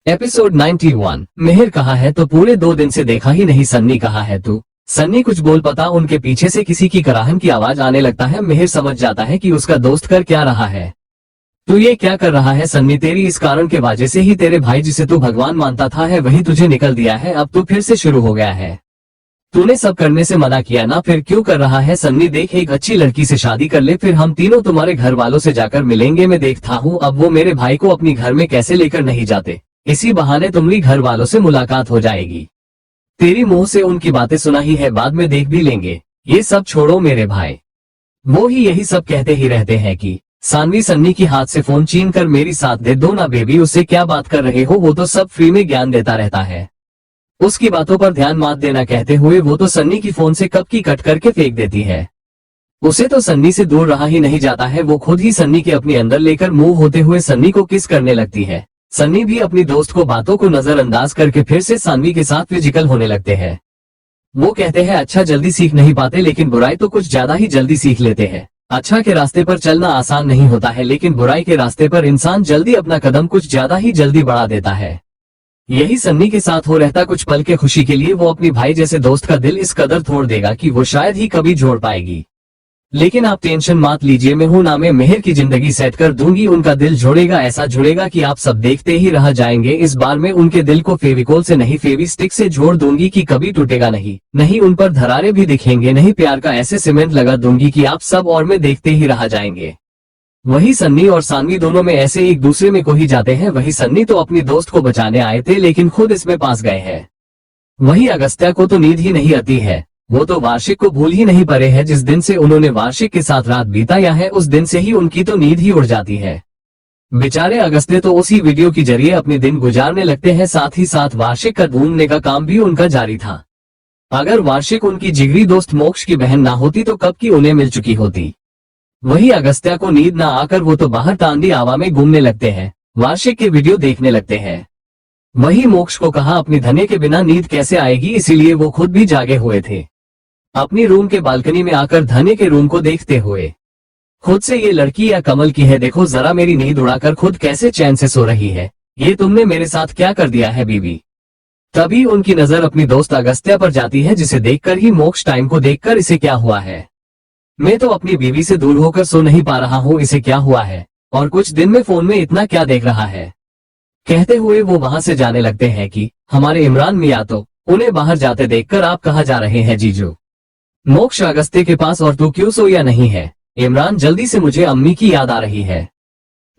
Episode 91। मेहर कहा है तो पूरे 2 दिन से देखा ही नहीं। सन्नी कहा है तू। सन्नी कुछ बोल पता उनके पीछे से किसी की कराहन की आवाज आने लगता है। मेहर समझ जाता है कि उसका दोस्त कर क्या रहा है। तू ये क्या कर रहा है सन्नी? तेरी इस कारण के वजह से ही तेरे भाई जिसे तू भगवान मानता था है वही तुझे निकल दिया है। अब तू फिर से शुरू हो गया है। तूने सब करने से मना किया ना, फिर क्यों कर रहा है? सन्नी देख, एक अच्छी लड़की से शादी कर ले, फिर हम तीनों तुम्हारे घर वालों से जाकर मिलेंगे। मैं देखता हूँ अब वो मेरे भाई को अपनी घर में कैसे लेकर नहीं जाते। इसी बहाने तुम्हारी घर वालों से मुलाकात हो जाएगी। तेरी मुंह से उनकी बातें सुना ही है, बाद में देख भी लेंगे। ये सब छोड़ो मेरे भाई, वो ही यही सब कहते ही रहते हैं कि सानवी सन्नी की हाथ से फोन छीन कर मेरी साथ दे दो ना। बेबी उससे क्या बात कर रहे हो? वो तो सब फ्री में ज्ञान देता रहता है, उसकी बातों पर ध्यान मत देना कहते हुए वो तो सन्नी की फोन से कप की कट करके फेंक देती है। उसे तो सन्नी से दूर रहा ही नहीं जाता है। वो खुद ही सन्नी के अपने अंदर लेकर मुंह होते हुए सन्नी को किस करने लगती है। सन्नी भी अपनी दोस्त को बातों को नजरअंदाज करके फिर से सानवी के साथ फिजिकल होने लगते हैं। वो कहते हैं अच्छा जल्दी सीख नहीं पाते, लेकिन बुराई तो कुछ ज्यादा ही जल्दी सीख लेते हैं। अच्छा के रास्ते पर चलना आसान नहीं होता है, लेकिन बुराई के रास्ते पर इंसान जल्दी अपना कदम कुछ ज्यादा ही जल्दी बढ़ा देता है। यही सन्नी के साथ हो रहता। कुछ पल के खुशी के लिए वो अपनी भाई जैसे दोस्त का दिल इस कदर तोड़ देगा कि वो शायद ही कभी जोड़ पाएगी। लेकिन आप टेंशन मत लीजिए, मैं हूं ना, मैं मेहर की जिंदगी सेट कर दूंगी। उनका दिल जुड़ेगा, ऐसा जुड़ेगा कि आप सब देखते ही रह जाएंगे। इस बार मैं उनके दिल को फेविकोल से नहीं फेविस्टिक से जोड़ दूंगी कि कभी टूटेगा नहीं। नहीं उन पर धरारे भी दिखेंगे नहीं, प्यार का ऐसे सीमेंट लगा दूंगी कि आप सब और मैं देखते ही रह जाएंगे। वही सन्नी और सानवी दोनों में ऐसे एक दूसरे में को ही जाते हैं। वही सन्नी तो अपनी दोस्त को बचाने आए थे लेकिन खुद इसमें पास गए हैं। वही अगस्त्या को तो नींद ही नहीं आती है। वो तो वार्षिक को भूल ही नहीं पड़े हैं। जिस दिन से उन्होंने वार्षिक के साथ रात बिताया है उस दिन से ही उनकी तो नींद ही उड़ जाती है। बेचारे अगस्त्य तो उसी वीडियो के जरिए अपने दिन गुजारने लगते हैं, साथ ही साथ वार्षिक का ढूंढने का काम भी उनका जारी था। अगर वार्षिक उनकी जिगरी दोस्त मोक्ष की बहन ना होती तो कब की उन्हें मिल चुकी होती। वही अगस्त्या को नींद ना आकर वो तो बाहर तांदी हवा में घूमने लगते हैं, वार्षिक के वीडियो देखने लगते हैं। वही मोक्ष को कहा अपनी धन्य के बिना नींद कैसे आएगी, इसीलिए वो खुद भी जागे हुए थे। अपनी रूम के बालकनी में आकर धन्य के रूम को देखते हुए खुद से, ये लड़की या कमल की है, देखो जरा मेरी नींद उड़ाकर खुद कैसे चैन से सो रही है। ये तुमने मेरे साथ क्या कर दिया है बीबी। तभी उनकी नजर अपनी दोस्त अगस्त्या पर जाती है, जिसे देखकर ही मोक्ष टाइम को देखकर इसे क्या हुआ है। मैं तो अपनी बीवी से दूर होकर सो नहीं पा रहा हूँ, इसे क्या हुआ है और कुछ दिन में फोन में इतना क्या देख रहा है। कहते हुए वो वहां से जाने लगते हैं कि हमारे इमरान मियाँ तो उन्हें बाहर जाते देखकर आप कहाँ जा रहे हैं जीजू। मोक्ष अगस्त्य के पास, और तू क्यों सोया नहीं है? इमरान जल्दी से, मुझे अम्मी की याद आ रही है।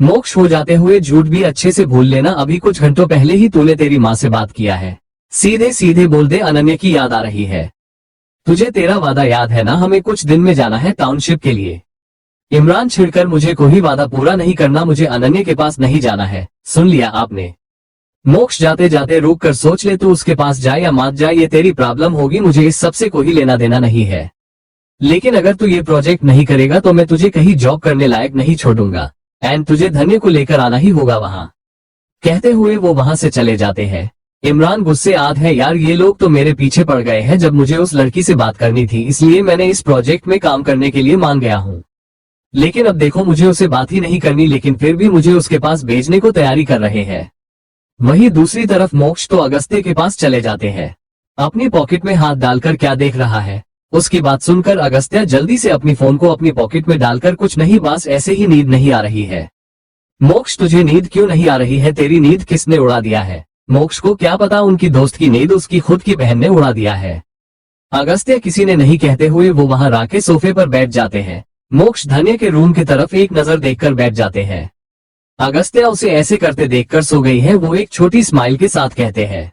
मोक्ष हो जाते हुए झूठ भी अच्छे से भूल लेना, अभी कुछ घंटों पहले ही तूने तेरी माँ से बात किया है। सीधे सीधे बोल दे अनन्या की याद आ रही है। तुझे तेरा वादा याद है ना, हमें कुछ दिन में जाना है टाउनशिप के लिए। इमरान छिड़कर, मुझे कोई वादा पूरा नहीं करना, मुझे अनन्या के पास नहीं जाना है। सुन लिया आपने? मोक्ष जाते जाते रुक कर सोच ले, तू उसके पास जाए या मत जाए ये तेरी प्रॉब्लम होगी, मुझे इस सबसे कोई लेना देना नहीं है। लेकिन अगर तू ये प्रोजेक्ट नहीं करेगा तो मैं तुझे कहीं जॉब करने लायक नहीं छोड़ूंगा, एंड तुझे धन्य को लेकर आना ही होगा वहां। कहते हुए वो वहां से चले जाते हैं। इमरान गुस्से आद है, यार ये लोग तो मेरे पीछे पड़ गए हैं। जब मुझे उस लड़की से बात करनी थी इसलिए मैंने इस प्रोजेक्ट में काम करने के लिए मान गया हूँ, लेकिन अब देखो मुझे उसे बात ही नहीं करनी, लेकिन फिर भी मुझे उसके पास भेजने को तैयारी कर रहे हैं। वहीं दूसरी तरफ मोक्ष तो अगस्त्य के पास चले जाते हैं। अपनी पॉकेट में हाथ डालकर क्या देख रहा है? उसकी बात सुनकर अगस्त्य जल्दी से अपनी फोन को अपनी पॉकेट में डालकर, कुछ नहीं बस ऐसे ही, नींद नहीं आ रही है। मोक्ष तुझे नींद क्यों नहीं आ रही है? तेरी नींद किसने उड़ा दिया है? मोक्ष को क्या पता उनकी दोस्त की नींद उसकी खुद की बहन ने उड़ा दिया है। अगस्त्य किसी ने नहीं कहते हुए वो वहां राके सोफे पर बैठ जाते हैं। मोक्ष धन्य के रूम की तरफ एक नजर देखकर बैठ जाते हैं। अगस्त्या उसे ऐसे करते देखकर सो गई है, वो एक छोटी स्माइल के साथ कहते हैं।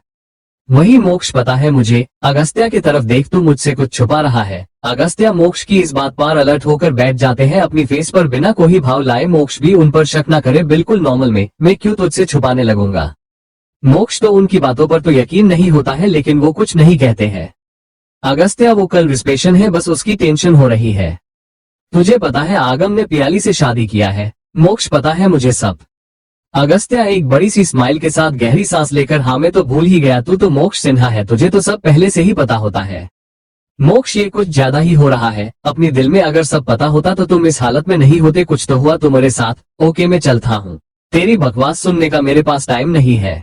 वही मोक्ष, पता है मुझे। अगस्त्या की तरफ देख, तू मुझसे कुछ छुपा रहा है। अगस्त्या मोक्ष की इस बात पर अलर्ट होकर बैठ जाते हैं, अपनी फेस पर बिना कोई भाव लाए। मोक्ष भी उन पर शक न करे, बिल्कुल नॉर्मल में, मैं क्यों तुझसे छुपाने लगूंगा। मोक्ष तो उनकी बातों पर तो यकीन नहीं होता है, लेकिन वो कुछ नहीं कहते हैं। अगस्त्या, वो कल रिसेप्शन है, बस उसकी टेंशन हो रही है। तुझे पता है आगम ने पियाली से शादी किया है? मोक्ष, पता है मुझे सब। अगस्त्या एक बड़ी सी स्माइल के साथ गहरी सांस लेकर, हाँ मैं तो भूल ही गया, तू तो मोक्ष सिन्हा है, तुझे तो सब पहले से ही पता होता है। मोक्ष, ये कुछ ज्यादा ही हो रहा है। अपने दिल में अगर सब पता होता तो तुम इस हालत में नहीं होते। कुछ तो हुआ तुम्हारे साथ। ओके मैं चलता हूँ, तेरी बकवास सुनने का मेरे पास टाइम नहीं है।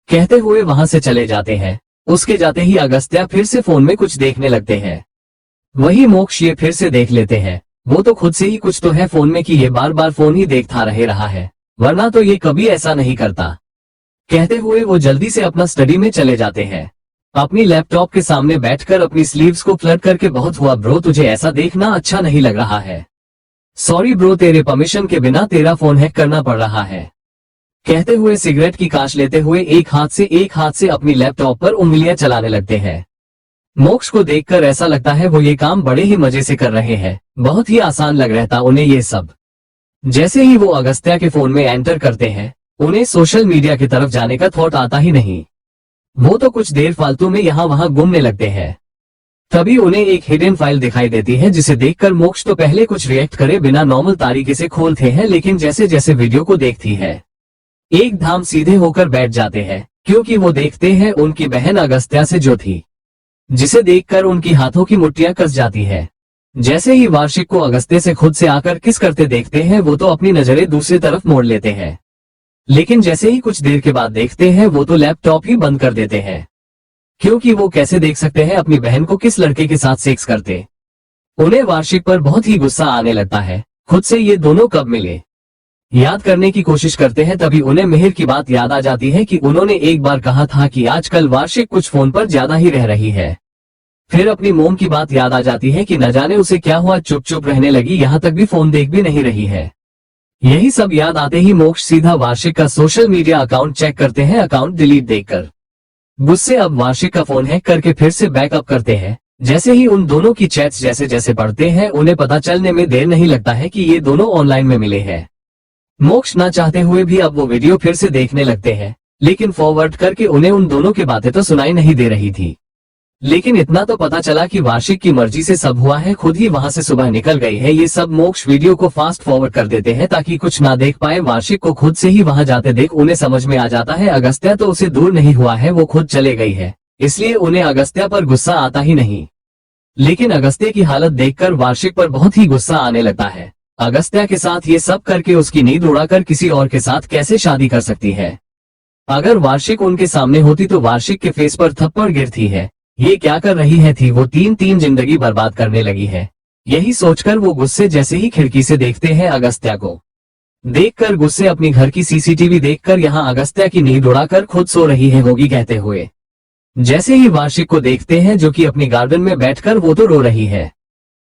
कहते हुए वहां से चले जाते हैं। उसके जाते ही अगस्त्या फिर से फोन में कुछ देखने लगते हैं। वही मोक्ष ये फिर से देख लेते हैं। वो तो खुद से ही कुछ तो है फोन में कि ये बार बार फोन ही देखता रहा है, वरना तो ये कभी ऐसा नहीं करता। कहते हुए वो जल्दी से अपना स्टडी में चले जाते हैं। अपनी लैपटॉप के सामने बैठकर अपनी स्लीव्स को फ्लड करके, बहुत हुआ ब्रो, तुझे ऐसा देखना अच्छा नहीं लग रहा है। सॉरी ब्रो, तेरे परमिशन के बिना तेरा फोन हैक करना पड़ रहा है। कहते हुए सिगरेट की काश लेते हुए एक हाथ से अपनी लैपटॉप पर उंगलियां चलाने लगते हैं। मोक्ष को देखकर ऐसा लगता है वो ये काम बड़े ही मजे से कर रहे हैं, बहुत ही आसान लग रहा था उन्हें ये सब। जैसे ही वो अगस्त्या के फोन में एंटर करते हैं, उन्हें सोशल मीडिया की तरफ जाने का थॉट आता ही नहीं। वो तो कुछ देर फालतू में यहाँ वहां घूमने लगते हैं। तभी उन्हें एक हिडन फाइल दिखाई देती है, जिसे देखकर मोक्ष तो पहले कुछ रिएक्ट करे बिना नॉर्मल तरीके से खोलते हैं, लेकिन जैसे जैसे वीडियो को देखती है एकदम सीधे होकर बैठ जाते हैं, क्योंकि वो देखते हैं उनकी बहन अगस्त्या से जो थी, जिसे देखकर उनकी हाथों की मुट्ठियां कस जाती है। जैसे ही वार्षिक को अगस्त्य से खुद से आकर किस करते देखते हैं, वो तो अपनी नजरें दूसरी तरफ मोड़ लेते हैं, लेकिन जैसे ही कुछ देर के बाद देखते हैं वो तो लैपटॉप ही बंद कर देते हैं, क्योंकि वो कैसे देख सकते हैं अपनी बहन को किस लड़के के साथ सेक्स करते। उन्हें वार्षिक पर बहुत ही गुस्सा आने लगता है, खुद से ये दोनों कब मिले याद करने की कोशिश करते हैं। तभी उन्हें मिहिर की बात याद आ जाती है कि उन्होंने एक बार कहा था कि आजकल वार्षिक कुछ फोन पर ज्यादा ही रह रही है। फिर अपनी मोम की बात याद आ जाती है कि न जाने उसे क्या हुआ, चुप चुप रहने लगी, यहाँ तक भी फोन देख भी नहीं रही है। यही सब याद आते ही मोक्ष सीधा वार्षिक का सोशल मीडिया अकाउंट चेक करते हैं, अकाउंट डिलीट देखकर गुस्से अब वार्षिक का फोन हैक करके फिर से बैकअप करते हैं। जैसे ही उन दोनों की चैट्स जैसे जैसे पढ़ते हैं, उन्हें पता चलने में देर नहीं लगता है कि ये दोनों ऑनलाइन में मिले हैं। मोक्ष ना चाहते हुए भी अब वो वीडियो फिर से देखने लगते हैं, लेकिन फॉरवर्ड करके उन्हें उन दोनों की बातें तो सुनाई नहीं दे रही थी। लेकिन इतना तो पता चला कि वार्षिक की मर्जी से सब हुआ है, खुद ही वहां से सुबह निकल गई है। ये सब मोक्ष वीडियो को फास्ट फॉरवर्ड कर देते हैं ताकि कुछ ना देख पाए। वार्षिक को खुद से ही वहां जाते देख उन्हें समझ में आ जाता है अगस्त्या तो उसे दूर नहीं हुआ है, वो खुद चले गई है, इसलिए उन्हें अगस्त्या पर गुस्सा आता ही नहीं। लेकिन अगस्त्या की हालत देखकर वार्षिक पर बहुत ही गुस्सा आने लगता है। अगस्त्या के साथ ये सब करके उसकी नींद उड़ाकर किसी और के साथ कैसे शादी कर सकती है। अगर वार्षिक उनके सामने होती तो वार्षिक के फेस पर थप्पड़ गिरती है। ये क्या कर रही है थी, वो तीन जिंदगी बर्बाद करने लगी है। यही सोचकर वो गुस्से जैसे ही खिड़की से देखते हैं अगस्त्या को देखकर गुस्से अपनी घर की सीसीटीवी देखकर यहाँ अगस्त्या की नींद उड़ाकर खुद सो रही है होगी कहते हुए। जैसे ही वार्षिक को देखते हैं जो कि अपनी गार्डन में बैठकर वो तो रो रही है।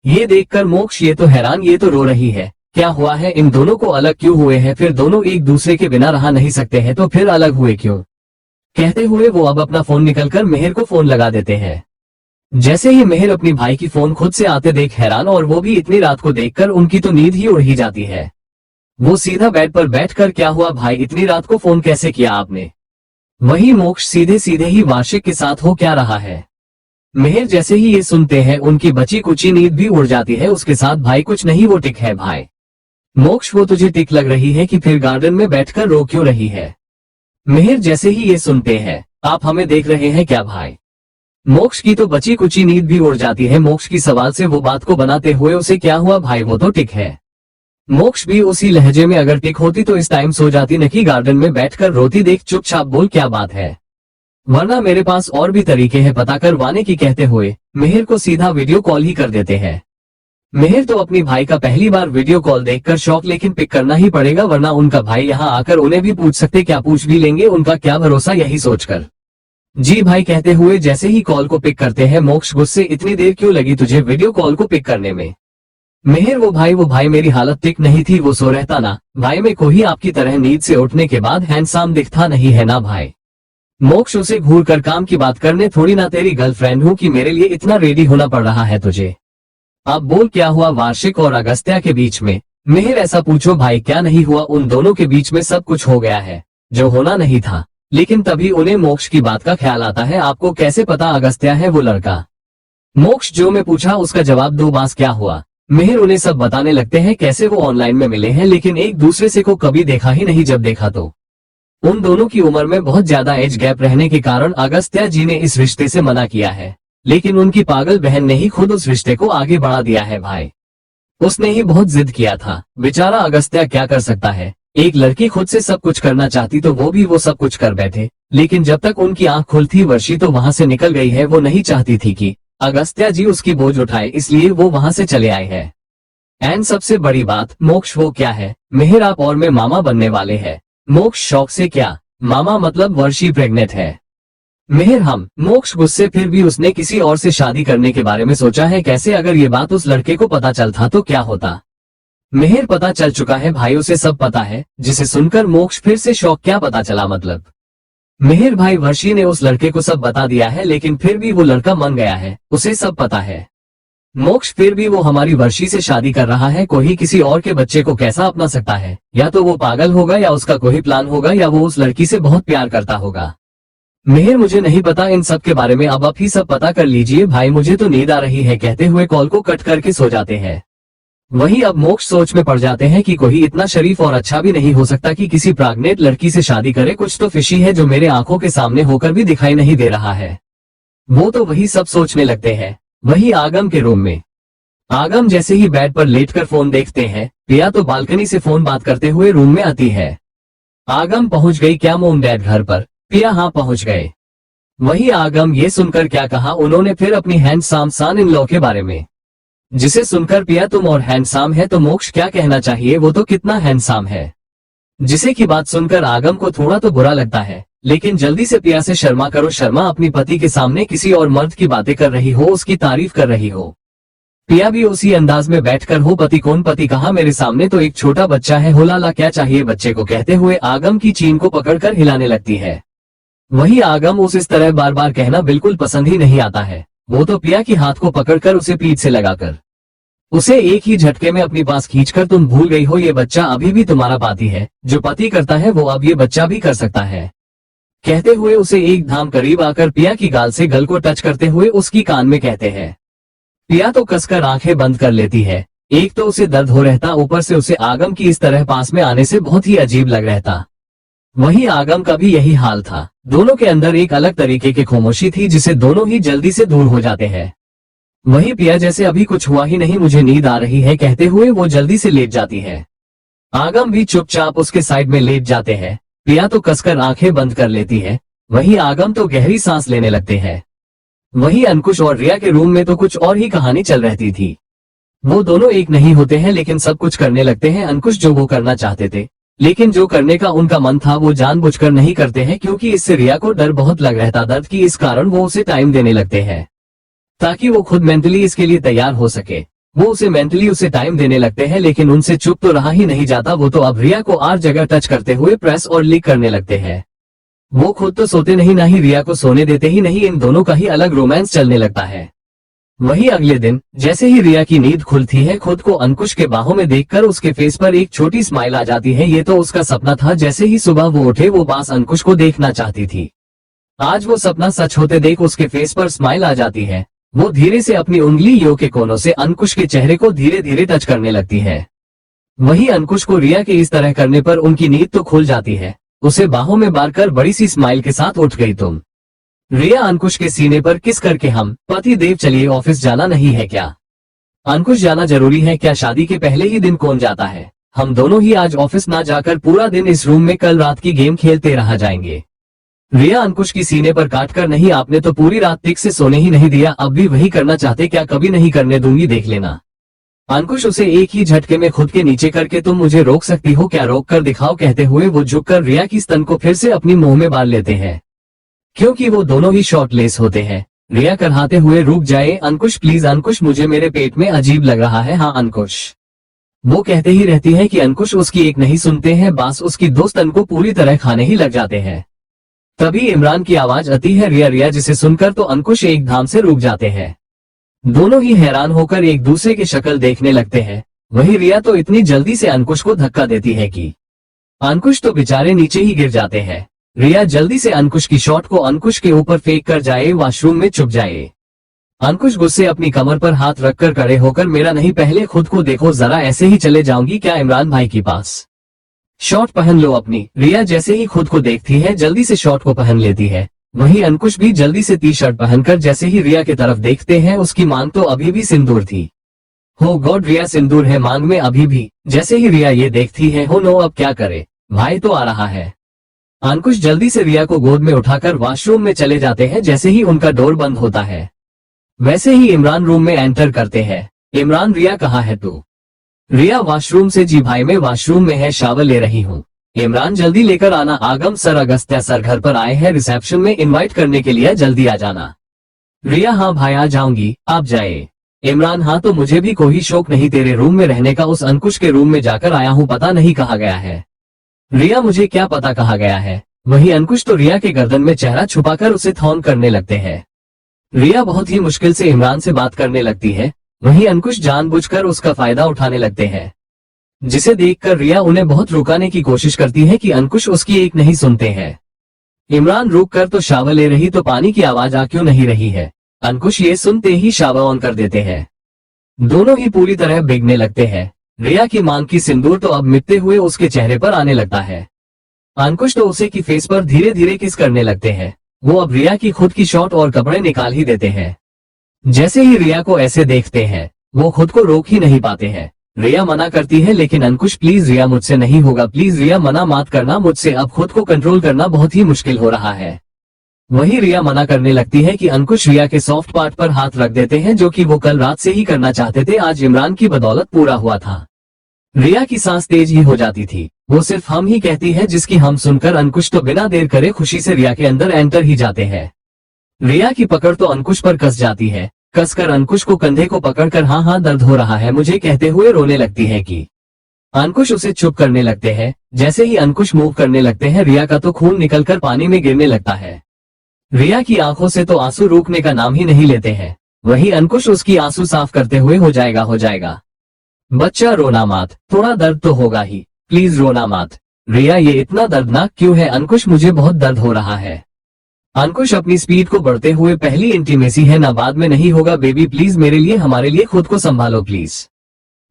ये देखकर मोक्ष ये तो हैरान, ये तो रो रही है, क्या हुआ है, इन दोनों को अलग क्यों हुए हैं, फिर दोनों एक दूसरे के बिना रह नहीं सकते हैं तो फिर अलग हुए क्यों। कहते हुए वो अब अपना फोन निकलकर मिहिर को फोन लगा देते हैं। जैसे ही मिहिर अपनी भाई की फोन खुद से आते देख हैरान, और वो भी इतनी रात को देखकर उनकी तो नींद ही उड़ ही जाती है। वो सीधा बेड पर बैठकर क्या हुआ भाई, इतनी रात को फोन कैसे किया आपने। वही मोक्ष सीधे सीधे ही वार्षिक के साथ हो क्या रहा है। मिहिर जैसे ही ये सुनते हैं उनकी बची कुची नींद भी उड़ जाती है। उसके साथ भाई कुछ नहीं, वो टिक है भाई। मोक्ष वो तुझे टिक लग रही है कि फिर गार्डन में बैठकर रो क्यों रही है। मिहिर जैसे ही ये सुनते हैं आप हमें देख रहे हैं क्या भाई। मोक्ष की तो बची कुची नींद भी उड़ जाती है। मोक्ष की सवाल से वो बात को बनाते हुए उसे क्या हुआ भाई, वो तो टिक है। मोक्ष भी उसी लहजे में अगर टिक होती तो इस टाइम सो जाती, न कि गार्डन में बैठकर रोती देख चुपचाप बोल क्या बात है, वरना मेरे पास और भी तरीके हैं पता करवाने की। कहते हुए मिहिर को सीधा वीडियो कॉल ही कर देते हैं। मिहिर तो अपनी भाई का पहली बार वीडियो कॉल देखकर शॉक, लेकिन पिक करना ही पड़ेगा वरना उनका भाई यहाँ आकर उन्हें भी पूछ सकते, क्या पूछ भी लेंगे, उनका क्या भरोसा, यही सोचकर जी भाई कहते हुए जैसे ही कॉल को पिक करते हैं मोक्ष गुस्से, इतनी देर क्यों लगी तुझे वीडियो कॉल को पिक करने में। मिहिर वो भाई मेरी हालत ठीक नहीं थी, वो सो रहता ना भाई, मैं को ही आपकी तरह नींद से उठने के बाद हैंडसम दिखता नहीं है ना भाई। मोक्ष उसे घूर कर काम की बात करने, थोड़ी ना तेरी गर्लफ्रेंड हूँ कि मेरे लिए इतना रेडी होना पड़ रहा है तुझे। अब बोल क्या हुआ वार्षिक और अगस्त्या के बीच में। मिहिर ऐसा पूछो भाई क्या नहीं हुआ, उन दोनों के बीच में सब कुछ हो गया है जो होना नहीं था। लेकिन तभी उन्हें मोक्ष की बात का ख्याल आता है, आपको कैसे पता अगस्त्या है वो लड़का। मोक्ष जो मैं पूछा उसका जवाब दो, बस क्या हुआ। मिहिर उन्हें सब बताने लगते हैं कैसे वो ऑनलाइन में मिले हैं लेकिन एक दूसरे से को कभी देखा ही नहीं, जब देखा तो उन दोनों की उम्र में बहुत ज्यादा एज गैप रहने के कारण अगस्त्या जी ने इस रिश्ते से मना किया है, लेकिन उनकी पागल बहन ने ही खुद उस रिश्ते को आगे बढ़ा दिया है भाई। उसने ही बहुत जिद किया था, बेचारा अगस्त्या क्या कर सकता है। एक लड़की खुद से सब कुछ करना चाहती तो वो भी वो सब कुछ कर बैठे, लेकिन जब तक उनकी आंख खुलती वर्षी तो वहां से निकल गई है। वो नहीं चाहती थी कि अगस्त्या जी उसकी बोझ उठाए, इसलिए वो वहां से चले आए हैं। एंड सबसे बड़ी बात, मोक्ष वो क्या है, मेहर आप और मैं मामा बनने वाले हैं। मोक्ष शौक से क्या, मामा मतलब वर्षी प्रेग्नेंट है। मेहर हम, मोक्ष गुस्से, फिर भी उसने किसी और से शादी करने के बारे में सोचा है। कैसे, अगर ये बात उस लड़के को पता चलता तो क्या होता। मेहर पता चल चुका है, भाई उसे सब पता है। जिसे सुनकर मोक्ष फिर से शौक, क्या पता चला मतलब। मेहर भाई वर्षी ने उस लड़के को सब बता दिया है, लेकिन फिर भी वो लड़का मान गया है, उसे सब पता है। मोक्ष फिर भी वो हमारी वर्षी से शादी कर रहा है। कोई किसी और के बच्चे को कैसा अपना सकता है। या तो वो पागल होगा या उसका कोई प्लान होगा या वो उस लड़की से बहुत प्यार करता होगा। मेहर मुझे नहीं पता इन सब के बारे में, अब आप ही सब पता कर लीजिए भाई, मुझे तो नींद आ रही है, कहते हुए कॉल को कट करके सो जाते हैं। वहीं अब मोक्ष सोच में पड़ जाते हैं कि कोई इतना शरीफ और अच्छा भी नहीं हो सकता कि किसी प्रेग्नेंट लड़की से शादी करे। कुछ तो फिशी है जो मेरे आंखों के सामने होकर भी दिखाई नहीं दे रहा है। वो तो वही सब सोचने लगते हैं। वही आगम के रूम में आगम जैसे ही बेड पर लेटकर फोन देखते हैं, प्रिया तो बालकनी से फोन बात करते हुए रूम में आती है। आगम पहुंच गई क्या मोम डैड घर पर, प्रिया हाँ पहुंच गए। वही आगम ये सुनकर क्या कहा उन्होंने फिर अपनी हैंडसम सन इन लॉ के बारे में, जिसे सुनकर प्रिया तुम और हैंडसम है तो मोक्ष क्या कहना चाहिए, वो तो कितना हैंडसम है। जिसे की बात सुनकर आगम को थोड़ा तो बुरा लगता है, लेकिन जल्दी से प्रिया से शर्मा करो, शर्मा अपनी पति के सामने किसी और मर्द की बातें कर रही हो, उसकी तारीफ कर रही हो। प्रिया भी उसी अंदाज में बैठकर, हो पति कौन, पति कहा, मेरे सामने तो एक छोटा बच्चा है, हो लाला क्या चाहिए बच्चे को, कहते हुए आगम की चीन को पकड़कर हिलाने लगती है। वही आगम उस इस तरह बार बार कहना बिल्कुल पसंद ही नहीं आता है। वो तो प्रिया की हाथ को पकड़कर उसे पीठ से लगाकर उसे एक ही झटके में अपनी पास खींचकर, तुम भूल गई हो ये बच्चा अभी भी तुम्हारा पति है, जो पति करता है वो अब ये बच्चा भी कर सकता है, कहते हुए उसे एक धाम करीब आकर प्रिया की गाल से गल को टच करते हुए उसकी कान में कहते हैं। प्रिया तो कसकर आंखें बंद कर लेती है। एक तो उसे दर्द हो रहता, ऊपर से उसे आगम की इस तरह पास में आने से बहुत ही अजीब लग रहता। वहीं आगम का भी यही हाल था। दोनों के अंदर एक अलग तरीके की खामोशी थी जिसे दोनों ही जल्दी से दूर हो जाते हैं। वहीं प्रिया जैसे अभी कुछ हुआ ही नहीं, मुझे नींद आ रही है, कहते हुए वो जल्दी से लेट जाती है। आगम भी चुपचाप उसके साइड में लेट जाते हैं। प्रिया तो कसकर आंखें बंद कर लेती है। वहीं आगम तो गहरी सांस लेने लगते हैं। वहीं अंकुश और रिया के रूम में तो कुछ और ही कहानी चल रहती थी। वो दोनों एक नहीं होते हैं, लेकिन सब कुछ करने लगते हैं। अंकुश जो वो करना चाहते थे, लेकिन जो करने का उनका मन था वो जानबूझकर नहीं करते हैं, क्योंकि इससे रिया को डर बहुत लग रहता, दर्द की, इस कारण वो उसे टाइम देने लगते हैं ताकि वो खुद मेंटली इसके लिए तैयार हो सके। वो उसे मेंटली उसे टाइम देने लगते हैं, लेकिन उनसे चुप तो रहा ही नहीं जाता। वो तो अब रिया को हर जगह टच करते हुए प्रेस और लीक करने लगते हैं। वो खुद तो सोते नहीं, ना ही रिया को सोने देते ही नहीं। इन दोनों का ही अलग रोमांस चलने लगता है। वही अगले दिन जैसे ही रिया की नींद खुलती है, खुद को अंकुश के बाहों में देखकर उसके फेस पर एक छोटी स्माइल आ जाती है। ये तो उसका सपना था। जैसे ही सुबह वो उठे, वो बस अंकुश को देखना चाहती थी। आज वो सपना सच होते देख उसके फेस पर स्माइल आ जाती है। वो धीरे से अपनी उंगलियों के कोनों से अंकुश के चेहरे को धीरे धीरे टच करने लगती है। वही अंकुश को रिया के इस तरह करने पर उनकी नींद तो खुल जाती है। उसे बाहों में बांधकर बड़ी सी स्माइल के साथ उठ गई तुम। रिया अंकुश के सीने पर किस करके, हम पति देव चलिए, ऑफिस जाना नहीं है क्या? अंकुश जाना जरूरी है क्या? शादी के पहले ही दिन कौन जाता है? हम दोनों ही आज ऑफिस ना जाकर पूरा दिन इस रूम में कल रात की गेम खेलते रह जाएंगे। रिया अंकुश की सीने पर काटकर, नहीं आपने तो पूरी रात ठीक से सोने ही नहीं दिया, अब भी वही करना चाहते क्या? कभी नहीं करने दूंगी, देख लेना। अंकुश उसे एक ही झटके में खुद के नीचे करके, तुम मुझे रोक सकती हो क्या? रोक कर दिखाओ, कहते हुए वो झुककर रिया की स्तन को फिर से अपनी मुंह में बांध लेते हैं। क्योंकि वो दोनों ही शॉर्टलेस होते हैं। रिया कराहते हुए, रुक जाए अंकुश प्लीज, अंकुश मुझे मेरे पेट में अजीब लग रहा है। हाँ अंकुश, वो कहते ही रहती है कि अंकुश उसकी एक नहीं सुनते हैं, बस उसकी दो स्तन को पूरी तरह खाने ही लग जाते हैं। तभी इमरान की आवाज आती है, रिया रिया, जिसे सुनकर तो अंकुश एक धाम से रुक जाते हैं। दोनों ही हैरान होकर एक दूसरे की शक्ल देखने लगते हैं। वही रिया तो इतनी जल्दी से अंकुश को धक्का देती है कि अंकुश तो बेचारे नीचे ही गिर जाते हैं। रिया जल्दी से अंकुश की शॉट को अंकुश के ऊपर फेंक कर जाए, वॉशरूम में छुप जाए। अंकुश गुस्से अपनी कमर पर हाथ रखकर खड़े होकर, मेरा नहीं, पहले खुद को देखो जरा, ऐसे ही चले जाऊंगी क्या इमरान भाई के पास? शॉर्ट पहन लो अपनी। रिया जैसे ही खुद को देखती है, जल्दी से शॉर्ट को पहन लेती है। वहीं अंकुश भी जल्दी से टी शर्ट पहनकर जैसे ही रिया की तरफ देखते हैं, उसकी मांग तो अभी भी सिंदूर थी। हो गॉड, रिया सिंदूर है मांग में अभी भी। जैसे ही रिया ये देखती है, हो नो, अब क्या करे, भाई तो आ रहा है। अंकुश जल्दी से रिया को गोद में उठाकर वॉशरूम में चले जाते हैं जैसे ही उनका डोर बंद होता है। वैसे ही इमरान रूम में एंटर करते हैं। इमरान, रिया कहाँ है तू? रिया वॉशरूम से, जी भाई मैं वॉशरूम में है, शावर ले रही हूँ। इमरान, जल्दी लेकर आना। आगम सर, अगस्त्या सर घर पर आए हैं रिसेप्शन में इनवाइट करने के लिए, जल्दी आ जाना। रिया, हाँ भाई आ जाऊंगी, आप जाए। इमरान, हाँ तो मुझे भी कोई शौक नहीं तेरे रूम में रहने का, उस अंकुश के रूम में जाकर आया हूँ, पता नहीं कहाँ गया है। रिया, मुझे क्या पता कहाँ गया है। वही अंकुश तो रिया के गर्दन में चेहरा छुपाकर उसे थॉन करने लगते हैं। रिया बहुत ही मुश्किल से इमरान से बात करने लगती है। वहीं अंकुश जानबूझकर उसका फायदा उठाने लगते हैं, जिसे देखकर रिया उन्हें बहुत रुकाने की कोशिश करती है कि अंकुश उसकी एक नहीं सुनते हैं। इमरान रुक कर तो शावर ले रही तो पानी की आवाज आ क्यों नहीं रही है। अंकुश ये सुनते ही शावर ऑन कर देते हैं। दोनों ही पूरी तरह भीगने लगते हैं। रिया की मांग की सिंदूर तो अब मिटते हुए उसके चेहरे पर आने लगता है। अंकुश तो उसे की फेस पर धीरे धीरे किस करने लगते हैं। वो अब रिया की खुद की शॉर्ट और कपड़े निकाल ही देते हैं। जैसे ही रिया को ऐसे देखते हैं वो खुद को रोक ही नहीं पाते हैं। रिया मना करती है लेकिन अंकुश, प्लीज रिया मुझसे नहीं होगा, प्लीज रिया मना मत करना मुझसे, अब खुद को कंट्रोल करना बहुत ही मुश्किल हो रहा है। वही रिया मना करने लगती है कि अंकुश रिया के सॉफ्ट पार्ट पर हाथ रख देते हैं, जो कि वो कल रात से ही करना चाहते थे, आज इमरान की बदौलत पूरा हुआ था। रिया की सांस तेज ही हो जाती थी। वो सिर्फ हम ही कहती है जिसकी हम सुनकर अंकुश तो बिना देर करे खुशी से रिया के अंदर एंटर ही जाते हैं। रिया की पकड़ तो अंकुश पर कस जाती है। कसकर अंकुश को कंधे को पकड़कर हाँ हाँ दर्द हो रहा है मुझे कहते हुए रोने लगती है कि अंकुश उसे चुप करने लगते हैं। जैसे ही अंकुश मूव करने लगते हैं रिया का तो खून निकलकर पानी में गिरने लगता है। रिया की आंखों से तो आंसू रुकने का नाम ही नहीं लेते हैं। वही अंकुश उसकी आंसू साफ करते हुए हो जाएगा। बच्चा रोना मत, थोड़ा दर्द तो होगा ही, प्लीज रोना मत। रिया, ये इतना दर्दनाक क्यों है? अंकुश, मुझे बहुत दर्द हो रहा है। अंकुश अपनी स्पीड को बढ़ते हुए, पहली इंटीमेसी है ना, बाद में नहीं होगा बेबी, प्लीज मेरे लिए, हमारे लिए खुद को संभालो प्लीज।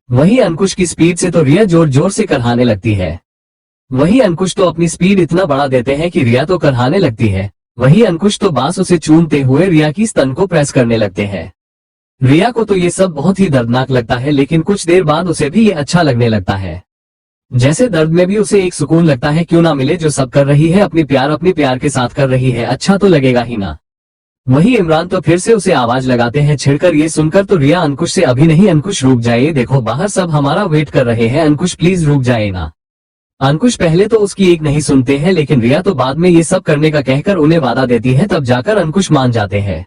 वही अंकुश की स्पीड से तो रिया जोर जोर से करहाने लगती है। वही अंकुश तो अपनी स्पीड इतना बढ़ा देते हैं कि रिया तो करहाने लगती है। वही अंकुश तो बांस उसे चूमते हुए रिया की स्तन को प्रेस करने लगते हैं। रिया को तो ये सब बहुत ही दर्दनाक लगता है, लेकिन कुछ देर बाद उसे भी ये अच्छा लगने लगता है। जैसे दर्द में भी उसे एक सुकून लगता है, क्यों ना मिले, जो सब कर रही है अपने प्यार के साथ कर रही है, अच्छा तो लगेगा ही ना। वही इमरान तो फिर से उसे आवाज लगाते हैं छिड़कर। ये सुनकर तो रिया अंकुश से, अभी नहीं अंकुश रुक जाए, देखो बाहर सब हमारा वेट कर रहे हैं, अंकुश प्लीज रुक जाए ना। अंकुश पहले तो उसकी एक नहीं सुनते हैं, लेकिन रिया तो बाद में ये सब करने का कहकर उन्हें वादा देती है, तब जाकर अंकुश मान जाते हैं।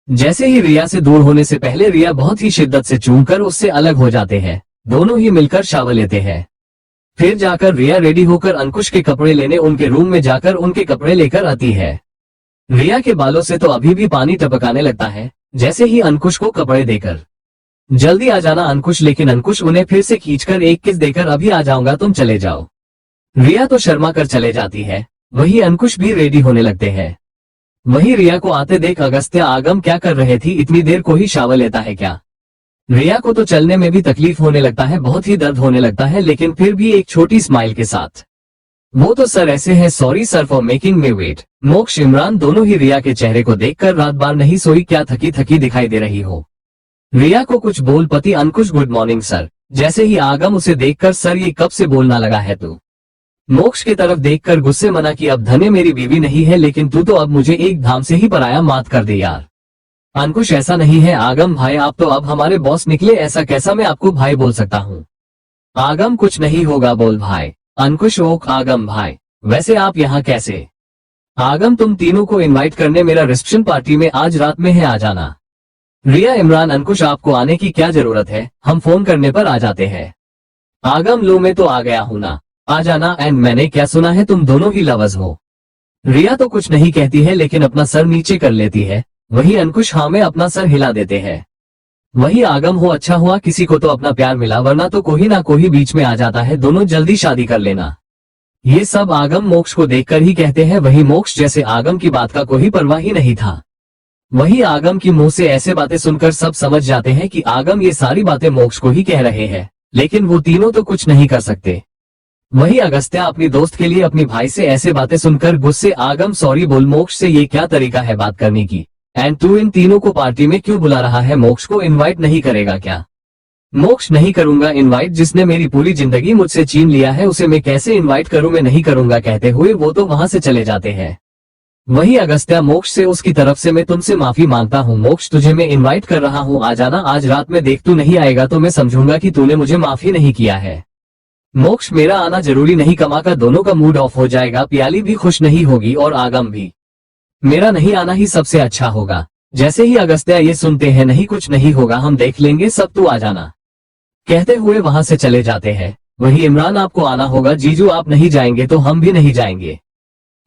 जैसे ही रिया से दूर होने से पहले रिया बहुत ही शिद्दत से चूमकर उससे अलग हो जाते हैं। दोनों ही मिलकर शावर लेते हैं। फिर जाकर रिया रेडी होकर अंकुश के कपड़े लेने उनके रूम में जाकर उनके कपड़े लेकर आती है। रिया के बालों से तो अभी भी पानी टपकाने लगता है। जैसे ही अंकुश को कपड़े देकर, जल्दी आ जाना अंकुश, लेकिन अंकुश उन्हें फिर से खींचकर एक किस देकर, अभी आ जाऊंगा, तुम चले जाओ। रिया तो शर्मा कर चले जाती है। वही अंकुश भी रेडी होने लगते हैं। वही रिया को आते देख अगस्त्या, आगम क्या कर रहे थी, इतनी देर को ही शावर लेता है क्या? रिया को तो चलने में भी तकलीफ होने लगता है, बहुत ही दर्द होने लगता है, लेकिन फिर भी एक छोटी स्माइल के साथ, वो तो सर ऐसे है, sorry sir for making me wait. Moksh, Imran दोनों ही रिया के चेहरे को देखकर रात बार नहीं सोई, क्या थकी थकी दिखाई दे रही हो। रिया को कुछ बोल पति अंकुश, गुड मॉर्निंग सर। जैसे ही आगम उसे देखकर, सर ये कब से बोलना लगा है तू? मोक्ष की तरफ देखकर गुस्से मना कि अब धने मेरी बीवी नहीं है, लेकिन तू तो अब मुझे एक धाम से ही पराया मात कर दे यार। अंकुश, ऐसा नहीं है आगम भाई, आप तो अब हमारे बॉस निकले, ऐसा कैसा मैं आपको भाई बोल सकता हूँ? आगम, कुछ नहीं होगा बोल भाई। अंकुश, ओक आगम भाई, वैसे आप यहाँ कैसे? आगम, तुम तीनों को इनवाइट करने मेरा रिसेप्शन पार्टी में आज रात में है, आ जाना। रिया, इमरान, अंकुश आपको आने की क्या जरूरत है, हम फोन करने पर आ जाते हैं। आगम, लो मैं तो आ गया हूँ ना, आ जाना। एंड मैंने क्या सुना है तुम दोनों ही लवर्स हो? रिया तो कुछ नहीं कहती है, लेकिन अपना सर नीचे कर लेती है। वही अंकुश हाँ में अपना सर हिला देते हैं। वही आगम, हो अच्छा हुआ किसी को तो अपना प्यार मिला, वरना तो कोई ना कोई बीच में आ जाता है, दोनों जल्दी शादी कर लेना। ये सब आगम मोक्ष को देखकर ही कहते हैं। वही मोक्ष जैसे आगम की बात का कोई परवाह ही नहीं था। वही आगम की मुंह से ऐसे बातें सुनकर सब समझ जाते हैं कि आगम ये सारी बातें मोक्ष को ही कह रहे हैं, लेकिन वो तीनों तो कुछ नहीं कर सकते। वही अगस्त्या अपनी दोस्त के लिए अपनी भाई से ऐसे बातें सुनकर गुस्से, आगम सॉरी बोल मोक्ष से, ये क्या तरीका है बात करने की? एंड तू इन तीनों को पार्टी में क्यों बुला रहा है? मोक्ष को इनवाइट नहीं करेगा क्या? मोक्ष, नहीं करूंगा इनवाइट, जिसने मेरी पूरी जिंदगी मुझसे छीन लिया है उसे मैं कैसे इनवाइट करूं, मैं नहीं करूंगा कहते हुए वो तो वहां से चले जाते हैं। वही अगस्त्या मोक्ष से उसकी तरफ से मैं तुमसे माफी मांगता हूँ मोक्ष, तुझे मैं इनवाइट कर रहा हूँ, आ जाना आज रात में, देख तू नहीं आएगा तो मैं समझूंगा कि तूने मुझे माफी नहीं किया है। मोक्ष, मेरा आना जरूरी नहीं, कमा का दोनों का मूड ऑफ हो जाएगा, प्याली भी खुश नहीं होगी और आगम भी। मेरा नहीं आना ही सबसे अच्छा होगा। जैसे ही अगस्त्या ये सुनते हैं, नहीं कुछ नहीं होगा, हम देख लेंगे सब, तू आ जाना कहते हुए वहां से चले जाते हैं। वही इमरान, आपको आना होगा जीजू, आप नहीं जाएंगे तो हम भी नहीं जाएंगे।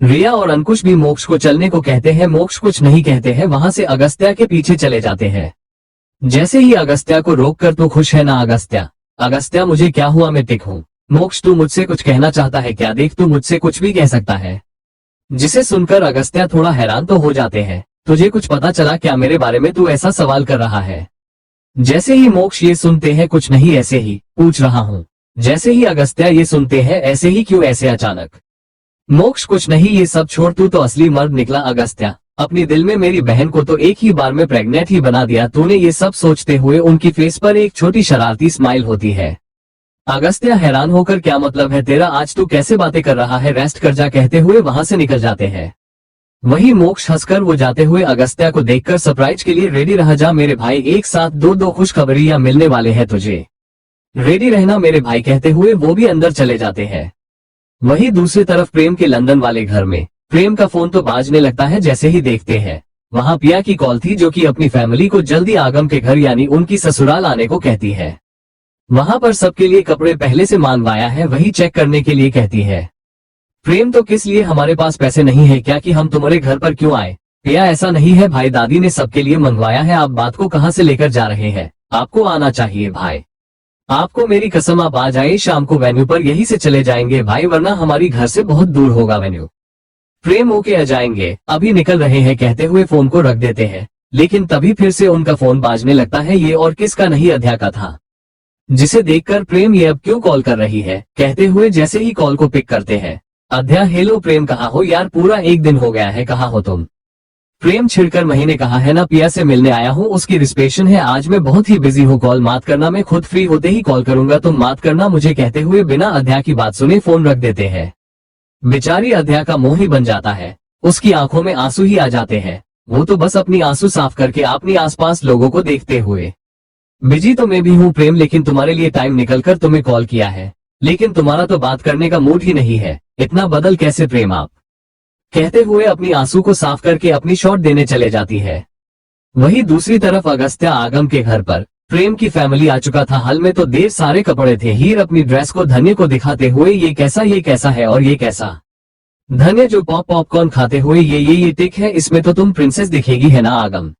रिया और अंकुश भी मोक्ष को चलने को कहते हैं। मोक्ष कुछ नहीं कहते हैं, वहां से अगस्त्या के पीछे चले जाते हैं। जैसे ही अगस्त्या को रोक कर, तो खुश है ना अगस्त्या? अगस्त्या, मुझे क्या हुआ, मैं टिक हूँ। मोक्ष, तू मुझसे कुछ कहना चाहता है क्या? देख, तू मुझसे कुछ भी कह सकता है। जिसे सुनकर अगस्त्या थोड़ा हैरान तो हो जाते हैं। तुझे कुछ पता चला क्या मेरे बारे में, तू ऐसा सवाल कर रहा है? जैसे ही मोक्ष ये सुनते हैं, कुछ नहीं, ऐसे ही पूछ रहा हूँ। जैसे ही अगस्त्या ये सुनते हैं, ऐसे ही क्यों, ऐसे अचानक? मोक्ष, कुछ नहीं, ये सब छोड़, तू तो असली मर्द निकला अगस्त्या। अपनी दिल में मेरी बहन को तो एक ही बार में प्रेग्नेंट ही बना दिया तूने। ये सब सोचते हुए उनकी फेस पर एक छोटी शरारती स्माइल होती है। अगस्त्या हैरान होकर, क्या मतलब है तेरा, आज तू कैसे बातें कर रहा है, रेस्ट कर जा कहते हुए वहां से निकल जाते हैं। वही मोक्ष हंसकर वो जाते हुए अगस्त्या को देखकर सरप्राइज के लिए रेडी रह जा मेरे भाई, एक साथ दो खुशखबरियां मिलने वाले हैं तुझे, रेडी रहना मेरे भाई कहते हुए वो भी अंदर चले जाते हैं। वही दूसरी तरफ प्रेम के लंदन वाले घर में प्रेम का फोन तो बाजने लगता है। जैसे ही देखते हैं, वहां पिया की कॉल थी, जो कि अपनी फैमिली को जल्दी आगम के घर यानी उनकी ससुराल आने को कहती है। वहां पर सबके लिए कपड़े पहले से मंगवाया है, वही चेक करने के लिए कहती है। प्रेम तो किस लिए, हमारे पास पैसे नहीं है क्या कि हम तुम्हारे घर पर क्यों आए? पिया, ऐसा नहीं है भाई, दादी ने सबके लिए मंगवाया है, आप बात को कहां से लेकर जा रहे हैं? आपको आना चाहिए भाई, आपको मेरी कसम, आप आ जाए शाम को वेन्यू पर, यहीं से चले जाएंगे भाई, वरना हमारी घर से बहुत दूर होगा वेन्यू। प्रेम, ओके आ जाएंगे, अभी निकल रहे हैं कहते हुए फोन को रख देते हैं। लेकिन तभी फिर से उनका फोन बाजने लगता है। ये और किसका नहीं, अध्या का था, जिसे देखकर प्रेम, ये अब क्यों कॉल कर रही है कहते हुए जैसे ही कॉल को पिक करते हैं। अध्या, हेलो प्रेम, कहाँ हो यार, पूरा एक दिन हो गया है, कहाँ हो तुम? प्रेम छिड़कर, महीने कहा है ना, पिया से मिलने आया हूँ, उसकी रिसेप्शन है आज, मैं बहुत ही बिजी हूँ, कॉल मत करना, मैं खुद फ्री होते ही कॉल करूंगा, तुम मत करना मुझे कहते हुए बिना अध्या की बात सुने फोन रख देते हैं। बेचारी अध्या का मुंह ही बन जाता है, उसकी आंखों में आंसू ही आ जाते हैं। वो तो बस अपनी आंसू साफ करके अपनी आसपास लोगों को देखते हुए, बिजी तो मैं भी हूँ प्रेम, लेकिन तुम्हारे लिए टाइम निकलकर तुम्हें कॉल किया है, लेकिन तुम्हारा तो बात करने का मूड ही नहीं है, इतना बदल कैसे प्रेम आप, कहते हुए अपनी आंसू को साफ करके अपनी शॉट देने चले जाती है। वही दूसरी तरफ अगस्त्या आगम के घर पर प्रेम की फैमिली आ चुका था। हल में तो ढेर सारे कपड़े थे। हीर अपनी ड्रेस को धन्य को दिखाते हुए, ये कैसा है और ये कैसा? धन्य जो पॉपकॉर्न खाते हुए, ये टिक है, इसमें तो तुम प्रिंसेस दिखेगी है ना आगम?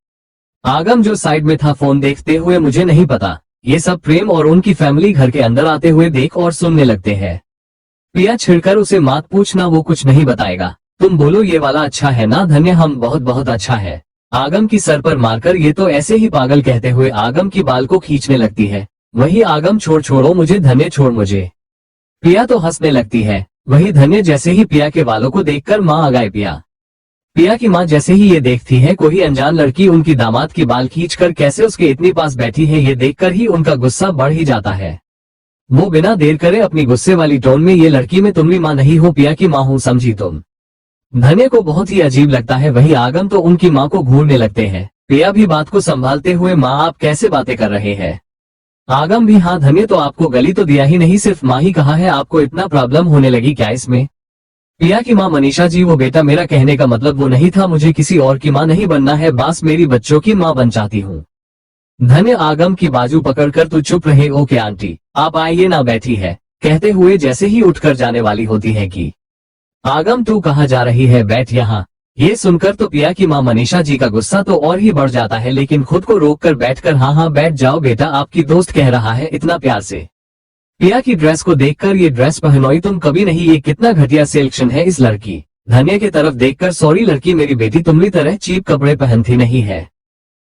आगम जो साइड में था फोन देखते हुए, मुझे नहीं पता। ये सब प्रेम और उनकी फैमिली घर के अंदर आते हुए देख और सुनने लगते हैं। पिया छिड़कर उसे मत पूछना, वो कुछ नहीं बताएगा, तुम बोलो ये वाला अच्छा है ना धन्य? हम बहुत बहुत अच्छा है। आगम की सर पर मारकर, ये तो ऐसे ही पागल कहते हुए आगम की बाल को खींचने लगती है। वही आगम, छोड़ो मुझे धन्य, छोड़ मुझे। पिया तो हंसने लगती है। वही धन्य जैसे ही पिया के बालों को देखकर माँ आ गए। पिया की माँ जैसे ही ये देखती है कोई अनजान लड़की उनकी दामाद की बाल खींचकर कैसे उसके इतनी पास बैठी है, ये देखकर ही उनका गुस्सा बढ़ ही जाता है। वो बिना देर करे अपनी गुस्से वाली टोन में, ये लड़की में तुम्हारी माँ नहीं हो, पिया की माँ हूँ, समझी तुम? धन्य को बहुत ही अजीब लगता है। वही आगम तो उनकी माँ को घूरने लगते हैं। पिया भी बात को संभालते हुए, माँ आप कैसे बातें कर रहे हैं? आगम भी, हाँ धन्य तो आपको गली तो दिया ही नहीं, सिर्फ माँ ही कहा है, आपको इतना प्रॉब्लम होने लगी क्या इसमें? पिया की माँ, मनीषा जी वो बेटा, मेरा कहने का मतलब वो नहीं था, मुझे किसी और की माँ नहीं बनना है, बस मेरी बच्चों की माँ बन चाहती हूँ। धन्य आगम की बाजू पकड़कर, तू चुप रहे, ओके आंटी आप आइए ना, बैठी है कहते हुए जैसे ही उठकर जाने वाली होती है कि आगम तू कहाँ जा रही है, बैठ यहाँ। ये सुनकर तो पिया की माँ मनीषा जी का गुस्सा तो और ही बढ़ जाता है, लेकिन खुद को रोककर बैठकर, हाँ बैठ जाओ बेटा, आपकी दोस्त कह रहा है इतना प्यार से। पिया की ड्रेस को देखकर, ये ड्रेस पहनोई तुम कभी नहीं, ये कितना घटिया सिलेक्शन है इस लड़की। धन्य की तरफ देखकर, सॉरी लड़की, मेरी बेटी तुम्हारी तरह चीप कपड़े पहनती नहीं है,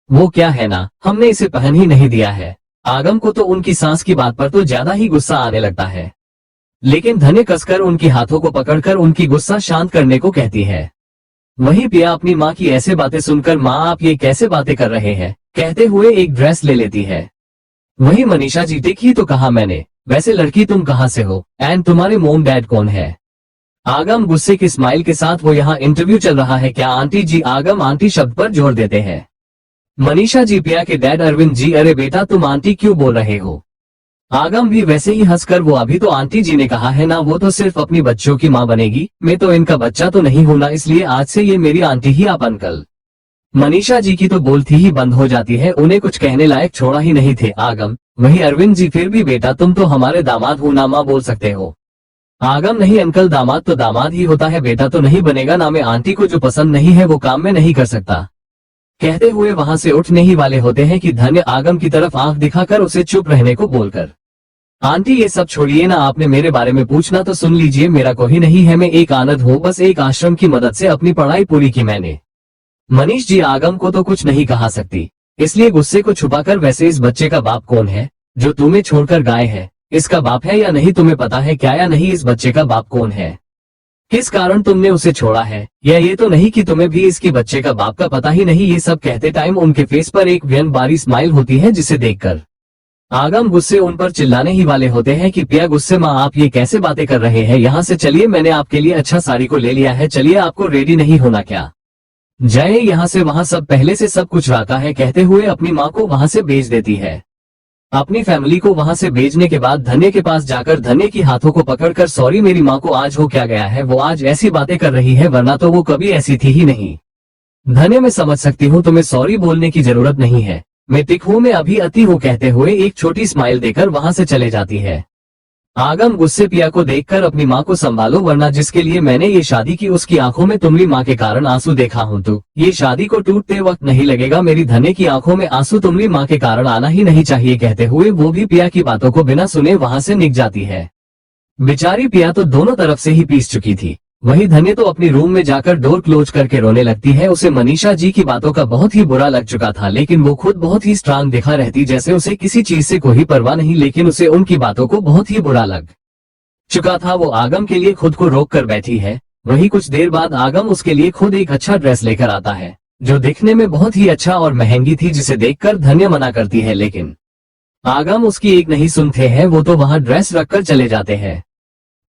वो क्या है ना, हमने इसे पहन ही नहीं दिया है। आगम को तो उनकी सांस की बात पर तो ज्यादा ही गुस्सा आने लगता है, लेकिन धन्य कसकर उनकी हाथों को पकड़कर उनकी गुस्सा शांत करने को कहती है। वहीं पिया अपनी माँ की ऐसे बातें सुनकर, माँ आप ये कैसे बातें कर रहे हैं कहते हुए एक ड्रेस ले लेती है। वही मनीषा जी, ठीक ही तो कहा मैंने। वैसे लड़की तुम कहाँ से हो एंड तुम्हारे मोम डैड कौन है? आगम गुस्से की स्माइल के साथ, वो यहाँ इंटरव्यू चल रहा है क्या आंटी जी? आगम आंटी शब्द पर जोर देते हैं। मनीषा जी, पिया के डैड अरविंद जी। अरे बेटा तुम आंटी क्यों बोल रहे हो? आगम भी वैसे ही हंसकर, वो अभी तो आंटी जी ने कहा है ना, वो तो सिर्फ अपनी बच्चों की माँ बनेगी। मैं तो इनका बच्चा तो नहीं हूं ना, इसलिए आज से ये मेरी आंटी ही आप अंकल। मनीषा जी की तो बोलती ही बंद हो जाती है, उन्हें कुछ कहने लायक छोड़ा ही नहीं थे आगम। वही अरविंद जी, फिर भी बेटा तुम तो हमारे दामाद हो ना, माँ बोल सकते हो। आगम, नहीं अंकल, दामाद तो दामाद ही होता है, बेटा तो नहीं बनेगा ना। मैं आंटी को जो पसंद नहीं है वो काम में नहीं कर सकता। कहते हुए वहां से उठने ही वाले होते हैं कि धन्य आगम की तरफ आंख दिखाकर उसे चुप रहने को बोलकर, आंटी ये सब छोड़िए ना, आपने मेरे बारे में पूछना तो सुन लीजिए। मेरा कोई नहीं है, मैं एक अनाथ हूँ, बस एक आश्रम की मदद से अपनी पढ़ाई पूरी की मैंने। मनीष जी, आगम को तो कुछ नहीं कहा सकती, इसलिए गुस्से को छुपाकर, वैसे इस बच्चे का बाप कौन है जो तुम्हें छोड़कर गाय है? इसका बाप है या नहीं तुम्हें पता है क्या या नहीं? इस बच्चे का बाप कौन है? किस कारण तुमने उसे छोड़ा है? या ये तो नहीं कि तुम्हें भी इसके बच्चे का बाप का पता ही नहीं? ये सब कहते टाइम उनके फेस पर एक व्यंग्यबारी स्माइल होती है, जिसे देखकर आगम गुस्से उन पर चिल्लाने ही वाले होते हैं कि पिया गुस्से, माँ आप ये कैसे बातें कर रहे हैं? यहाँ से चलिए, मैंने आपके लिए अच्छा साड़ी को ले लिया है, चलिए, आपको रेडी नहीं होना क्या? जाए यहाँ से, वहाँ सब पहले से सब कुछ रखा है। कहते हुए अपनी माँ को वहाँ से भेज देती है। अपनी फैमिली को वहाँ से भेजने के बाद धन्य के पास जाकर धन्य की हाथों को पकड़कर, सॉरी मेरी माँ को आज हो क्या गया है? वो आज ऐसी बातें कर रही है, वरना तो वो कभी ऐसी थी ही नहीं। धन्य, मैं समझ सकती हूँ, तुम्हें सॉरी बोलने की जरूरत नहीं है, मैं टिक हूँ, मैं अभी अति हूँ। कहते हुए एक छोटी स्माइल देकर वहाँ से चले जाती है। आगम गुस्से, पिया को देखकर, अपनी माँ को संभालो, वरना जिसके लिए मैंने ये शादी की उसकी आंखों में तुम्हारी माँ के कारण आंसू देखा हूँ, तो ये शादी को टूटते वक्त नहीं लगेगा। मेरी धन्य की आंखों में आंसू तुम्हारी माँ के कारण आना ही नहीं चाहिए। कहते हुए वो भी पिया की बातों को बिना सुने वहाँ से निकल जाती है। बेचारी पिया तो दोनों तरफ से ही पीस चुकी थी। वही धन्य तो अपनी रूम में जाकर डोर क्लोज करके रोने लगती है। उसे मनीषा जी की बातों का बहुत ही बुरा लग चुका था, लेकिन वो खुद बहुत ही स्ट्रांग दिखा रहती, जैसे उसे किसी चीज से कोई परवाह नहीं, लेकिन उसे उनकी बातों को बहुत ही बुरा लग चुका था। वो आगम के लिए खुद को रोक कर बैठी है। वही कुछ देर बाद आगम उसके लिए खुद एक अच्छा ड्रेस लेकर आता है, जो दिखने में बहुत ही अच्छा और महंगी थी, जिसे देखकर धन्य मना करती है, लेकिन आगम उसकी एक नहीं सुनते हैं। वो तो वहां ड्रेस रखकर चले जाते हैं।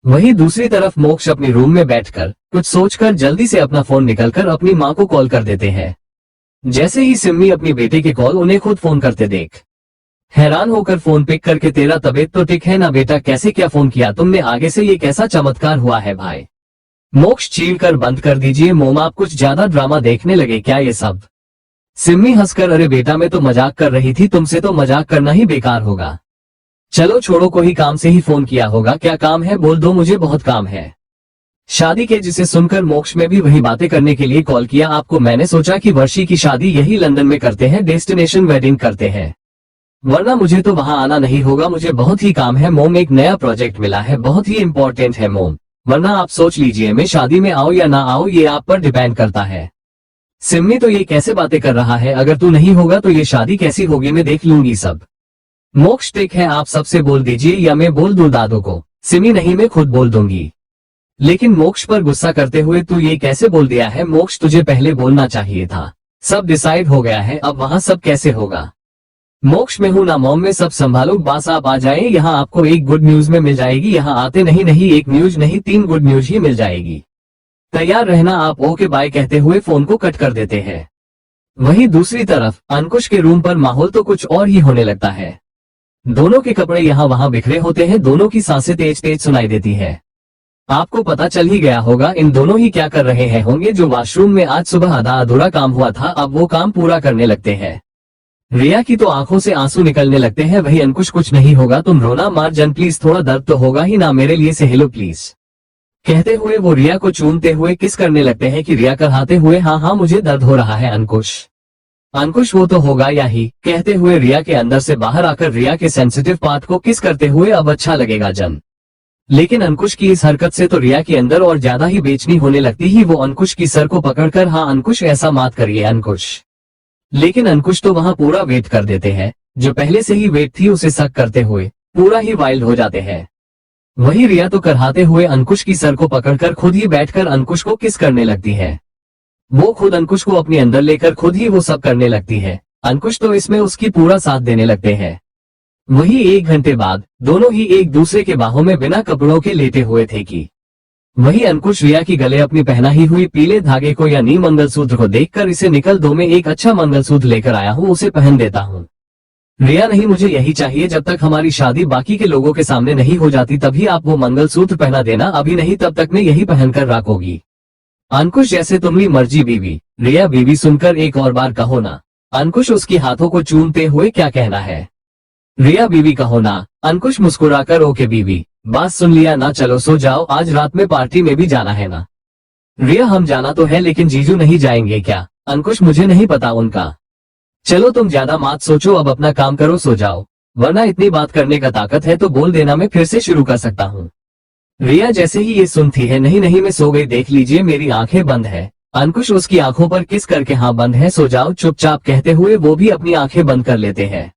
वहीं दूसरी तरफ मोक्ष अपने रूम में बैठकर कुछ सोचकर जल्दी से अपना फोन निकलकर अपनी माँ को कॉल कर देते हैं। जैसे ही सिम्मी अपनी बेटे के कॉल उन्हें खुद फोन करते देख हैरान होकर फोन पिक करके, तेरा तबीयत तो ठीक है ना बेटा? कैसे, क्या फोन किया तुमने? आगे से ये कैसा चमत्कार हुआ है भाई? मोक्ष, चील कर बंद कर दीजिए मोम, आप कुछ ज्यादा ड्रामा देखने लगे क्या ये सब? सिम्मी हंसकर, अरे बेटा मैं तो मजाक कर रही थी, तुमसे तो मजाक करना ही बेकार होगा। चलो छोड़ो, कोई काम से ही फोन किया होगा। क्या काम है बोल दो, मुझे बहुत काम है शादी के। जिसे सुनकर मोक्ष में भी वही बातें करने के लिए कॉल किया आपको। मैंने सोचा कि वर्षी की शादी यही लंदन में करते हैं, डेस्टिनेशन वेडिंग करते हैं, वरना मुझे तो वहां आना नहीं होगा। मुझे बहुत ही काम है मोम, एक नया प्रोजेक्ट मिला है, बहुत ही इम्पोर्टेंट है मोम, वरना आप सोच लीजिए मैं शादी में आऊं या ना आऊं, ये आप पर डिपेंड करता है। सिम्मी, तो ये कैसे बातें कर रहा है? अगर तू नहीं होगा तो ये शादी कैसी होगी? मैं देख लूंगी सब। मोक्ष, ठीक है, आप सबसे बोल दीजिए या मैं बोल दूं दादू को? सिमी, नहीं मैं खुद बोल दूंगी। लेकिन मोक्ष पर गुस्सा करते हुए, तू ये कैसे बोल दिया है मोक्ष? तुझे पहले बोलना चाहिए था, सब डिसाइड हो गया है, अब वहां सब कैसे होगा? मोक्ष, में हूं ना मॉम, में सब संभालो, बस आप आ जाए, यहाँ आपको एक गुड न्यूज में मिल जाएगी। यहाँ आते नहीं नहीं, एक न्यूज नहीं 3 गुड न्यूज ही मिल जाएगी, तैयार रहना आप। ओके बाय, कहते हुए फोन को कट कर देते हैं। वहीं दूसरी तरफ अंकुश के रूम पर माहौल तो कुछ और ही होने लगता है। दोनों के कपड़े यहाँ वहां बिखरे होते हैं, दोनों की सांसें तेज तेज सुनाई देती है। आपको पता चल ही गया होगा इन दोनों ही क्या कर रहे हैं होंगे। जो वॉशरूम में आज सुबह आधा अधूरा काम हुआ था, अब वो काम पूरा करने लगते हैं। रिया की तो आंखों से आंसू निकलने लगते हैं। वही अंकुश, कुछ नहीं होगा, तुम रोना मार जन प्लीज, थोड़ा दर्द तो होगा ही ना, मेरे लिए से हेलो प्लीज। कहते हुए वो रिया को चूमते हुए किस करने लगते हैं कि रिया कराते हुए, हाँ हाँ मुझे दर्द हो रहा है अंकुश। अंकुश, वो तो होगा या ही, कहते हुए रिया के अंदर से बाहर आकर रिया के सेंसिटिव पार्ट को किस करते हुए, अब अच्छा लगेगा जन। लेकिन अंकुश की इस हरकत से तो रिया के अंदर और ज्यादा ही बेचनी होने लगती ही। वो अंकुश की सर को पकड़कर, हाँ अंकुश ऐसा मत करिए अंकुश। लेकिन अंकुश तो वहां पूरा वेट कर देते हैं। जो पहले से ही वेट थी उसे शक करते हुए पूरा ही वाइल्ड हो जाते हैं। वही रिया तो कराते हुए अंकुश की सर को पकड़कर खुद ही बैठकर अंकुश को किस करने लगती है। वो खुद अंकुश को अपने अंदर लेकर खुद ही वो सब करने लगती है। अंकुश तो इसमें उसकी पूरा साथ देने लगते हैं। वही 1 घंटे बाद दोनों ही एक दूसरे के बाहों में बिना कपड़ों के लेटे हुए थे कि वही अंकुश रिया की गले अपनी पहनाई हुई पीले धागे को यानी मंगलसूत्र को देखकर इसे निकल दो, मैं एक अच्छा मंगलसूत्र लेकर आया हूँ, उसे पहन देता हूँ। रिया नहीं, मुझे यही चाहिए, जब तक हमारी शादी बाकी के लोगों के सामने नहीं हो जाती तभी आप वो मंगलसूत्र पहना देना, अभी नहीं तब तक मैं यही पहनकर रखोगी। अंकुश जैसे तुम्हारी मर्जी बीवी। रिया बीवी सुनकर एक और बार कहो ना। अंकुश उसकी हाथों को चूमते हुए क्या कहना है। रिया बीवी कहो ना। अंकुश मुस्कुराकर ओके बीवी, बात सुन लिया ना, चलो सो जाओ, आज रात में पार्टी में भी जाना है ना। रिया हम जाना तो है लेकिन जीजू नहीं जाएंगे क्या। अंकुश मुझे नहीं पता उनका। चलो तुम ज्यादा मत सोचो, अब अपना काम करो, सो जाओ, वरना इतनी बात करने का ताकत है तो बोल देना, मैं फिर से शुरू कर सकता हूँ। रिया जैसे ही ये सुनती है, नहीं नहीं मैं सो गई, देख लीजिए मेरी आंखें बंद है। अंकुश उसकी आंखों पर किस करके हाँ बंद है, सो जाओ चुपचाप कहते हुए वो भी अपनी आंखें बंद कर लेते हैं।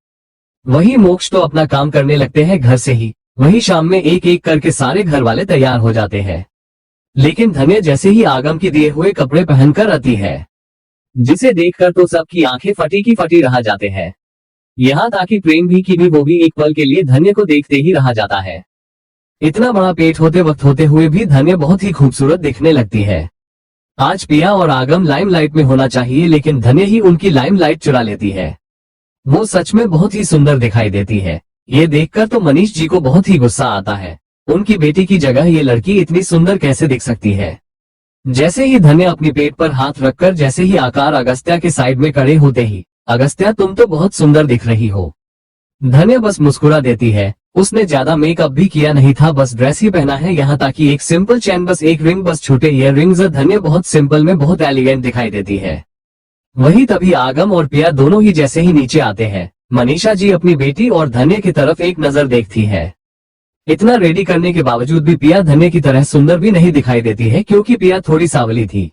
वही मोक्ष तो अपना काम करने लगते हैं घर से ही। वही शाम में एक एक करके सारे घर वाले तैयार हो जाते हैं, लेकिन धन्य जैसे ही आगम की दिए हुए कपड़े पहनकर आती है, जिसे देखकर तो सबकी आंखें फटी की फटी रह जाते हैं। यहाँ ताकि प्रेम भी की भी वो भी एक पल के लिए धन्य को देखते ही रह जाता है। इतना बड़ा पेट होते हुए भी धन्य बहुत ही खूबसूरत दिखने लगती है। आज पिया और आगम लाइमलाइट में होना चाहिए, लेकिन धन्य ही उनकी लाइमलाइट चुरा लेती है। वो सच में बहुत ही सुंदर दिखाई देती है। ये देखकर तो मनीष जी को बहुत ही गुस्सा आता है। उनकी बेटी की जगह ये लड़की इतनी सुंदर कैसे दिख सकती है। जैसे ही धन्य अपनी पेट पर हाथ रखकर जैसे ही आकार अगस्त्या के साइड में खड़े होते ही, अगस्त्या तुम तो बहुत सुंदर दिख रही हो। धन्य बस मुस्कुरा देती है। उसने ज्यादा मेकअप भी किया नहीं था, बस ड्रेस ही पहना है, यहाँ ताकि एक सिंपल चैन, बस एक रिंग, बस छोटे ईयर रिंग्स। धन्य बहुत सिंपल में बहुत एलिगेंट दिखाई देती है। वही तभी आगम और पिया दोनों ही जैसे ही नीचे आते हैं, मनीषा जी अपनी बेटी और धन्य की तरफ एक नजर देखती है। इतना रेडी करने के बावजूद भी पिया धन्य की तरह सुंदर भी नहीं दिखाई देती है, क्योंकि पिया थोड़ी सांवली थी।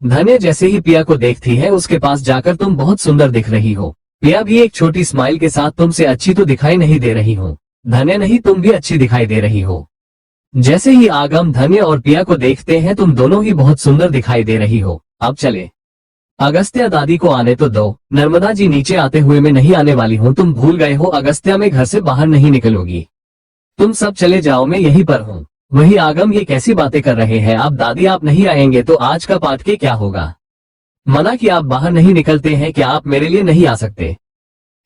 धन्य जैसे ही पिया को देखती है, उसके पास जाकर तुम बहुत सुंदर दिख रही हो। पिया भी एक छोटी स्माइल के साथ, तुमसे अच्छी तो दिखाई नहीं दे रही हो। धन्य नहीं, तुम भी अच्छी दिखाई दे रही हो। जैसे ही आगम धन्य और पिया को देखते हैं, तुम दोनों ही बहुत सुंदर दिखाई दे रही हो। अब चले, अगस्त्या दादी को आने तो दो। नर्मदा जी नीचे आते हुए मैं नहीं आने वाली हूँ, तुम भूल गए हो अगस्त्या, मैं घर से बाहर नहीं निकलोगी। तुम सब चले जाओ, मैं यहीं पर हूँ। वही आगम ये कैसी बातें कर रहे हैं आप दादी, आप नहीं आएंगे तो आज का पाठ के क्या होगा। मना कि आप बाहर नहीं निकलते हैं, क्या आप मेरे लिए नहीं आ सकते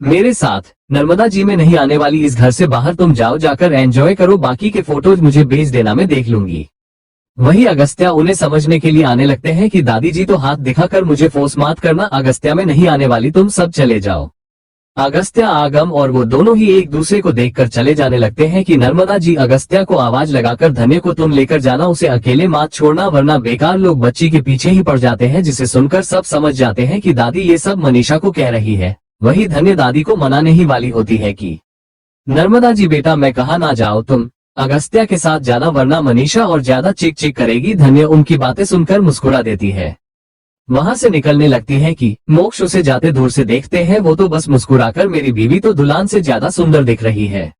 मेरे साथ। नर्मदा जी में नहीं आने वाली इस घर से बाहर, तुम जाओ, जाकर एंजॉय करो, बाकी के फोटोज मुझे भेज देना, मैं देख लूंगी। वही अगस्त्या उन्हें समझने के लिए आने लगते हैं कि दादी जी तो हाथ दिखाकर मुझे फोर्स मत करना, अगस्त्या में नहीं आने वाली, तुम सब चले जाओ। अगस्त्या आगम और वो दोनों ही एक दूसरे को देखकर चले जाने लगते हैं कि नर्मदा जी अगस्त्या को आवाज लगाकर धन्य को तुम लेकर जाना, उसे अकेले मत छोड़ना, वरना बेकार लोग बच्ची के पीछे ही पड़ जाते हैं। जिसे सुनकर सब समझ जाते हैं कि दादी ये सब मनीषा को कह रही है। वही धन्य दादी को मनाने ही वाली होती है कि नर्मदा जी बेटा मैं कहा ना जाओ, तुम अगस्त्या के साथ जाना, वरना मनीषा और ज्यादा चिक चिक करेगी। धन्य उनकी बातें सुनकर मुस्कुरा देती है। वहां से निकलने लगती है कि मोक्ष उसे जाते दूर से देखते हैं, वो तो बस मुस्कुराकर मेरी बीवी तो दुल्हन से ज्यादा सुंदर दिख रही है।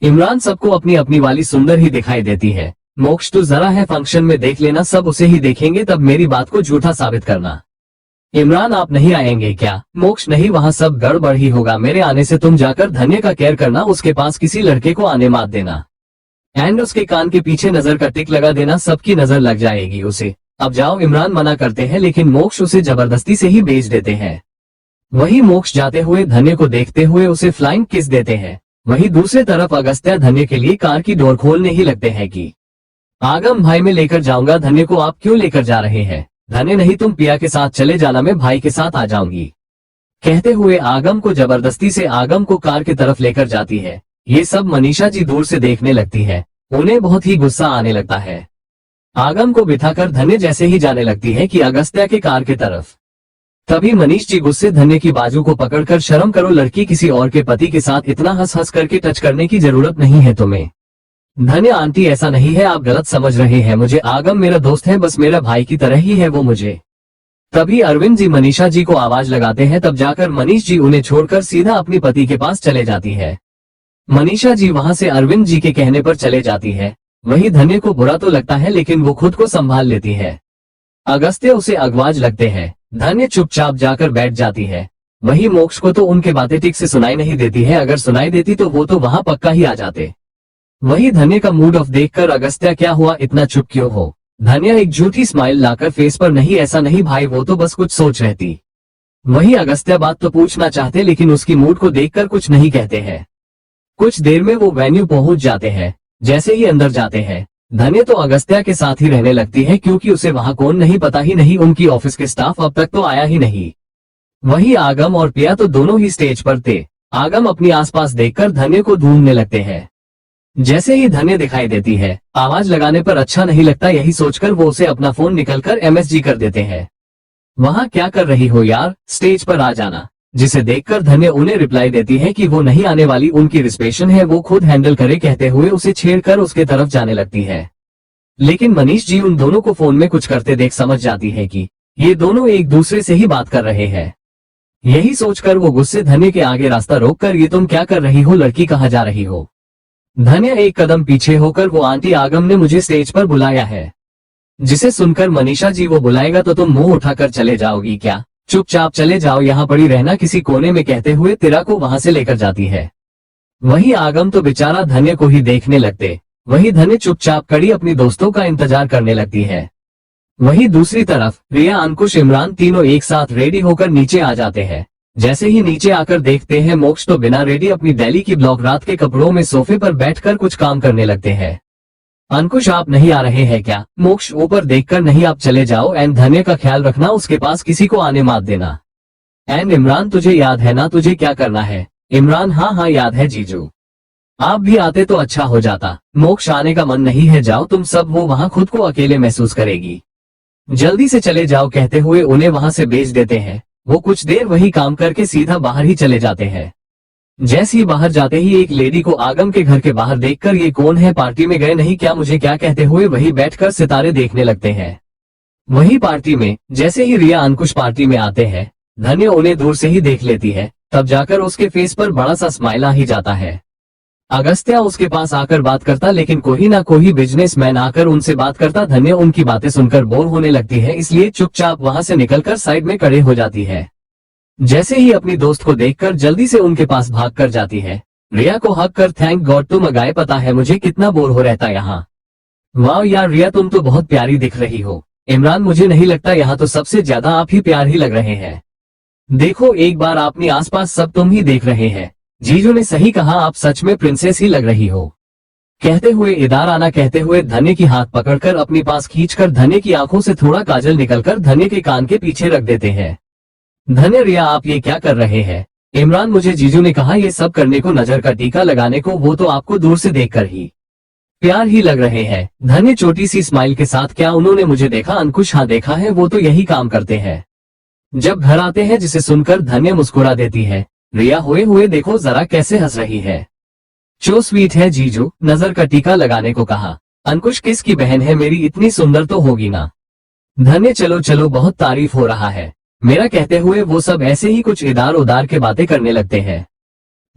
इमरान सबको अपनी अपनी वाली सुंदर ही दिखाई देती है। मोक्ष तो जरा है फंक्शन में देख लेना, सब उसे ही देखेंगे, तब मेरी बात को झूठा साबित करना। इमरान आप नहीं आएंगे क्या। मोक्ष नहीं, वहाँ सब गड़बड़ ही होगा, मेरे आने से तुम जाकर धन्य का केयर करना, उसके पास किसी लड़के को आने मत देना, एंड उसके कान के पीछे नजर का टिक लगा देना, सबकी नजर लग जाएगी उसे। अब जाओ। इमरान मना करते हैं, लेकिन मोक्ष उसे जबरदस्ती से ही भेज देते हैं। वही मोक्ष जाते हुए धन्य को देखते हुए उसे फ्लाइंग किस देते हैं। वही दूसरी तरफ अगस्त्या धन्य के लिए कार की डोर खोलने ही लगते हैं कि आगम भाई मैं लेकर जाऊंगा धन्य को, आप क्यों लेकर जा रहे हैं। धन्य नहीं, तुम पिया के साथ चले जाना, मैं भाई के साथ आ जाऊंगी। कहते हुए आगम को जबरदस्ती से आगम को कार की तरफ लेकर जाती है। ये सब मनीषा जी दूर से देखने लगती है। उन्हें बहुत ही गुस्सा आने लगता है। आगम को बिठाकर धन्य जैसे ही जाने लगती है कि अगस्त्या के कार की तरफ, तभी मनीष जी गुस्से धन्य की बाजू को पकड़कर शर्म करो लड़की, किसी और के पति के साथ इतना हंस हंस करके टच करने की जरूरत नहीं है तुम्हें। धन्य आंटी ऐसा नहीं है, आप गलत समझ रहे हैं मुझे। आगम मेरा दोस्त है, बस मेरा भाई की तरह ही है वो मुझे। तभी अरविंद जी मनीषा जी को आवाज लगाते हैं, तब जाकर मनीष जी उन्हें छोड़कर सीधा अपने पति के पास चले जाती है। मनीषा जी वहां से अरविंद जी के कहने पर चले जाती है। वही धन्य को बुरा तो लगता है, लेकिन वो खुद को संभाल लेती है। अगस्त्य उसे अगवाज लगते हैं। धन्य चुपचाप जाकर बैठ जाती है। वही मोक्ष को तो उनके बातें ठीक से सुनाई नहीं देती है, अगर सुनाई देती तो वो तो वहां पक्का ही आ जाते। वही धन्य का मूड ऑफ देखकर अगस्त्या, क्या हुआ, इतना चुप क्यों हो? धन्य एक झूठी स्माइल लाकर फेस पर, नहीं ऐसा नहीं भाई, वो तो बस कुछ सोच रहती। वही अगस्त्या बात तो पूछना चाहते लेकिन उसकी मूड को देखकर कुछ नहीं कहते हैं। कुछ देर में वो वेन्यू पहुंच जाते हैं। जैसे ही अंदर जाते हैं धन्य तो अगस्त्या के साथ ही रहने लगती है, क्योंकि उसे वहां कौन नहीं पता ही नहीं, उनकी ऑफिस के स्टाफ अब तक तो आया ही नहीं। वही आगम और पिया तो दोनों ही स्टेज पर थे। आगम अपनी आसपास देखकर धन्य को ढूंढने लगते हैं। जैसे ही धन्य दिखाई देती है आवाज लगाने पर अच्छा नहीं लगता, यही सोचकर वो उसे अपना फोन निकलकर MSG कर देते हैं। वहां क्या कर रही हो यार, स्टेज पर आ जाना। जिसे देखकर धन्य उन्हें रिप्लाई देती है कि वो नहीं आने वाली, उनकी रिस्पेशन है, वो खुद हैंडल करे, कहते हुए उसे छेड़कर उसके तरफ जाने लगती है। लेकिन मनीष जी उन दोनों को फोन में कुछ करते देख समझ जाती है कि ये दोनों एक दूसरे से ही बात कर रहे हैं। यही सोचकर वो गुस्से धन्य के आगे रास्ता रोककर, ये तुम क्या कर रही हो लड़की, कहाँ जा रही हो? धन्य एक कदम पीछे होकर, वो आंटी आगम ने मुझे स्टेज पर बुलाया है। जिसे सुनकर मनीषा जी, वो बुलाएगा तो तुम मुंह उठाकर चले जाओगी क्या? चुपचाप चले जाओ, यहाँ पड़ी रहना किसी कोने में, कहते हुए तिरा को वहां से लेकर जाती है। वही आगम तो बेचारा धन्य को ही देखने लगते। वही धन्य चुपचाप खड़ी अपनी दोस्तों का इंतजार करने लगती है। वही दूसरी तरफ रिया, अंकुश, इमरान तीनों एक साथ रेडी होकर नीचे आ जाते हैं। जैसे ही नीचे आकर देखते हैं मोक्ष तो बिना रेडी अपनी दिल्ली की ब्लॉक रात के कपड़ों में सोफे पर बैठकर कुछ काम करने लगते हैं। अंकुश, आप नहीं आ रहे हैं क्या? मोक्ष ऊपर देखकर, नहीं आप चले जाओ, एंड धन्य का ख्याल रखना, उसके पास किसी को आने मत देना। एंड इमरान, तुझे याद है ना तुझे क्या करना है? इमरान, हाँ हाँ याद है जीजू, आप भी आते तो अच्छा हो जाता। मोक्ष, आने का मन नहीं है, जाओ तुम सब, वो वहाँ खुद को अकेले महसूस करेगी, जल्दी से चले जाओ, कहते हुए उन्हें वहां से भेज देते हैं। वो कुछ देर वही काम करके सीधा बाहर ही चले जाते हैं। जैसे ही बाहर जाते ही एक लेडी को आगम के घर के बाहर देखकर, ये कौन है, पार्टी में गए नहीं क्या, मुझे क्या, कहते हुए वही बैठकर सितारे देखने लगते हैं। वही पार्टी में जैसे ही रिया, अंकुश पार्टी में आते हैं धन्य उन्हें दूर से ही देख लेती है, तब जाकर उसके फेस पर बड़ा सा स्माइल आ ही जाता है। अगस्त्या उसके पास आकर बात करता, लेकिन कोई ना कोई बिजनेसमैन आकर उनसे बात करता। धन्य उनकी बातें सुनकर बोर होने लगती है, इसलिए चुपचाप वहां से निकलकर साइड में खड़े हो जाती है। जैसे ही अपनी दोस्त को देखकर जल्दी से उनके पास भाग कर जाती है। रिया को हक कर, थैंक गॉड तुम आ गए, पता है मुझे कितना बोर हो रहता यहाँ। वाह यार रिया, तुम तो बहुत प्यारी दिख रही हो। इमरान, मुझे नहीं लगता, यहाँ तो सबसे ज्यादा आप ही प्यार ही लग रहे हैं। देखो एक बार अपने आसपास सब तुम ही देख रहे हैं। जीजू ने सही कहा, आप सच में प्रिंसेस ही लग रही हो। कहते हुए इधर आना, कहते हुए धन्य की हाथ पकड़कर अपनी पास खींचकर धन्य की आंखों से थोड़ा काजल निकलकर धन्य के कान के पीछे रख देते हैं। धन्य, रिया आप ये क्या कर रहे हैं? इमरान, मुझे जीजू ने कहा ये सब करने को, नजर का टीका लगाने को, वो तो आपको दूर से देखकर ही प्यार ही लग रहे हैं। धन्य छोटी सी स्माइल के साथ, क्या उन्होंने मुझे देखा? अंकुश, हाँ देखा है, वो तो यही काम करते हैं जब घर आते हैं। जिसे सुनकर धन्य मुस्कुरा देती है। रिया हुए हुए देखो जरा कैसे हंस रही है, जो स्वीट है जीजू, नजर का टीका लगाने को कहा। अंकुश, किसकी बहन है मेरी, इतनी सुंदर तो होगी ना। धन्य, चलो चलो बहुत तारीफ हो रहा है मेरा, कहते हुए वो सब ऐसे ही कुछ इधर उधर के बातें करने लगते हैं।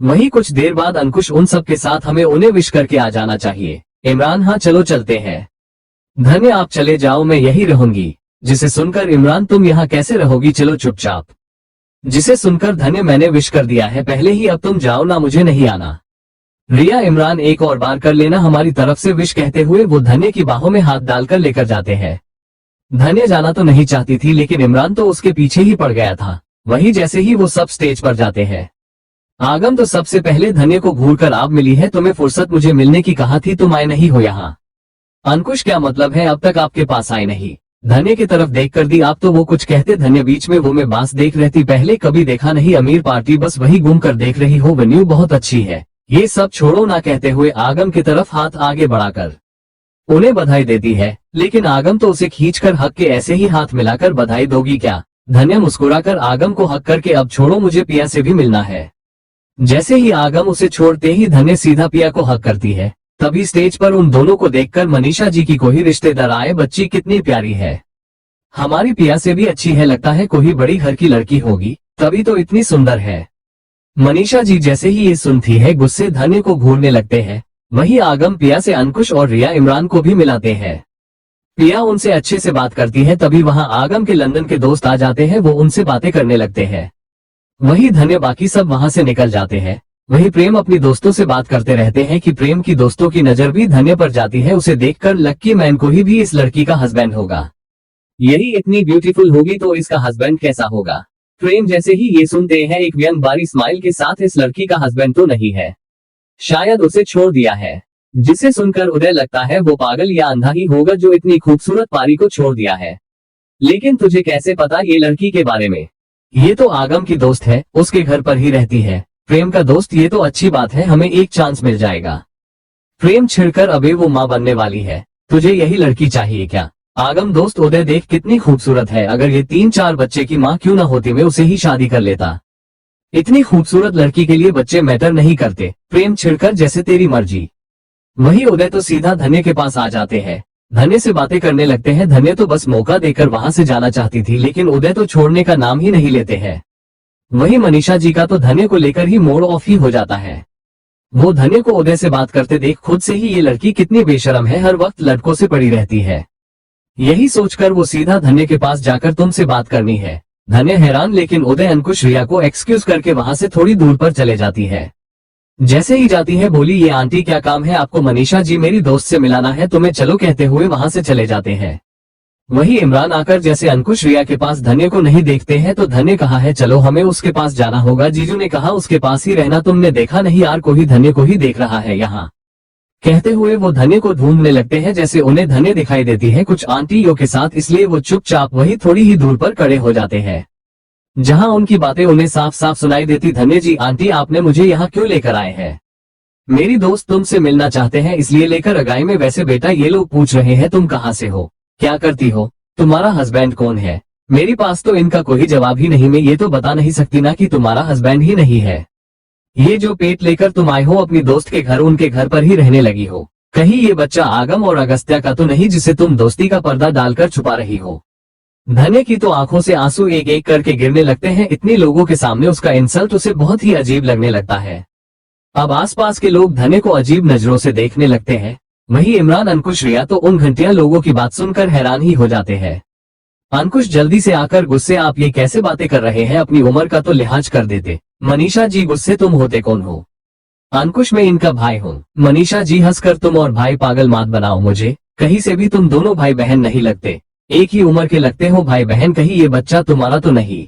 वही कुछ देर बाद अंकुश, उन सब के साथ हमें उन्हें विश करके आ जाना चाहिए। इमरान, हाँ चलो चलते हैं। धन्य, आप चले जाओ, मैं यही रहूंगी। जिसे सुनकर इमरान, तुम यहाँ कैसे रहोगी, चलो चुपचाप। जिसे सुनकर धन्य, मैंने विश कर दिया है पहले ही, अब तुम जाओ ना, मुझे नहीं आना। रिया, इमरान एक और बार कर लेना हमारी तरफ से विश, कहते हुए वो धन्य की बाहों में हाथ डालकर लेकर जाते हैं। धन्य जाना तो नहीं चाहती थी, लेकिन इमरान तो उसके पीछे ही पड़ गया था। वही जैसे ही वो सब स्टेज पर जाते हैं, आगम तो सबसे पहले धन्य को घूरकर, आप मिली है तुम्हें फुर्सत, मुझे मिलने की कहा थी, तुम आए नहीं हो यहाँ। अंकुश, क्या मतलब है, अब तक आपके पास आए नहीं? धन्य की तरफ देख कर दी आप तो वो कुछ कहते। धन्य, बीच में वो मैं बांस देख रहती, पहले कभी देखा नहीं, अमीर पार्टी बस वही घूम कर देख रही हो, वेन्यू बहुत अच्छी है, ये सब छोड़ो ना, कहते हुए आगम की तरफ हाथ आगे बढ़ाकर उन्हें बधाई देती है। लेकिन आगम तो उसे खींचकर हक के, ऐसे ही हाथ मिलाकर बधाई दोगी क्या? धन्य मुस्कुराकर आगम को हक करके, अब छोड़ो, मुझे पिया से भी मिलना है। जैसे ही आगम उसे छोड़ते ही धन्य सीधा पिया को हक करती है। तभी स्टेज पर उन दोनों को देखकर मनीषा जी की कोई रिश्तेदार आए, बच्ची कितनी प्यारी है, हमारी पिया से भी अच्छी है, लगता है कोई बड़ी घर की लड़की होगी, तभी तो इतनी सुंदर है। मनीषा जी जैसे ही ये सुनती है गुस्से धन्य को घूरने लगते हैं। वही आगम पिया से अंकुश और रिया इमरान को भी मिलाते हैं। पिया उनसे अच्छे से बात करती है, तभी वहां आगम के लंदन के दोस्त आ जाते हैं, वो उनसे बातें करने लगते हैं। वही धन्य बाकी सब वहां से निकल जाते हैं। वही प्रेम अपनी दोस्तों से बात करते रहते हैं कि प्रेम की दोस्तों की नजर भी धन्य पर जाती है। उसे देखकर लक्की मैन को ही भी इस लड़की का हस्बैंड होगा। यही इतनी ब्यूटीफुल होगी तो इसका हस्बैंड कैसा होगा। प्रेम जैसे ही ये सुनते हैं एक व्यंग बारी स्माइल के साथ, इस लड़की का हस्बैंड तो नहीं है, शायद उसे छोड़ दिया है। जिसे सुनकर उदय लगता है वो पागल या अंधा ही होगा जो इतनी खूबसूरत पारी को छोड़ दिया है। लेकिन तुझे कैसे पता ये लड़की के बारे में? ये तो आगम की दोस्त है, उसके घर पर ही रहती है। प्रेम का दोस्त, ये तो अच्छी बात है, हमें एक चांस मिल जाएगा। प्रेम छिड़कर अबे वो माँ बनने वाली है, तुझे यही लड़की चाहिए क्या? आगम दोस्त उदय देख कितनी खूबसूरत है, अगर ये 3-4 बच्चे की माँ क्यों ना होती मैं उसे ही शादी कर लेता। इतनी खूबसूरत लड़की के लिए बच्चे मैटर नहीं करते। प्रेम छिड़कर जैसे तेरी मर्जी। वही उदय तो सीधा धन्य के पास आ जाते हैं, धन्य से बातें करने लगते हैं। धन्य तो बस मौका देकर वहां से जाना चाहती थी, लेकिन उदय तो छोड़ने का नाम ही नहीं लेते हैं। वही मनीषा जी का तो धन्य को लेकर ही मूड ऑफ ही हो जाता है। वो धन्य को उदय से बात करते देख खुद से ही ये लड़की कितनी बेशरम है, हर वक्त लड़कों से पड़ी रहती है। यही सोचकर वो सीधा धन्य के पास जाकर तुमसे बात करनी है। धन्य हैरान, लेकिन उदय अंकुश रिया को एक्सक्यूज करके वहां से थोड़ी दूर पर चले जाती है। जैसे ही जाती है बोली, ये आंटी क्या काम है आपको? मनीषा जी मेरी दोस्त से मिलाना है, तुम्हें चलो कहते हुए वहां से चले जाते हैं। वही इमरान आकर जैसे अंकुश रिया के पास धन्य को नहीं देखते हैं तो धन्य कहा है चलो हमें उसके पास जाना होगा। जीजू ने कहा उसके पास ही रहना, तुमने देखा नहीं यार कोई धन्य को ही देख रहा है यहाँ। कहते हुए वो धन्य को ढूंढने लगते हैं, जैसे उन्हें धन्य दिखाई देती है कुछ आंटियों के साथ, इसलिए वो चुपचाप वही थोड़ी ही दूर पर खड़े हो जाते हैं जहां उनकी बातें उन्हें साफ साफ सुनाई देती। धन्य जी आंटी आपने मुझे यहाँ क्यों लेकर आए हैं? मेरी दोस्त तुमसे मिलना चाहते हैं इसलिए लेकर अगाई में। वैसे बेटा ये लोग पूछ रहे हैं तुम कहाँ से हो, क्या करती हो, तुम्हारा हस्बैंड कौन है? मेरे पास तो इनका कोई जवाब ही नहीं। मैं ये तो बता नहीं सकती ना कि तुम्हारा हस्बैंड ही नहीं है। ये जो पेट लेकर तुम आए हो अपनी दोस्त के घर, उनके घर पर ही रहने लगी हो। कहीं ये बच्चा आगम और अगस्त्या का तो नहीं जिसे तुम दोस्ती का पर्दा डालकर छुपा रही हो? धन्य की तो आंखों से आंसू एक एक करके गिरने लगते हैं। इतने लोगों के सामने उसका इंसल्ट उसे बहुत ही अजीब लगने लगता है। अब आसपास के लोग धन्य को अजीब नजरों से देखने लगते हैं। वही इमरान अंकुश रिया तो उन घंटिया लोगों की बात सुनकर हैरान ही हो जाते हैं। अंकुश जल्दी से आकर गुस्से, आप ये कैसे बातें कर रहे हैं, अपनी उम्र का तो लिहाज कर देते। मनीषा जी गुस्से तुम होते कौन हो? अंकुश मैं इनका भाई हूँ। मनीषा जी हंसकर, तुम और भाई पागल मत बनाओ मुझे, कहीं से भी तुम दोनों भाई बहन नहीं लगते, एक ही उम्र के लगते हो भाई बहन, कहीं ये बच्चा तुम्हारा तो नहीं।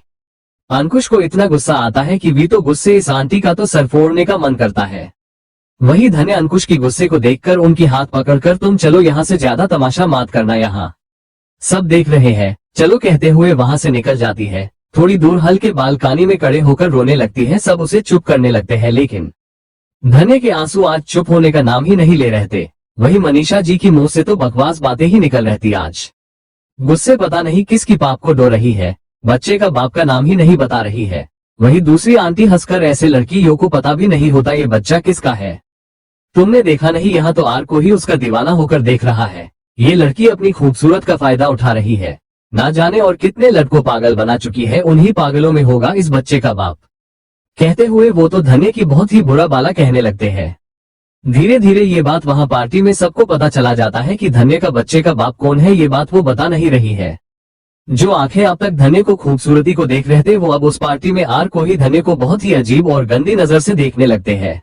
अंकुश को इतना गुस्सा आता है कि वी तो गुस्से इस आंटी का तो सर फोड़ने का मन करता है। वही धन्य अंकुश की गुस्से को देखकर उनकी हाथ पकड़कर, तुम चलो यहाँ से, ज्यादा तमाशा मत करना, यहाँ सब देख रहे हैं, चलो कहते हुए वहां से निकल जाती है। थोड़ी दूर हल्के बालकनी में खड़े होकर रोने लगती है। सब उसे चुप करने लगते हैं, लेकिन धन्य के आंसू आज चुप होने का नाम ही नहीं ले रहते। वही मनीषा जी की मुंह से तो बकवास बातें ही निकल रहती आज। गुस्से पता नहीं किसकी पाप को डो रही है, बच्चे का बाप का नाम ही नहीं बता रही है। वही दूसरी आंटी हंसकर, ऐसे लड़कियों को पता भी नहीं होता ये बच्चा किसका है, तुमने देखा नहीं यहाँ तो आर को ही उसका दीवाना होकर देख रहा है। ये लड़की अपनी खूबसूरत का फायदा उठा रही है, ना जाने और कितने लड़कों पागल बना चुकी है, उन्हीं पागलों में होगा इस बच्चे का बाप। कहते हुए वो तो धन्य की बहुत ही बुरा बाला कहने लगते हैं। धीरे धीरे ये बात वहाँ पार्टी में सबको पता चला जाता है कि धन्य का बच्चे का बाप कौन है। ये बात वो बता नहीं रही है। जो आंखें अब तक धन्य को खूबसूरती को देख रहे थे वो अब उस पार्टी में आर को ही धन्य को बहुत ही अजीब और गंदी नजर से देखने लगते हैं।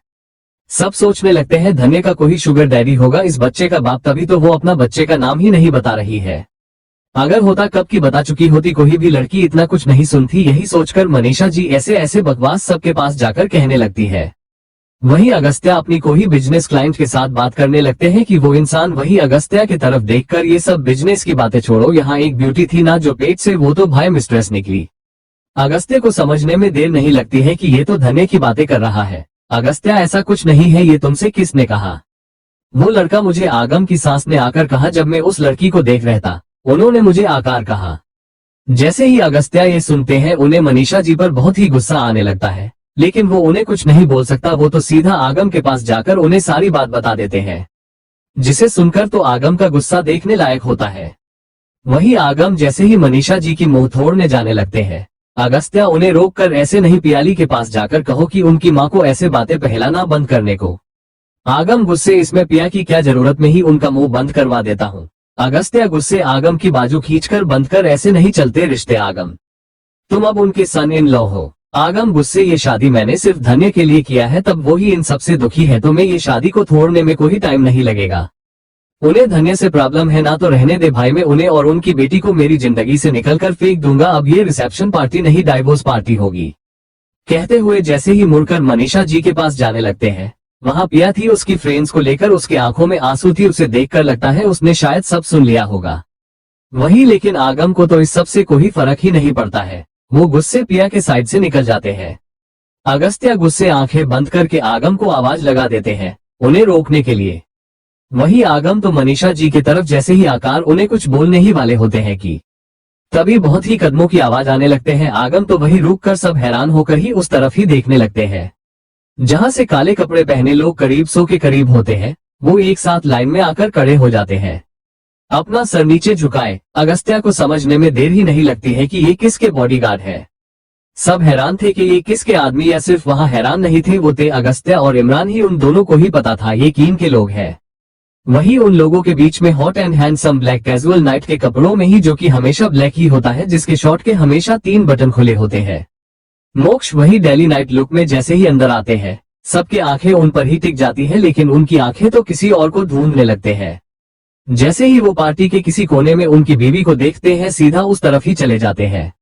सब सोचने लगते हैं धन्य का कोई शुगर डैडी होगा इस बच्चे का बाप, तभी तो वो अपना बच्चे का नाम ही नहीं बता रही है। अगर होता कब की बता चुकी होती, कोई भी लड़की इतना कुछ नहीं सुनती। यही सोचकर मनीषा जी ऐसे ऐसे बकवास सबके पास जाकर कहने लगती है। वहीं अगस्त्या अपनी कोई बिजनेस क्लाइंट के साथ बात करने लगते हैं कि वो इंसान, वही अगस्त्या की तरफ देखकर, ये सब बिजनेस की बातें छोड़ो, यहाँ एक ब्यूटी थी ना जो पेट से, वो तो भाई मिस्ट्रेस निकली। अगस्त्या को समझने में देर नहीं लगती है कि ये तो धन्य की बातें कर रहा है। अगस्त्या ऐसा कुछ नहीं है, ये तुमसे किसने कहा? वो लड़का मुझे आगम की सास ने आकर कहा, जब मैं उस लड़की को देख रहा था उन्होंने मुझे आकार कहा। जैसे ही अगस्त्या ये सुनते हैं उन्हें मनीषा जी पर बहुत ही गुस्सा आने लगता है, लेकिन वो उन्हें कुछ नहीं बोल सकता। वो तो सीधा आगम के पास जाकर उन्हें सारी बात बता देते हैं, जिसे सुनकर तो आगम का गुस्सा देखने लायक होता है। वही आगम जैसे ही मनीषा जी की मुंह तोड़ने जाने लगते हैं, अगस्त्या उन्हें रोककर, ऐसे नहीं, पियाली के पास जाकर कहो कि उनकी माँ को ऐसे बातें पहलाना बंद करने को। आगम गुस्से, इसमें पिया की क्या जरूरत, में ही उनका मुंह बंद करवा देता हूँ। अगस्त्या गुस्से आगम की बाजू खींचकर, बंद कर, ऐसे नहीं चलते रिश्ते आगम, तुम अब उनके सन इन लॉ हो। आगम गुस्से, ये शादी मैंने सिर्फ धन्य के लिए किया है, तब वो ही इन सबसे दुखी है, तो मैं ये शादी को तोड़ने में कोई टाइम नहीं लगेगा। उन्हें धन्य से प्रॉब्लम है ना, तो रहने दे भाई, मैं उन्हें और उनकी बेटी को मेरी जिंदगी से निकलकर फेंक दूंगा। अब ये रिसेप्शन पार्टी नहीं, डाइवोर्स पार्टी होगी। कहते हुए जैसे ही मुड़कर मनीषा जी के पास जाने लगते हैं, वहाँ पिया थी उसकी फ्रेंड्स को लेकर, उसकी आंखों में आंसू थी। उसे देखकर लगता है उसने शायद सब सुन लिया होगा। वही लेकिन आगम को तो इस सब से कोई फर्क ही नहीं पड़ता है। वो गुस्से पिया के साइड से निकल जाते हैं। अगस्त्या गुस्से आंखें बंद करके आगम को आवाज लगा देते हैं उन्हें रोकने के लिए। वही आगम तो मनीषा जी की तरफ जैसे ही आकार उन्हें कुछ बोलने ही वाले होते हैं कि तभी बहुत ही कदमों की आवाज आने लगते हैं। आगम तो वही रुककर सब हैरान होकर ही उस तरफ ही देखने लगते हैं जहां से काले कपड़े पहने लोग करीब 100 के करीब होते हैं। वो एक साथ लाइन में आकर खड़े हो जाते हैं, अपना सर नीचे झुकाए। अगस्त्या को समझने में देर ही नहीं लगती है कि ये किसके बॉडीगार्ड है। सब हैरान थे कि ये किसके आदमी, या सिर्फ वहां हैरान नहीं थे, वो थे अगस्त्या और इमरान ही। उन दोनों को ही पता था ये किन के लोग हैं। वही उन लोगों के बीच में hot and handsome black casual night के कपड़ों में ही, जो कि हमेशा ब्लैक ही होता है, जिसके शॉर्ट के हमेशा 3 बटन खुले होते हैं। मोक्ष वही डेली नाइट लुक में जैसे ही अंदर आते हैं, सबकी आंखें उन पर ही टिक जाती है, लेकिन उनकी आंखें तो किसी और को ढूंढने लगते हैं। जैसे ही वो पार्टी के किसी कोने में उनकी बीवी को देखते हैं, सीधा उस तरफ ही चले जाते हैं।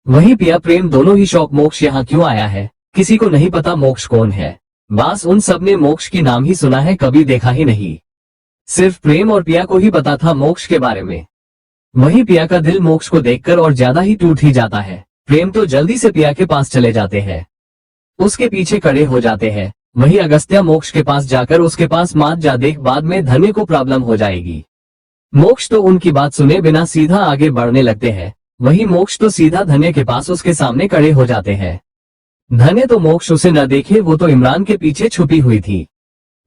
वही पिया प्रेम दोनों ही शौक, मोक्ष यहाँ क्यों आया है, किसी को नहीं पता मोक्ष कौन है। बस उन सब ने मोक्ष की नाम ही सुना है, कभी देखा ही नहीं। सिर्फ प्रेम और पिया को ही पता था मोक्ष के बारे में। वही पिया का दिल मोक्ष को देखकर और ज्यादा ही टूट ही जाता है। प्रेम तो जल्दी से पिया के पास चले जाते हैं, उसके पीछे खड़े हो जाते हैं। वही अगस्त्या मोक्ष के पास जाकर उसके पास मत जा, देख बाद में धन्य को प्रॉब्लम हो जाएगी। मोक्ष तो उनकी बात सुने बिना सीधा आगे बढ़ने लगते हैं। वही मोक्ष तो सीधा धन्य के पास उसके सामने खड़े हो जाते हैं। धन्य तो मोक्ष उसे न देखे, वो तो इमरान के पीछे छुपी हुई थी।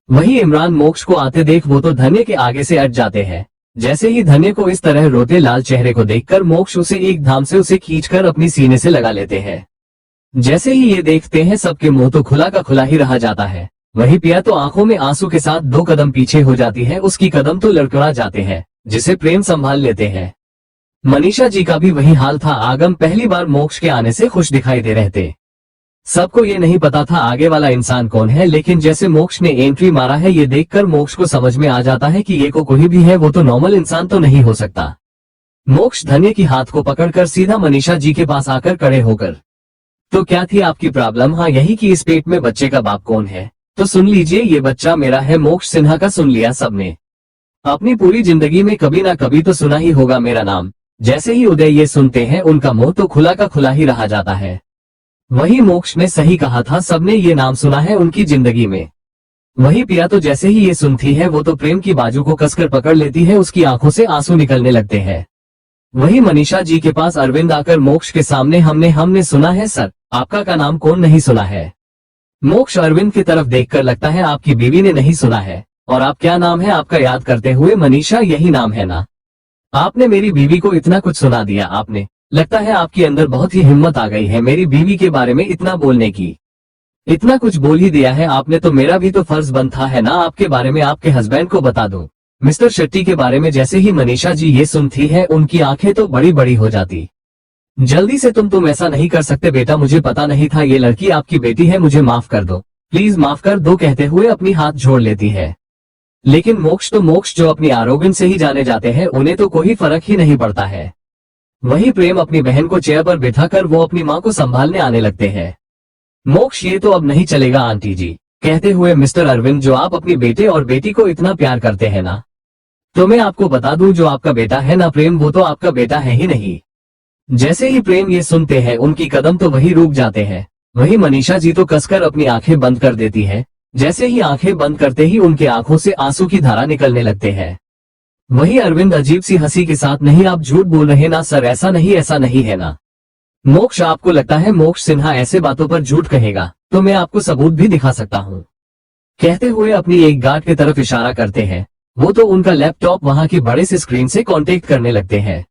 वही इमरान मोक्ष को आते देख वो तो धन्य के आगे से हट जाते हैं। जैसे ही धन्य को इस तरह रोते लाल चेहरे को देखकर मोक्ष उसे एक धाम से उसे खींचकर अपनी सीने से लगा लेते हैं। जैसे ही ये देखते हैं सबके मुंह तो खुला का खुला ही रह जाता है। वही पिया तो आंखों में आंसू के साथ 2 कदम पीछे हो जाती है, उसकी कदम तो लड़खड़ा जाते हैं, जिसे प्रेम संभाल लेते हैं। मनीषा जी का भी वही हाल था। आगम पहली बार मोक्ष के आने से खुश दिखाई दे रहे थे। सबको ये नहीं पता था आगे वाला इंसान कौन है, लेकिन जैसे मोक्ष ने एंट्री मारा है, ये देखकर मोक्ष को समझ में आ जाता है कि ये कोई भी है, वो तो नॉर्मल इंसान तो नहीं हो सकता। मोक्ष धन्य की हाथ को पकड़कर सीधा मनीषा जी के पास आकर खड़े होकर, तो क्या थी आपकी प्रॉब्लम? हाँ यही कि इस पेट में बच्चे का बाप कौन है, तो सुन लीजिए ये बच्चा मेरा है। मोक्ष सिन्हा का सुन लिया सबने। अपनी पूरी जिंदगी में कभी ना कभी तो सुना ही होगा मेरा नाम। जैसे ही उदय ये सुनते हैं, उनका मुंह तो खुला का खुला ही रह जाता है। वही मोक्ष ने सही कहा था, सबने ये नाम सुना है उनकी जिंदगी में। वही पिया तो जैसे ही ये सुनती है, वो तो प्रेम की बाजू को कसकर पकड़ लेती है, उसकी आंखों से आंसू निकलने लगते हैं। वही मनीषा जी के पास अरविंद आकर मोक्ष के सामने, हमने सुना है सर, आपका का नाम कौन नहीं सुना है? मोक्ष अरविंद की तरफ देखकर, लगता है आपकी बीवी ने नहीं सुना है। और आप क्या नाम है आपका? याद करते हुए, मनीषा यही नाम है ना? आपने मेरी बीवी को इतना कुछ सुना दिया आपने, लगता है आपके अंदर बहुत ही हिम्मत आ गई है मेरी बीवी के बारे में इतना बोलने की। इतना कुछ बोल ही दिया है आपने, तो मेरा भी तो फर्ज बनता है ना आपके बारे में आपके हस्बैंड को बता दो, मिस्टर शेट्टी के बारे में। जैसे ही मनीषा जी ये सुनती है, उनकी आंखें तो बड़ी बड़ी हो जाती। जल्दी से तुम ऐसा नहीं कर सकते बेटा, मुझे पता नहीं था ये लड़की आपकी बेटी है, मुझे माफ कर दो, प्लीज माफ कर दो, कहते हुए अपनी हाथ जोड़ लेती है। लेकिन मोक्ष जो अपनी आरोगन से ही जाने जाते हैं, उन्हें तो कोई फर्क ही नहीं पड़ता है। वही प्रेम अपनी बहन को चेयर पर बिठाकर वो अपनी माँ को संभालने आने लगते हैं। मोक्ष ये तो अब नहीं चलेगा आंटी जी, कहते हुए मिस्टर अरविंद, जो आप अपनी बेटे और बेटी को इतना प्यार करते हैं ना, तो मैं आपको बता दूं, जो आपका बेटा है ना प्रेम, वो तो आपका बेटा है ही नहीं। जैसे ही प्रेम ये सुनते हैं, उनकी कदम तो वही रुक जाते हैं। वही मनीषा जी तो कसकर अपनी आंखें बंद कर देती है। जैसे ही आंखें बंद करते ही उनके आंखों से आंसू की धारा निकलने लगते हैं। वही अरविंद अजीब सी हंसी के साथ, नहीं आप झूठ बोल रहे ना सर, ऐसा नहीं है ना। मोक्ष, आपको लगता है मोक्ष सिन्हा ऐसे बातों पर झूठ कहेगा? तो मैं आपको सबूत भी दिखा सकता हूँ, कहते हुए अपनी एक गार्ड की तरफ इशारा करते हैं। वो तो उनका लैपटॉप वहां की बड़े से स्क्रीन से कांटेक्ट करने लगते हैं।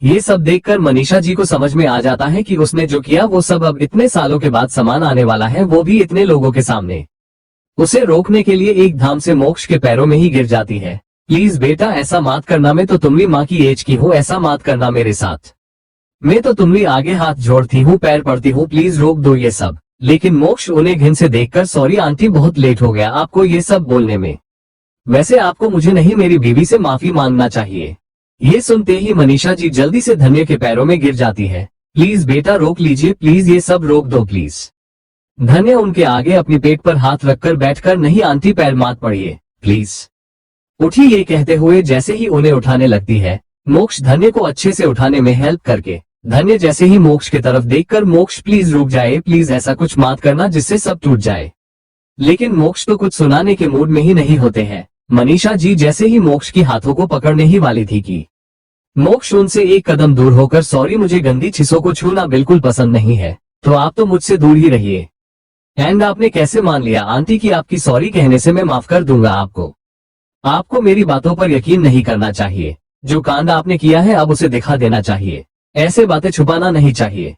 ये सब देखकर मनीषा जी को समझ में आ जाता है कि उसने जो किया वो सब अब इतने सालों के बाद समान आने वाला है, वो भी इतने लोगों के सामने। उसे रोकने के लिए एक धाम से मोक्ष के पैरों में ही गिर जाती है। प्लीज बेटा ऐसा मत करना, मैं तो तुम भी माँ की एज की हूँ, ऐसा मत करना मेरे साथ। मैं तो तुम्हारी आगे हाथ जोड़ती हूँ, पैर पड़ती हूँ, प्लीज रोक दो ये सब। लेकिन मोक्ष उन्हें घिन से देखकर, सॉरी आंटी, बहुत लेट हो गया आपको ये सब बोलने में। वैसे आपको मुझे नहीं, मेरी बीवी से माफी मांगना चाहिए। ये सुनते ही मनीषा जी जल्दी से धन्य के पैरों में गिर जाती है। प्लीज बेटा रोक लीजिए, प्लीज ये सब रोक दो प्लीज। धन्य उनके आगे अपनी पेट पर हाथ रखकर बैठकर, नहीं आंटी पैर मत पड़िए प्लीज, उठी, ये कहते हुए जैसे ही उन्हें उठाने लगती है मोक्ष धन्य को अच्छे से उठाने में हेल्प करके। धन्य जैसे ही मोक्ष की तरफ देखकर, मोक्ष प्लीज रुक जाए, प्लीज ऐसा कुछ मत करना जिससे सब टूट जाए। लेकिन मोक्ष तो कुछ सुनाने के मूड में ही नहीं होते हैं। मनीषा जी जैसे ही मोक्ष की हाथों को पकड़ने ही वाली थी कि मोक्ष उनसे एक कदम दूर होकर, सॉरी मुझे गंदी चीजों को छूना बिल्कुल पसंद नहीं है, तो आप तो मुझसे दूर ही रहिए। एंड आपने कैसे मान लिया आंटी कि आपकी सॉरी कहने से मैं माफ कर दूंगा आपको? आपको मेरी बातों पर यकीन नहीं करना चाहिए। जो कांड आपने किया है अब उसे दिखा देना चाहिए, ऐसे बातें छुपाना नहीं चाहिए।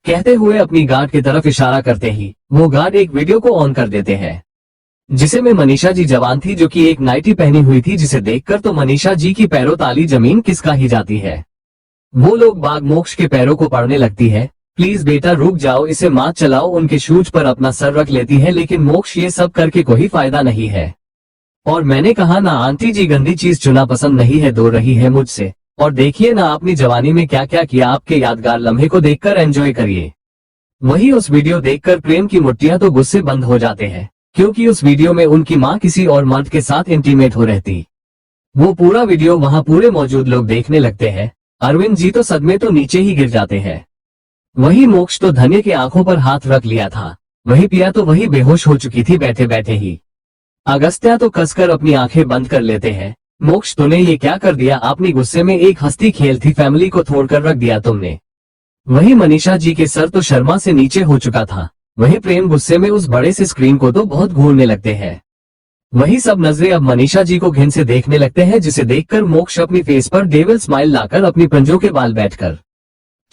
कहते हुए अपनी गार्ड की तरफ इशारा करते ही वो गार्ड एक वीडियो को ऑन कर देते हैं, जिसे में मनीषा जी जवान थी जो कि एक नाइटी पहनी हुई थी, जिसे देखकर तो मनीषा जी की पैरों ताली जमीन किसका ही जाती है। वो लोग बाग मोक्ष के पैरों को पड़ने लगती है, प्लीज बेटा रुक जाओ, इसे मत चलाओ, उनके शूज पर अपना सर रख लेती है। लेकिन मोक्ष ये सब करके कोई फायदा नहीं है। और मैंने कहा ना आंटी जी गंदी चीज चुना पसंद नहीं है, दूर रही है मुझसे। और देखिए ना अपनी जवानी में क्या क्या किया, आपके यादगार लम्हे को देखकर एंजॉय करिए। वही उस वीडियो देखकर प्रेम की मुट्ठियां तो गुस्से बंद हो जाते हैं, क्योंकि उस वीडियो में उनकी माँ किसी और मर्द के साथ इंटीमेट हो रहती। वो पूरा वीडियो वहाँ पूरे मौजूद लोग देखने लगते हैं। अरविंद जी तो सदमे तो नीचे ही गिर जाते हैं। वही मोक्ष तो धन्य के आंखों पर हाथ रख लिया था, वही पिया तो वही बेहोश हो चुकी थी बैठे बैठे ही। अगस्त्या तो कसकर अपनी आंखें बंद कर लेते हैं। मोक्ष तूने ये क्या कर दिया, आपने गुस्से में एक हंसती खेल थी फैमिली को तोड़कर रख दिया तुमने। वही मनीषा जी के सर तो शर्मा से नीचे हो चुका था। वही प्रेम गुस्से में उस बड़े से स्क्रीन को तो बहुत घूरने लगते हैं। वही सब नजरें अब मनीषा जी को घिन से देखने लगते हैं, जिसे देखकर मोक्ष अपनी फेस पर डेविल स्माइल लाकर अपनी पंजों के बाल बैठकर,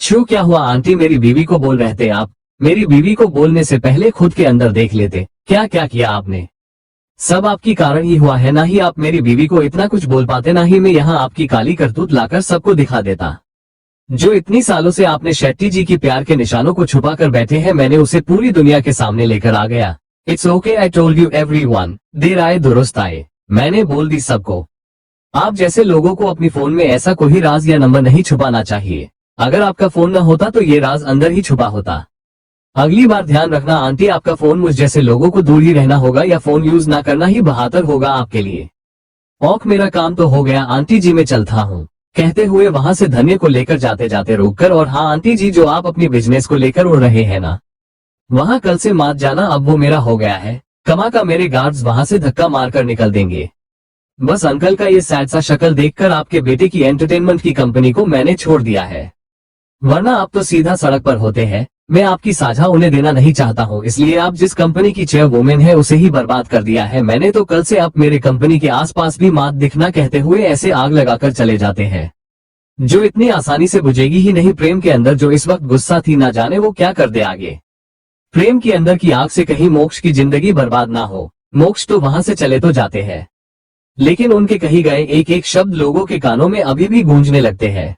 छू क्या हुआ आंटी, मेरी बीवी को बोल रहे थे आप? मेरी बीवी को बोलने से पहले खुद के अंदर देख लेते, क्या क्या किया आपने। सब आपकी कारण ही हुआ है, ना ही आप मेरी बीवी को इतना कुछ बोल पाते, ना ही मैं यहाँ आपकी काली करतूत लाकर सबको दिखा देता। जो इतनी सालों से आपने शेट्टी जी की प्यार के निशानों को छुपा कर बैठे हैं, मैंने उसे पूरी दुनिया के सामने लेकर आ गया। It's okay, I told you everyone, देर आए दुरुस्त आए, मैंने बोल दी सबको। आप जैसे लोगों को अपनी फोन में ऐसा कोई राज या नंबर नहीं छुपाना चाहिए। अगर आपका फोन न होता तो ये राज अंदर ही छुपा होता। अगली बार ध्यान रखना आंटी, आपका फोन मुझ जैसे लोगों को दूर ही रहना होगा, या फोन यूज ना करना ही बेहतर होगा आपके लिए। औक मेरा काम तो हो गया आंटी जी, मैं चलता हूँ। कहते हुए वहां से धन्य को लेकर जाते जाते रोककर, और हाँ आंटी जी, जो आप अपनी बिजनेस को लेकर उड़ रहे हैं ना, वहां कल से मत जाना, अब वो मेरा हो गया है। कमा का मेरे गार्ड्स वहां से धक्का मारकर निकल देंगे। बस अंकल का ये सैड सा शक्ल देखकर आपके बेटे की एंटरटेनमेंट की कंपनी को मैंने छोड़ दिया है, वरना आप तो सीधा सड़क पर होते हैं। मैं आपकी साझा उन्हें देना नहीं चाहता हूँ, इसलिए आप जिस कंपनी की चेयरवुमेन है उसे ही बर्बाद कर दिया है मैंने, तो कल से आप मेरे कंपनी के आसपास भी मत दिखना। कहते हुए ऐसे आग लगाकर चले जाते हैं, जो इतनी आसानी से बुझेगी ही नहीं। प्रेम के अंदर जो इस वक्त गुस्सा थी, ना जाने वो क्या कर दे आगे। प्रेम की अंदर की आग से कहीं मोक्ष की जिंदगी बर्बाद ना हो। मोक्ष तो वहां से चले तो जाते हैं, लेकिन उनके कही गए एक एक शब्द लोगों के कानों में अभी भी गूंजने लगते हैं।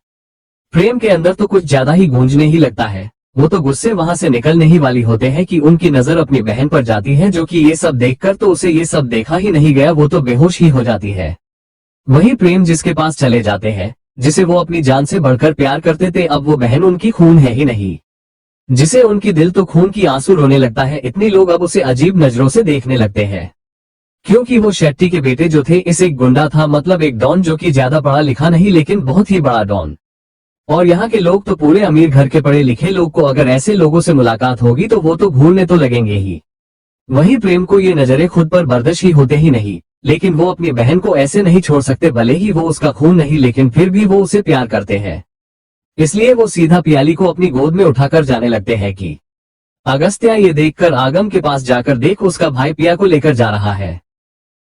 प्रेम के अंदर तो कुछ ज्यादा ही गूंजने ही लगता है। वो तो गुस्से वहां से निकलने ही वाली होते हैं कि उनकी नजर अपनी बहन पर जाती है, जो कि ये सब देखकर तो उसे ये सब देखा ही नहीं गया, वो तो बेहोश ही हो जाती है। वही प्रेम जिसके पास चले जाते हैं, जिसे वो अपनी जान से बढ़कर प्यार करते थे, अब वो बहन उनकी खून है ही नहीं, जिसे उनकी दिल तो खून की आंसू रोने लगता है। इतने लोग अब उसे अजीब नजरों से देखने लगते हैं, क्योंकि वो शेट्टी के बेटे जो थे, इस एक गुंडा था, मतलब एक डॉन, जो कि ज्यादा पढ़ा लिखा नहीं लेकिन बहुत ही बड़ा डॉन। और यहाँ के लोग तो पूरे अमीर घर के पढ़े लिखे लोग को अगर ऐसे लोगों से मुलाकात होगी तो वो तो घूरने तो लगेंगे ही। वही प्रेम को ये नजरें खुद पर बर्दाश्त ही होते ही नहीं, लेकिन वो अपनी बहन को ऐसे नहीं छोड़ सकते, भले ही वो उसका खून नहीं, लेकिन फिर भी वो उसे प्यार करते हैं। इसलिए वो सीधा पियाली को अपनी गोद में उठाकर जाने लगते हैं कि अगस्त्या ये देखकर आगम के पास जाकर, देख उसका भाई पिया को लेकर जा रहा है,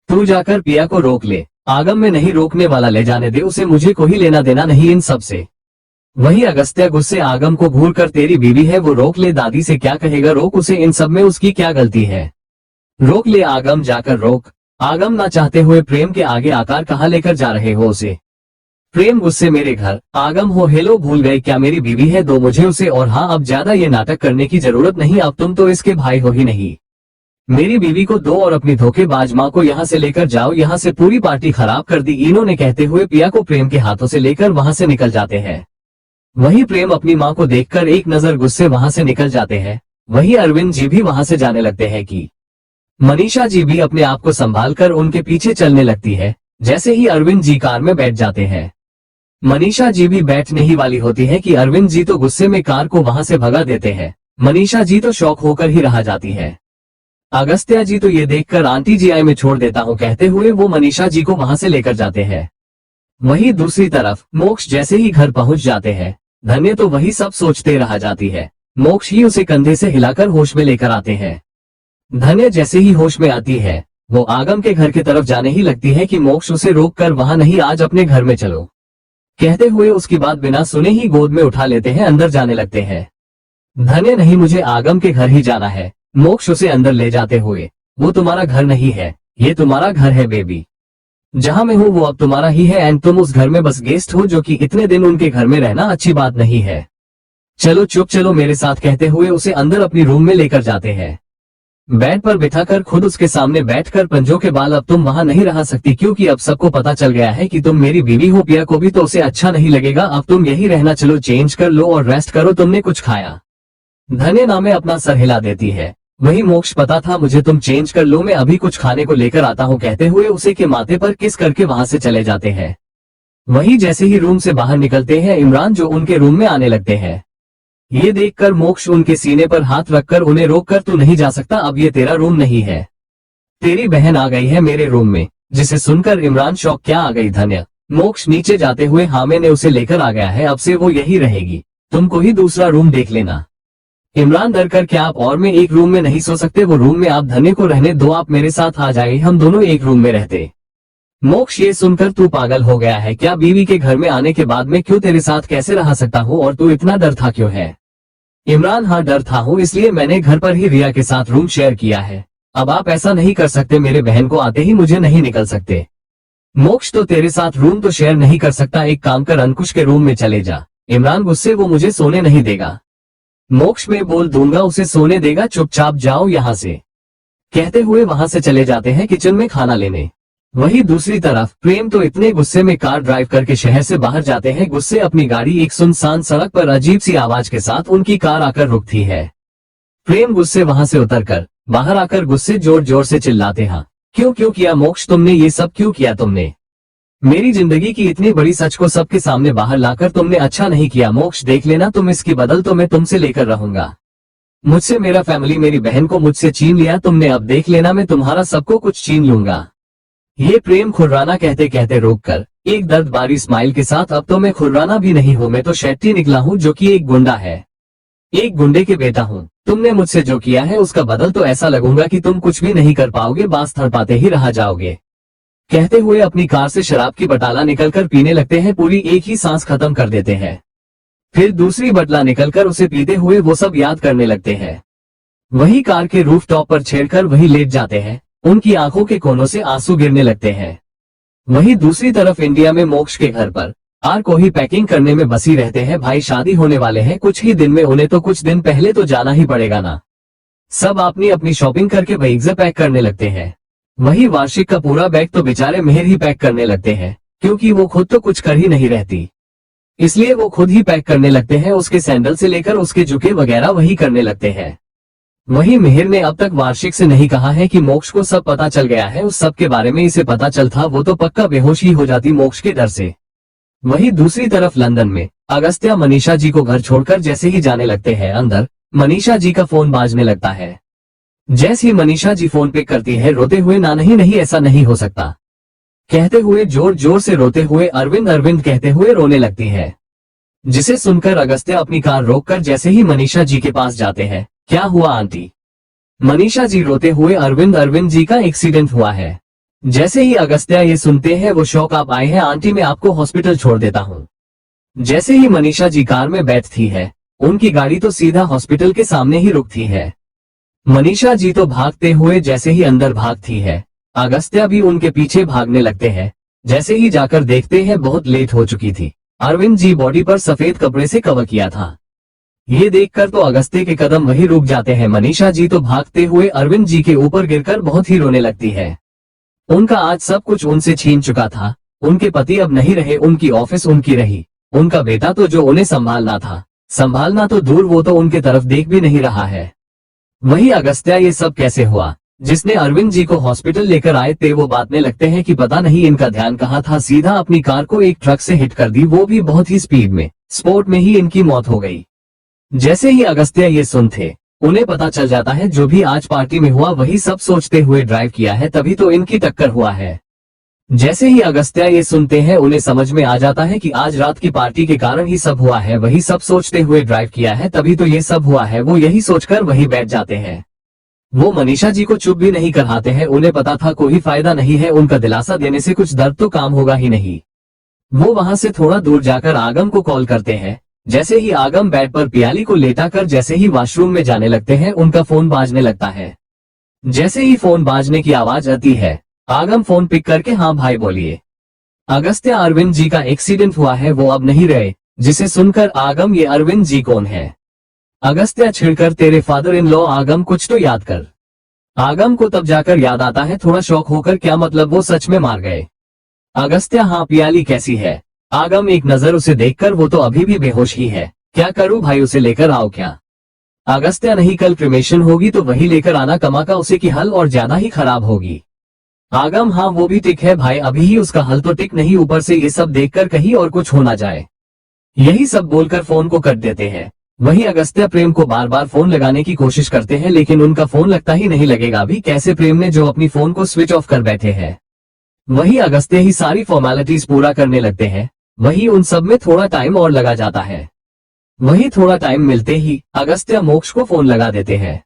तू जाकर पिया को रोक ले। आगम में नहीं रोकने वाला, ले जाने दे उसे, मुझे कोई लेना देना नहीं इन सब से। वही अगस्त्या गुस्से आगम को घूर कर, तेरी बीवी है वो रोक ले, दादी से क्या कहेगा, रोक उसे, इन सब में उसकी क्या गलती है, रोक ले आगम, जाकर रोक। आगम ना चाहते हुए प्रेम के आगे आकार कहाँ लेकर जा रहे हो उसे। प्रेम गुस्से मेरे घर आगम हो, हेलो भूल गए क्या मेरी बीवी है, दो मुझे उसे, और हाँ अब ज्यादा ये नाटक करने की जरूरत नहीं, अब तुम तो इसके भाई हो ही नहीं, मेरी बीवी को दो और अपनी धोखेबाज माँ को यहाँ से लेकर जाओ, यहाँ से पूरी पार्टी खराब कर दी इन्होंने, कहते हुए पिया को प्रेम के हाथों से लेकर वहां से निकल जाते हैं। वही प्रेम अपनी माँ को देखकर एक नजर गुस्से वहां से निकल जाते हैं। वही अरविंद जी भी वहां से जाने लगते हैं कि मनीषा जी भी अपने आप को संभाल कर उनके पीछे चलने लगती है। जैसे ही अरविंद जी कार में बैठ जाते हैं, मनीषा जी भी बैठने ही वाली होती है कि अरविंद जी तो गुस्से में कार को वहां से भगा देते हैं। मनीषा जी तो शॉक होकर ही रह जाती है। अगस्त्या जी तो ये देखकर आंटी जी आई में छोड़ देता हूँ कहते हुए वो मनीषा जी को वहां से लेकर जाते हैं। वहीं दूसरी तरफ मोक्ष जैसे ही घर पहुंच जाते हैं, धन्य तो वही सब सोचते रह जाती है। मोक्ष ही उसे कंधे से हिलाकर होश में लेकर आते हैं। धन्य जैसे ही होश में आती है, वो आगम के घर की तरफ जाने ही लगती है कि मोक्ष उसे रोक कर वहां नहीं, आज अपने घर में चलो, कहते हुए उसकी बात बिना सुने ही गोद में उठा लेते हैं, अंदर जाने लगते हैं। धन्य नहीं, मुझे आगम के घर ही जाना है। मोक्ष उसे अंदर ले जाते हुए, वो तुम्हारा घर नहीं है, ये तुम्हारा घर है बेबी, जहां मैं हूँ वो अब तुम्हारा ही है, एंड तुम उस घर में बस गेस्ट हो, जो कि इतने दिन उनके घर में रहना अच्छी बात नहीं है। चलो चुप चलो मेरे साथ, कहते हुए उसे अंदर अपनी रूम में लेकर जाते हैं। बेड पर बिठाकर खुद उसके सामने बैठकर पंजों के बाल, अब तुम वहां नहीं रह सकती, क्योंकि अब सबको पता चल गया है कि तुम मेरी बीवी हो। पिया को भी तो उसे अच्छा नहीं लगेगा, अब तुम यही रहना, चलो चेंज कर लो और रेस्ट करो, तुमने कुछ खाया? धन्य नामे अपना सर हिला देती है। वही मोक्ष, पता था मुझे, तुम चेंज कर लो, मैं अभी कुछ खाने को लेकर आता हूँ, कहते हुए उसे के माथे पर किस करके वहां से चले जाते हैं। वही जैसे ही रूम से बाहर निकलते हैं, इमरान जो उनके रूम में आने लगते हैं। ये देखकर मोक्ष उनके सीने पर हाथ रखकर उन्हें रोककर, तू नहीं जा सकता, अब ये तेरा रूम नहीं है, तेरी बहन आ गई है मेरे रूम में। जिसे सुनकर इमरान शौक, क्या आ गई धन्य? मोक्ष नीचे जाते हुए, हाँ मैंने उसे लेकर आ गया है, अब से वो यही रहेगी, तुम कोई दूसरा रूम देख लेना। इमरान डर कर, क्या आप और मैं एक रूम में नहीं सो सकते? वो रूम में आप धन्य को रहने दो, आप मेरे साथ आ जाए, हम दोनों एक रूम में रहते। मोक्ष ये सुनकर, तू पागल हो गया है क्या? बीवी के घर में आने के बाद मैं क्यों तेरे साथ कैसे रह सकता हूँ, और तू इतना डर था क्यों है? इमरान, हाँ डर था हूँ, इसलिए मैंने घर पर ही रिया के साथ रूम शेयर किया है। अब आप ऐसा नहीं कर सकते, मेरे बहन को आते ही मुझे नहीं निकल सकते। मोक्ष, तो तेरे साथ रूम तो शेयर नहीं कर सकता, एक काम कर अंकुश के रूम में चले जा। इमरान गुस्से, वो मुझे सोने नहीं देगा। मोक्ष, में बोल दूंगा उसे सोने देगा, चुपचाप जाओ यहाँ से, कहते हुए वहां से चले जाते हैं किचन में खाना लेने। वही दूसरी तरफ प्रेम तो इतने गुस्से में कार ड्राइव करके शहर से बाहर जाते हैं। गुस्से अपनी गाड़ी एक सुनसान सड़क पर अजीब सी आवाज के साथ उनकी कार आकर रुकती है। प्रेम गुस्से वहां से उतरकर बाहर आकर गुस्से जोर जोर से चिल्लाते हैं, क्यों क्यों किया मोक्ष, तुमने ये सब क्यों किया? तुमने मेरी जिंदगी की इतनी बड़ी सच को सबके सामने बाहर लाकर तुमने अच्छा नहीं किया। मोक्ष, देख लेना, तुम इसकी बदल तो मैं तुमसे लेकर रहूंगा। मुझसे मेरा फैमिली, मेरी बहन को मुझसे छीन लिया तुमने, अब देख लेना मैं तुम्हारा सबको कुछ छीन लूंगा। ये प्रेम खुर्राना कहते कहते रोककर एक दर्द बारी स्माइल के साथ, अब तो मैं खुर्राना भी नहीं हूँ, मैं तो शेट्टी निकला हूँ, जो कि एक गुंडा है, एक गुंडे के बेटा हूँ। तुमने मुझसे जो किया है उसका बदल तो ऐसा लगूंगा कि तुम कुछ भी नहीं कर पाओगे, बास थड़पाते ही रह जाओगे, कहते हुए अपनी कार से शराब की बटाला निकलकर पीने लगते हैं। पूरी एक ही सांस खत्म कर देते हैं, फिर दूसरी बटला निकलकर उसे पीते हुए वो सब याद करने लगते हैं। वही कार के रूफटॉप पर छेड़कर वही लेट जाते हैं, उनकी आंखों के कोनों से आंसू गिरने लगते हैं। वही दूसरी तरफ इंडिया में मोक्ष के घर पर आर को ही पैकिंग करने में बसी रहते हैं। भाई शादी होने वाले हैं कुछ ही दिन में, उन्हें तो कुछ दिन पहले तो जाना ही पड़ेगा ना। सब अपनी अपनी शॉपिंग करके बैग्स पैक करने लगते हैं। वही वार्षिक का पूरा बैग तो बेचारे मेहर ही पैक करने लगते हैं, क्योंकि वो खुद तो कुछ कर ही नहीं रहती, इसलिए वो खुद ही पैक करने लगते हैं। उसके सैंडल से लेकर उसके जूते वगैरह वही करने लगते हैं। वही मेहर ने अब तक वार्षिक से नहीं कहा है कि मोक्ष को सब पता चल गया है। उस सब के बारे में इसे पता चल था वो तो पक्का बेहोश ही हो जाती मोक्ष के डर से। वही दूसरी तरफ लंदन में अगस्त्या मनीषा जी को घर छोड़कर जैसे ही जाने लगते हैं, अंदर मनीषा जी का फोन बाजने लगता है। जैसे ही मनीषा जी फोन पिक करती है, रोते हुए, ना नहीं नहीं ऐसा नहीं हो सकता, कहते हुए जोर जोर से रोते हुए अरविंद अरविंद कहते हुए रोने लगती है। जिसे सुनकर अगस्त्या अपनी कार रोककर जैसे ही मनीषा जी के पास जाते हैं, क्या हुआ आंटी? मनीषा जी रोते हुए, अरविंद अरविंद जी का एक्सीडेंट हुआ है। जैसे ही अगस्त्या ये सुनते हैं, वो शौक, आप आए हैं आंटी, मैं आपको हॉस्पिटल छोड़ देता हूँ। जैसे ही मनीषा जी कार में बैठती है, उनकी गाड़ी तो सीधा हॉस्पिटल के सामने ही रुकती है। मनीषा जी तो भागते हुए जैसे ही अंदर भागती है, अगस्त्या भी उनके पीछे भागने लगते हैं। जैसे ही जाकर देखते हैं बहुत लेट हो चुकी थी। अरविंद जी बॉडी पर सफेद कपड़े से कवर किया था। ये देखकर तो अगस्त्य के कदम वहीं रुक जाते हैं। मनीषा जी तो भागते हुए अरविंद जी के ऊपर गिरकर बहुत ही रोने लगती है। उनका आज सब कुछ उनसे छीन चुका था। उनके पति अब नहीं रहे, उनकी ऑफिस उनकी रही। उनका बेटा तो जो उन्हें संभालना था, संभालना तो दूर, वो तो उनके तरफ देख भी नहीं रहा है। वही अगस्त्य ये सब कैसे हुआ? जिसने अरविंद जी को हॉस्पिटल लेकर आए थे वो बातने लगते हैं कि पता नहीं इनका ध्यान कहाँ था, सीधा अपनी कार को एक ट्रक से हिट कर दी, वो भी बहुत ही स्पीड में। स्पोर्ट में ही इनकी मौत हो गई। जैसे ही अगस्त्य ये सुनते, उन्हें पता चल जाता है जो भी आज पार्टी में हुआ वही सब सोचते हुए ड्राइव किया है, तभी तो इनकी टक्कर हुआ है। जैसे ही अगस्त्य ये सुनते हैं उन्हें समझ में आ जाता है कि आज रात की पार्टी के कारण ही सब हुआ है, वही सब सोचते हुए ड्राइव किया है, तभी तो ये सब हुआ है। वो यही सोचकर वही बैठ जाते हैं। वो मनीषा जी को चुप भी नहीं कराते हैं। उन्हें पता था कोई फायदा नहीं है, उनका दिलासा देने से कुछ दर्द तो काम होगा ही नहीं। वो वहां से थोड़ा दूर जाकर आगम को कॉल करते हैं। जैसे ही आगम बेड पर पियाली को लेटाकर जैसे ही वॉशरूम में जाने लगते हैं उनका फोन बाजने लगता है। जैसे ही फोन बाजने की आवाज आती है आगम फोन पिक करके, हाँ भाई बोलिए। अगस्त्य, अरविंद जी का एक्सीडेंट हुआ है, वो अब नहीं रहे। जिसे सुनकर आगम, ये अरविंद जी कौन है? अगस्त्य छिड़कर, तेरे फादर इन लॉ। आगम, कुछ तो याद कर। आगम को तब जाकर याद आता है, थोड़ा शॉक होकर, क्या मतलब वो सच में मार गए? अगस्त्य, हाँ पियाली कैसी है? आगम एक नजर उसे देखकर, वो तो अभी भी बेहोश ही है। क्या करूं भाई, उसे लेकर आओ क्या? अगस्त्य, नहीं, कल क्रिमेशन होगी तो वही लेकर आना, कमा का उसे की हल और ज्यादा ही खराब होगी। आगम, हाँ वो भी टिक है भाई, अभी ही उसका हल तो टिक नहीं, ऊपर से ये सब देखकर कहीं और कुछ हो ना जाए। यही सब बोलकर फोन को कट देते हैं। वही अगस्त्य प्रेम को बार बार फोन लगाने की कोशिश करते हैं लेकिन उनका फोन लगता ही नहीं। लगेगा भी कैसे प्रेम ने, जो अपनी फोन को स्विच ऑफ कर बैठे हैं। वही अगस्त्य ही सारी फॉर्मेलिटीज पूरा करने लगते हैं। वही उन सब में थोड़ा टाइम और लगा जाता है। वही थोड़ा टाइम मिलते ही अगस्त्य मोक्ष को फोन लगा देते हैं।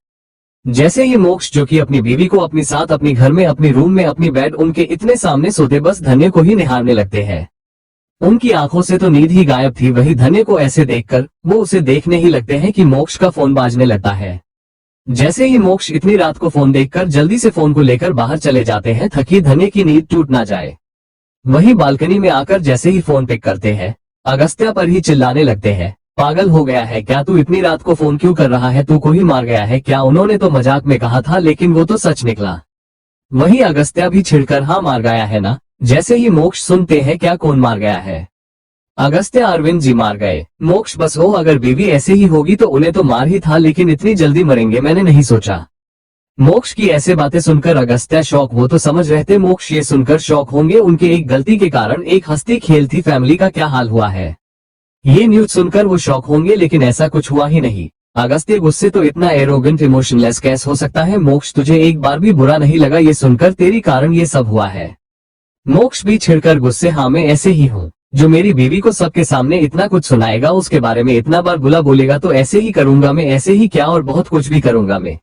जैसे ही मोक्ष, जो कि अपनी बीवी को अपने साथ अपने घर में, अपनी रूम में, अपनी बेड उनके इतने सामने सोते, बस धन्य को ही निहारने लगते हैं। उनकी आंखों से तो नींद ही गायब थी। वही धन्य को ऐसे देखकर वो उसे देखने ही लगते हैं कि मोक्ष का फोन बाजने लगता है। जैसे ही मोक्ष इतनी रात को फोन देखकर जल्दी से फोन को लेकर बाहर चले जाते हैं, थकी धन्य की नींद टूट ना जाए। वही बालकनी में आकर जैसे ही फोन पिक करते हैं अगस्त्य पर ही चिल्लाने लगते हैं, पागल हो गया है क्या तू? इतनी रात को फोन क्यों कर रहा है? तू को ही मार गया है क्या? उन्होंने तो मजाक में कहा था लेकिन वो तो सच निकला। वही अगस्त्य भी छिड़कर, हाँ मार गया है ना। जैसे ही मोक्ष सुनते हैं, क्या कौन मार गया है? अगस्त्य, अरविंद जी मार गए। मोक्ष, बस हो, अगर बीवी ऐसे ही होगी तो उन्हें तो मार ही था, लेकिन इतनी जल्दी मरेंगे मैंने नहीं सोचा। मोक्ष की ऐसे बातें सुनकर अगस्त्य शौक, वो तो समझ रहे थे मोक्ष ये सुनकर शौक होंगे, उनके एक गलती के कारण एक हंसती खेलती फैमिली का क्या हाल हुआ है। ये न्यूज सुनकर वो शौक होंगे लेकिन ऐसा कुछ हुआ ही नहीं। अगस्त्य गुस्से, तो इतना एरोगेंट इमोशनलेस कैसे हो सकता है? मोक्ष, तुझे एक बार भी बुरा नहीं लगा ये सुनकर तेरी कारण ये सब हुआ है? मोक्ष भी छिड़कर गुस्से, हाँ मैं ऐसे ही हूँ। जो मेरी बीवी को सबके सामने इतना कुछ सुनाएगा, उसके बारे में इतना बार बुला बोलेगा तो ऐसे ही करूंगा मैं, ऐसे ही क्या और बहुत कुछ भी करूंगा मैं।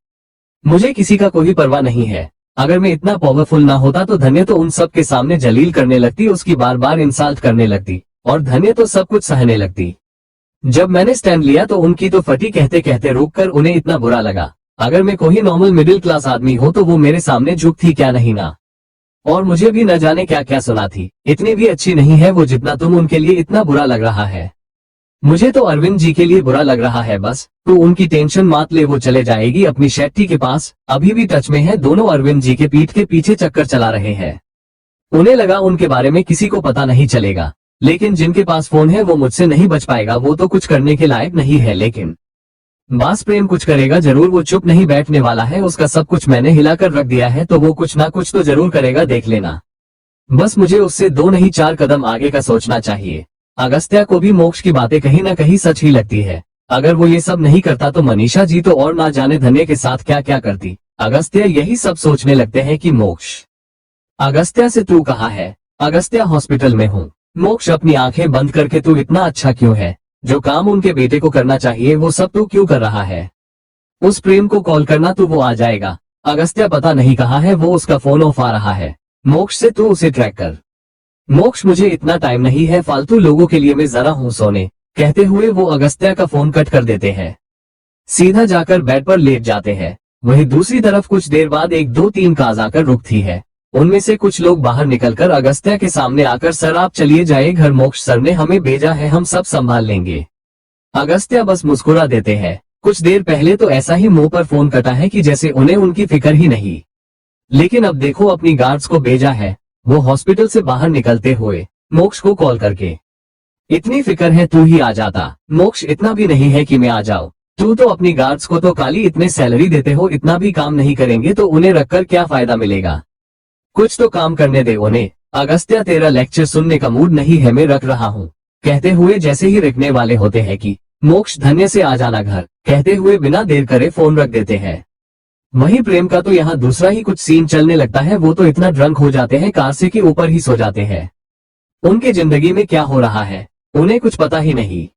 मुझे किसी का कोई परवाह नहीं है। अगर मैं इतना पावरफुल ना होता तो धन्य तो उन सब के सामने जलील करने लगती, उसकी बार बार इंसल्ट करने लगती और धन्य तो सब कुछ सहने लगती। जब मैंने स्टैंड लिया तो उनकी तो फटी कहते कहते रुककर उन्हें इतना बुरा लगा। अगर मैं कोई नॉर्मल मिडिल क्लास आदमी हो तो वो मेरे सामने झुकती क्या नहीं ना। और मुझे भी न जाने क्या क्या सुना थी। इतनी भी अच्छी नहीं है वो जितना तुम उनके लिए इतना बुरा लग रहा है। मुझे तो अरविंद जी के लिए बुरा लग रहा है बस। तो उनकी टेंशन मत ले, वो चले जाएगी अपनी शेट्टी के पास, अभी भी टच में है। दोनों अरविंद जी के पीठ के पीछे चक्कर चला रहे हैं। उन्हें लगा उनके बारे में किसी को पता नहीं चलेगा, लेकिन जिनके पास फोन है वो मुझसे नहीं बच पाएगा, वो तो कुछ करने के लायक नहीं है। लेकिन बस प्रेम कुछ करेगा जरूर, वो चुप नहीं बैठने वाला है। उसका सब कुछ मैंने हिलाकर रख दिया है तो वो कुछ ना कुछ तो जरूर करेगा, देख लेना। बस मुझे उससे 2 नहीं 4 कदम आगे का सोचना चाहिए। अगस्त्य को भी मोक्ष की बातें कहीं ना कहीं सच ही लगती है। अगर वो ये सब नहीं करता तो मनीषा जी तो और ना जाने धन्य के साथ क्या क्या करती। अगस्त्य यही सब सोचने लगते हैं कि मोक्ष। अगस्त्य से, तू कहाँ है? अगस्त्य, हॉस्पिटल में हूँ। मोक्ष, अपनी आंखें बंद करके तू इतना अच्छा क्यों है? जो काम उनके बेटे को करना चाहिए वो सब तू क्यों कर रहा है? उस प्रेम को कॉल करना, तो वो आ जाएगा। अगस्त्य, पता नहीं कहाँ है वो, उसका फोन ऑफ आ रहा है। मोक्ष से, तू उसे ट्रैक कर। मोक्ष, मुझे इतना टाइम नहीं है फालतू लोगों के लिए, मैं जरा हूँ सोने। कहते हुए वो अगस्त्य का फोन कट कर देते हैं। सीधा जाकर बेड पर लेट जाते हैं। वहीं दूसरी तरफ कुछ देर बाद 1 2 3 कार आकर रुकती है। उनमें से कुछ लोग बाहर निकलकर अगस्त्या के सामने आकर, सर आप चलिए जाइए घर, मोक्ष सर ने हमें भेजा है, हम सब संभाल लेंगे। अगस्त्या बस मुस्कुरा देते हैं। कुछ देर पहले तो ऐसा ही मुंह पर फोन कटा है कि जैसे उन्हें उनकी फिक्र ही नहीं, लेकिन अब देखो अपनी गार्ड्स को भेजा है। वो हॉस्पिटल से बाहर निकलते हुए मोक्ष को कॉल करके, इतनी फिक्र है तू ही आ जाता। मोक्ष, इतना भी नहीं है कि मैं आ जाऊं, तू तो अपनी गार्ड्स को तो काली इतने सैलरी देते हो, इतना भी काम नहीं करेंगे तो उन्हें रखकर क्या फायदा मिलेगा, कुछ तो काम करने दे उन्हें। अगस्त्या, तेरा लेक्चर सुनने का मूड नहीं है, मैं रख रहा हूँ, कहते हुए जैसे ही रखने वाले होते हैं कि मोक्ष धन्य से आ जाना घर, कहते हुए बिना देर करे फोन रख देते हैं। वहीं प्रेम का तो यहाँ दूसरा ही कुछ सीन चलने लगता है। वो तो इतना ड्रंक हो जाते हैं, कार से के ऊपर ही सो जाते हैं। उनके जिंदगी में क्या हो रहा है उन्हें कुछ पता ही नहीं।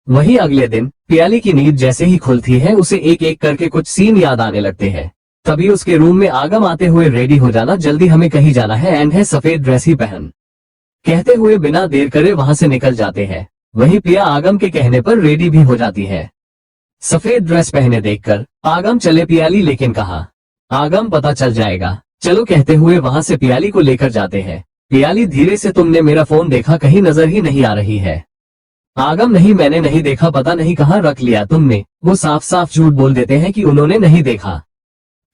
वहीं अगले दिन पियाली की नींद जैसे ही खुलती है, उसे एक एक करके कुछ सीन याद आने लगते हैं। तभी उसके रूम में आगम आते हुए, रेडी हो जाना, जल्दी हमें कहीं जाना है, एंड है सफेद ड्रेस ही पहन, कहते हुए बिना देर करे वहां से निकल जाते हैं। वहीं पिया आगम के कहने पर रेडी भी हो जाती है। सफेद ड्रेस पहने देखकर आगम चले पियाली, लेकिन कहा आगम पता चल जाएगा, चलो, कहते हुए वहां से पियाली को लेकर जाते हैं। पियाली धीरे से, तुमने मेरा फोन देखा, कहीं नजर ही नहीं आ रही है। आगम, नहीं मैंने नहीं देखा, पता नहीं कहाँ रख लिया तुमने। वो साफ साफ झूठ बोल देते हैं कि उन्होंने नहीं देखा,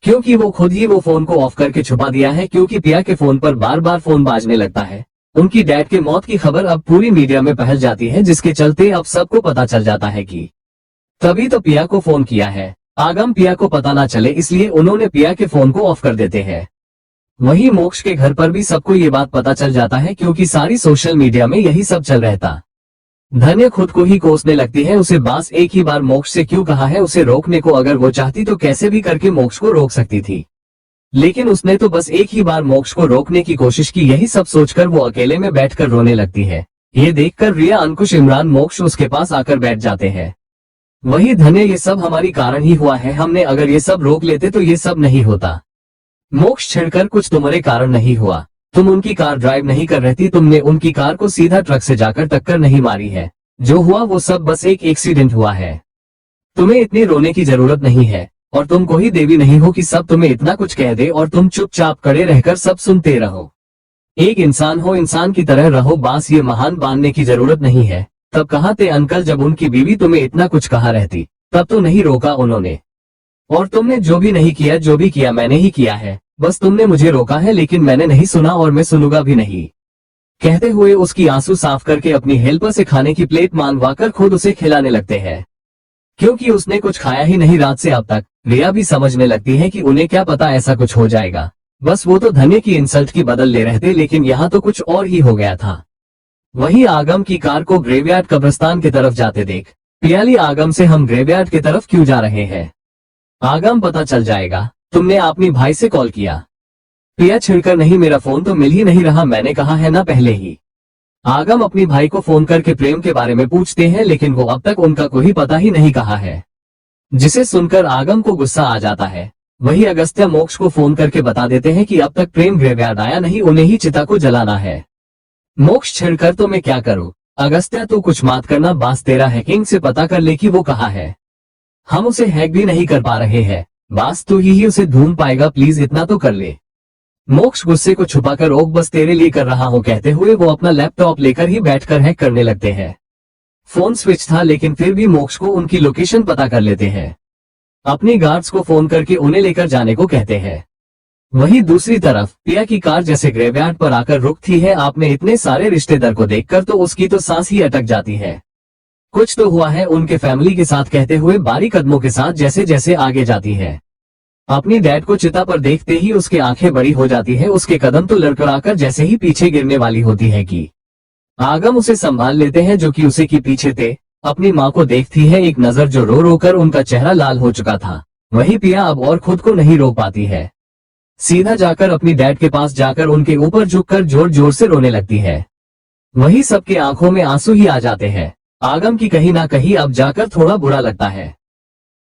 क्योंकि वो खुद ही वो फोन को ऑफ करके छुपा दिया है, क्योंकि पिया के फोन पर बार बार फोन बाजने लगता है। उनकी डैड के मौत की खबर अब पूरी मीडिया में फैल जाती है, जिसके चलते अब सबको पता चल जाता है कि तभी तो पिया को फोन किया है। आगम पिया को पता ना चले इसलिए उन्होंने पिया के फोन को ऑफ कर देते हैं। वहीं मोक्ष के घर पर भी सबको ये बात पता चल जाता है, क्योंकि सारी सोशल मीडिया में यही सब चल रहता। धन्य खुद को ही कोसने लगती है, उसे बास एक ही बार मोक्ष से क्यों कहा है उसे रोकने को, अगर वो चाहती तो कैसे भी करके मोक्ष को रोक सकती थी, लेकिन उसने तो बस एक ही बार मोक्ष को रोकने की कोशिश की। यही सब सोचकर वो अकेले में बैठकर रोने लगती है। ये देखकर रिया, अंकुश, इमरान, मोक्ष उसके पास आकर बैठ जाते हैं। वही धन्य, ये सब हमारी कारण ही हुआ है, हमने अगर ये सब रोक लेते तो ये सब नहीं होता। मोक्ष छिड़कर, कुछ तुम्हारे कारण नहीं हुआ, तुम उनकी कार ड्राइव नहीं कर रही थी, तुमने उनकी कार को सीधा ट्रक से जाकर टक्कर नहीं मारी है, जो हुआ वो सब बस एक एक्सीडेंट हुआ है। तुम्हें इतनी रोने की जरूरत नहीं है, और तुम कोई देवी नहीं हो कि सब तुम्हें इतना कुछ कह दे और तुम चुपचाप खड़े रहकर सब सुनते रहो। एक इंसान हो, इंसान की तरह रहो, बास ये महान बांधने की जरूरत नहीं है। तब कहाँ थे अंकल जब उनकी बीवी तुम्हें इतना कुछ कहा रहती, तब तो नहीं रोका उन्होंने, और तुमने जो भी नहीं किया, जो भी किया मैंने ही किया है, बस तुमने मुझे रोका है, लेकिन मैंने नहीं सुना और मैं सुनूंगा भी नहीं। कहते हुए उसकी आंसू साफ करके अपनी हेल्पर से खाने की प्लेट मांगवाकर खुद उसे खिलाने लगते हैं, क्योंकि उसने कुछ खाया ही नहीं रात से अब तक। रिया भी समझने लगती है कि उन्हें क्या पता ऐसा कुछ हो जाएगा, बस वो तो धन्य की इंसल्ट की बदल ले रहे थे, लेकिन यहाँ तो कुछ और ही हो गया था। वहीं आगम की कार को ग्रेवयार्ड कब्रिस्तान की तरफ जाते देख पियाली, आगम से, हम ग्रेवयार्ड की तरफ क्यों जा रहे हैं? आगम, पता चल जाएगा, तुमने अपनी भाई से कॉल किया। पिया छिड़कर, नहीं मेरा फोन तो मिल ही नहीं रहा, मैंने कहा है ना पहले ही। आगम अपनी भाई को फोन करके प्रेम के बारे में पूछते हैं, लेकिन वो अब तक उनका कोई पता ही नहीं कहा है, जिसे सुनकर आगम को गुस्सा आ जाता है। वही अगस्त्या मोक्ष को फोन करके बता देते हैं कि अब तक प्रेम ग्रेवयार्ड आया नहीं, उन्हें ही चिता को जलाना है। मोक्ष छिड़कर, तो मैं क्या करूं? अगस्त्या, तो कुछ मत करना, बास तेरा हैकिंग से पता कर ले कि वो कहाँ है, हम उसे हैक भी नहीं कर पा रहे हैं, बास तू ही उसे ढूंढ पाएगा, प्लीज इतना तो कर ले। मोक्ष गुस्से को छुपाकर, ओक बस तेरे लिए कर रहा हूँ, कहते हुए वो अपना लैपटॉप लेकर ही बैठकर हैक करने लगते हैं। फोन स्विच था, लेकिन फिर भी मोक्ष को उनकी लोकेशन पता कर लेते हैं। अपनी गार्ड्स को फोन करके उन्हें लेकर जाने को कहते हैं। वहीं दूसरी तरफ पिया की कार जैसे ग्रेवयार्ड पर आकर रुकती है। आपने इतने सारे रिश्तेदार को देखकर तो उसकी तो सांस ही अटक जाती है। कुछ तो हुआ है उनके फैमिली के साथ, कहते हुए बारीक कदमों के साथ जैसे जैसे आगे जाती है। अपनी डैड को चिता पर देखते ही उसकी आंखें बड़ी हो जाती है, उसके कदम तो लड़खड़ाकर जैसे ही पीछे गिरने वाली होती है कि आगम उसे संभाल लेते हैं, जो कि उसे की पीछे थे। अपनी माँ को देखती है एक नजर, जो रो रो कर उनका चेहरा लाल हो चुका था। वही पिया अब और खुद को नहीं रोक पाती है, सीधा जाकर अपनी डैड के पास जाकर उनके ऊपर झुककर जोर जोर से रोने लगती है। वही सबके आंखों में आंसू ही आ जाते हैं। आगम की कहीं ना कहीं अब जाकर थोड़ा बुरा लगता है।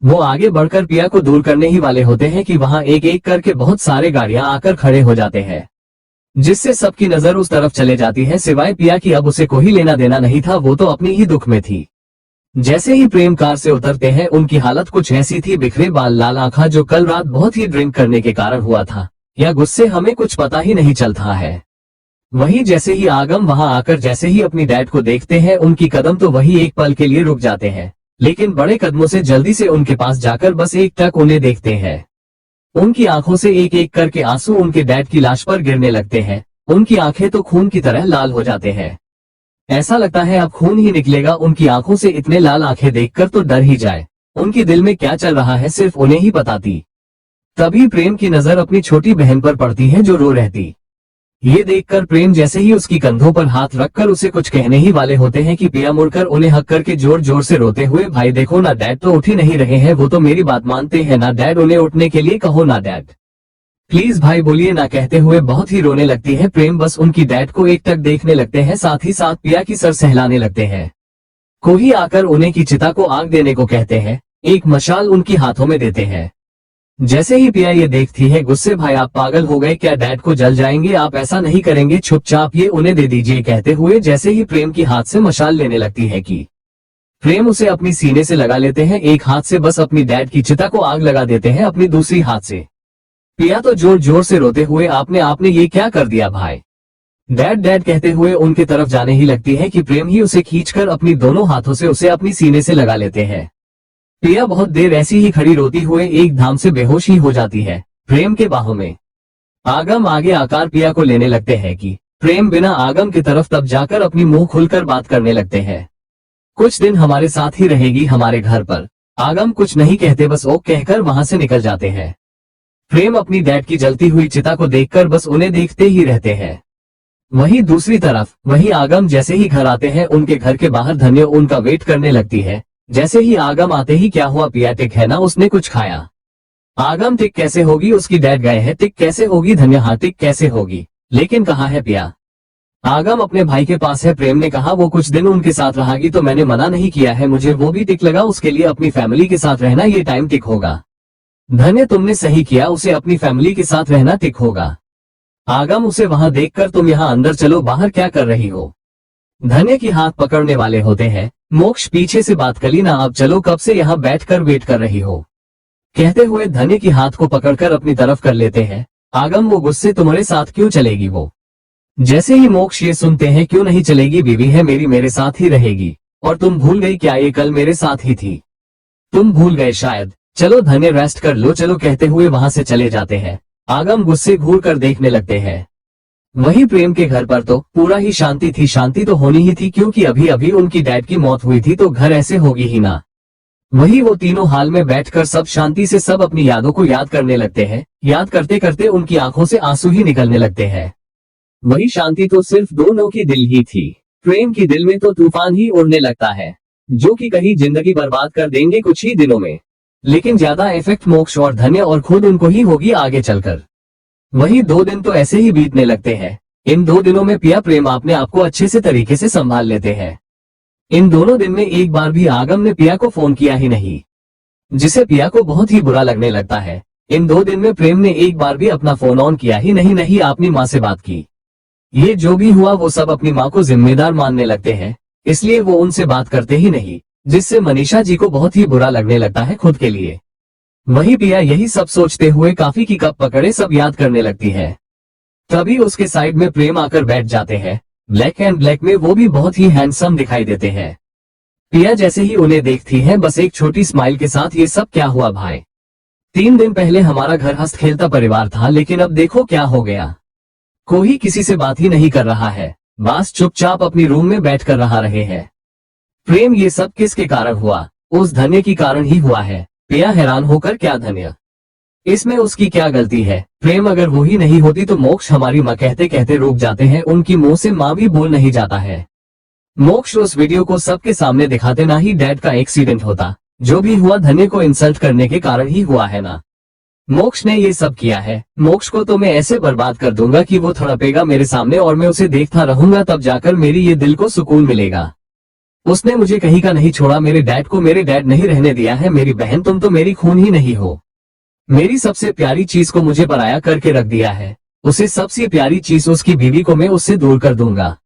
वो आगे बढ़कर पिया को दूर करने ही वाले होते हैं कि वहां एक एक करके बहुत सारे गाड़ियां आकर खड़े हो जाते हैं, जिससे सबकी नजर उस तरफ चले जाती है, सिवाय पिया की। अब उसे कोई लेना देना नहीं था, वो तो अपनी ही दुख में थी। जैसे ही प्रेम कार से उतरते हैं, उनकी हालत कुछ ऐसी थी, बिखरे बाल, लाल आंखा, जो कल रात बहुत ही ड्रिंक करने के कारण हुआ था। या गुस्से हमें कुछ पता ही नहीं चलता है। वहीं जैसे ही आगम वहां आकर जैसे ही अपनी डैड को देखते हैं उनकी कदम तो वही एक पल के लिए रुक जाते हैं, लेकिन बड़े कदमों से जल्दी से उनके पास जाकर बस एक टक उन्हें देखते हैं। उनकी आंखों से एक एक करके आंसू उनके डैड की लाश पर गिरने लगते हैं। उनकी आंखें तो खून की तरह लाल हो जाते हैं। ऐसा लगता है अब खून ही निकलेगा। उनकी आंखों से इतने लाल आंखें देखकर तो डर ही जाए। उनके दिल में क्या चल रहा है सिर्फ उन्हें ही पता थी। तभी प्रेम की नजर अपनी छोटी बहन पर पड़ती है जो रो रहती। ये देखकर प्रेम जैसे ही उसकी कंधों पर हाथ रखकर उसे कुछ कहने ही वाले होते हैं कि पिया मुड़कर उन्हें हक करके जोर जोर से रोते हुए, भाई देखो ना डैड तो उठ ही नहीं रहे हैं, वो तो मेरी बात मानते हैं ना डैड, उन्हें उठने के लिए कहो ना डैड, प्लीज भाई बोलिए ना, कहते हुए बहुत ही रोने लगती है प्रेम। बस उनकी डैड को एक टक देखने लगते हैं, साथ ही साथ पिया की सर सहलाने लगते हैं। कोई आकर उन्हें की चिता को आग देने को कहते हैं। एक मशाल उनकी हाथों में देते हैं। जैसे ही पिया ये देखती है, गुस्से, भाई आप पागल हो गए क्या, डैड को जल जाएंगे, आप ऐसा नहीं करेंगे, चुपचाप ये उन्हें दे दीजिए, कहते हुए जैसे ही प्रेम की हाथ से मशाल लेने लगती है कि प्रेम उसे अपनी सीने से लगा लेते हैं। एक हाथ से बस अपनी डैड की चिता को आग लगा देते हैं, अपनी दूसरी हाथ से। पिया तो जोर जोर से रोते हुए, आपने ये क्या कर दिया भाई, डैड डैड कहते हुए उनके तरफ जाने ही लगती है कि प्रेम ही उसे खींचकर अपनी दोनों हाथों से उसे अपनी सीने से लगा लेते हैं। पिया बहुत देर ऐसी ही खड़ी रोती हुए एकदम से बेहोश ही हो जाती है प्रेम के बाहों में। आगम आगे आकर पिया को लेने लगते हैं कि प्रेम बिना आगम की तरफ तब जाकर अपनी मुंह खुलकर बात करने लगते हैं। कुछ दिन हमारे साथ ही रहेगी हमारे घर पर। आगम कुछ नहीं कहते, बस ओक कहकर वहां से निकल जाते हैं। प्रेम अपनी डैड की जलती हुई चिता को देखकर बस उन्हें देखते ही रहते हैं। वहीं दूसरी तरफ वही आगम जैसे ही घर आते हैं, उनके घर के बाहर धन्य उनका वेट करने लगती है। जैसे ही आगम आते ही, क्या हुआ पिया, टिक है ना, उसने कुछ खाया। आगम, टिक कैसे होगी, उसकी डैड गए हैं, टिक कैसे होगी, धन्य, हाँ टिक कैसे होगी, लेकिन कहाँ है पिया। आगम अपने भाई के पास है। प्रेम ने कहा वो कुछ दिन उनके साथ रहेगी तो मैंने मना नहीं किया है, मुझे वो भी टिक लगा, उसके लिए अपनी फैमिली के साथ रहना ये टाइम टिक होगा। धन्य, तुमने सही किया, उसे अपनी फैमिली के साथ रहना टिक होगा। आगम उसे वहां देखकर, तुम यहाँ अंदर चलो, बाहर क्या कर रही हो। धन्य की हाथ पकड़ने वाले होते हैं। मोक्ष पीछे से बात करी ना, अब चलो, कब से यहाँ बैठकर वेट कर रही हो, कहते हुए धन्य की हाथ को पकड़कर अपनी तरफ कर लेते हैं। आगम, वो गुस्से तुम्हारे साथ क्यों चलेगी वो। जैसे ही मोक्ष ये सुनते हैं, क्यों नहीं चलेगी, बीवी है मेरी, मेरे साथ ही रहेगी, और तुम भूल गई क्या, ये कल मेरे साथ ही थी, तुम भूल गए शायद, चलो धन्य रेस्ट कर लो, चलो, कहते हुए वहां से चले जाते हैं। आगम गुस्से घूर कर देखने लगते हैं। वही प्रेम के घर पर तो पूरा ही शांति थी। शांति तो होनी ही थी क्योंकि अभी अभी उनकी डैड की मौत हुई थी, तो घर ऐसे होगी ही ना। वही वो तीनों हाल में बैठकर सब शांति से सब अपनी यादों को याद करने लगते हैं। याद करते करते उनकी आंखों से आंसू ही निकलने लगते हैं। वही शांति तो सिर्फ दोनों की दिल ही थी। प्रेम की दिल में तो तूफान ही उड़ने लगता है, जो कि कहीं जिंदगी बर्बाद कर देंगे कुछ ही दिनों में, लेकिन ज्यादा इफेक्ट मोक्ष और धन्य और खुद उनको ही होगी आगे चलकर। वही 2 दिन तो ऐसे ही बीतने लगते हैं। इन 2 दिनों में पिया प्रेम अपने आप को अच्छे से तरीके से संभाल लेते हैं। इन दोनों दिन में एक बार भी आगम ने पिया को फोन किया ही नहीं, जिसे पिया को बहुत ही बुरा लगने लगता है। इन 2 दिन में प्रेम ने एक बार भी अपना फोन ऑन किया ही नहीं अपनी माँ से बात की। ये जो भी हुआ वो सब अपनी माँ को जिम्मेदार मानने लगते हैं, इसलिए वो उनसे बात करते ही नहीं, जिससे मनीषा जी को बहुत ही बुरा लगने लगता है खुद के लिए। वही पिया यही सब सोचते हुए काफी की कप पकड़े सब याद करने लगती है। तभी उसके साइड में प्रेम आकर बैठ जाते हैं। ब्लैक एंड ब्लैक में वो भी बहुत ही हैंडसम दिखाई देते हैं। पिया जैसे ही उन्हें देखती है, बस एक छोटी स्माइल के साथ, ये सब क्या हुआ भाई, 3 दिन पहले हमारा घर हंस खेलता परिवार था, लेकिन अब देखो क्या हो गया, कोई किसी से बात ही नहीं कर रहा है, बस चुपचाप अपनी रूम में बैठ कर रहे हैं। प्रेम, ये सब किसके कारण हुआ, उस धन्य की कारण ही हुआ है। पिया हैरान होकर, क्या धन्य, इसमें उसकी क्या गलती है। प्रेम, अगर वो ही नहीं होती तो मोक्ष, हमारी माँ कहते कहते रुक जाते हैं, उनकी मुंह से माँ भी बोल नहीं जाता है। मोक्ष उस वीडियो को सबके सामने दिखाते ना ही डैड का एक्सीडेंट होता, जो भी हुआ धन्य को इंसल्ट करने के कारण ही हुआ है ना। मोक्ष ने ये सब किया है। मोक्ष को तो मैं ऐसे बर्बाद कर दूंगा कि वो थड़पेगा मेरे सामने और मैं उसे देखता रहूंगा, तब जाकर मेरी ये दिल को सुकून मिलेगा। उसने मुझे कहीं का नहीं छोड़ा, मेरे डैड को मेरे डैड नहीं रहने दिया है। मेरी बहन, तुम तो मेरी खून ही नहीं हो, मेरी सबसे प्यारी चीज को मुझे पराया करके रख दिया है। उसे सबसे प्यारी चीज, उसकी बीवी को मैं उससे दूर कर दूंगा।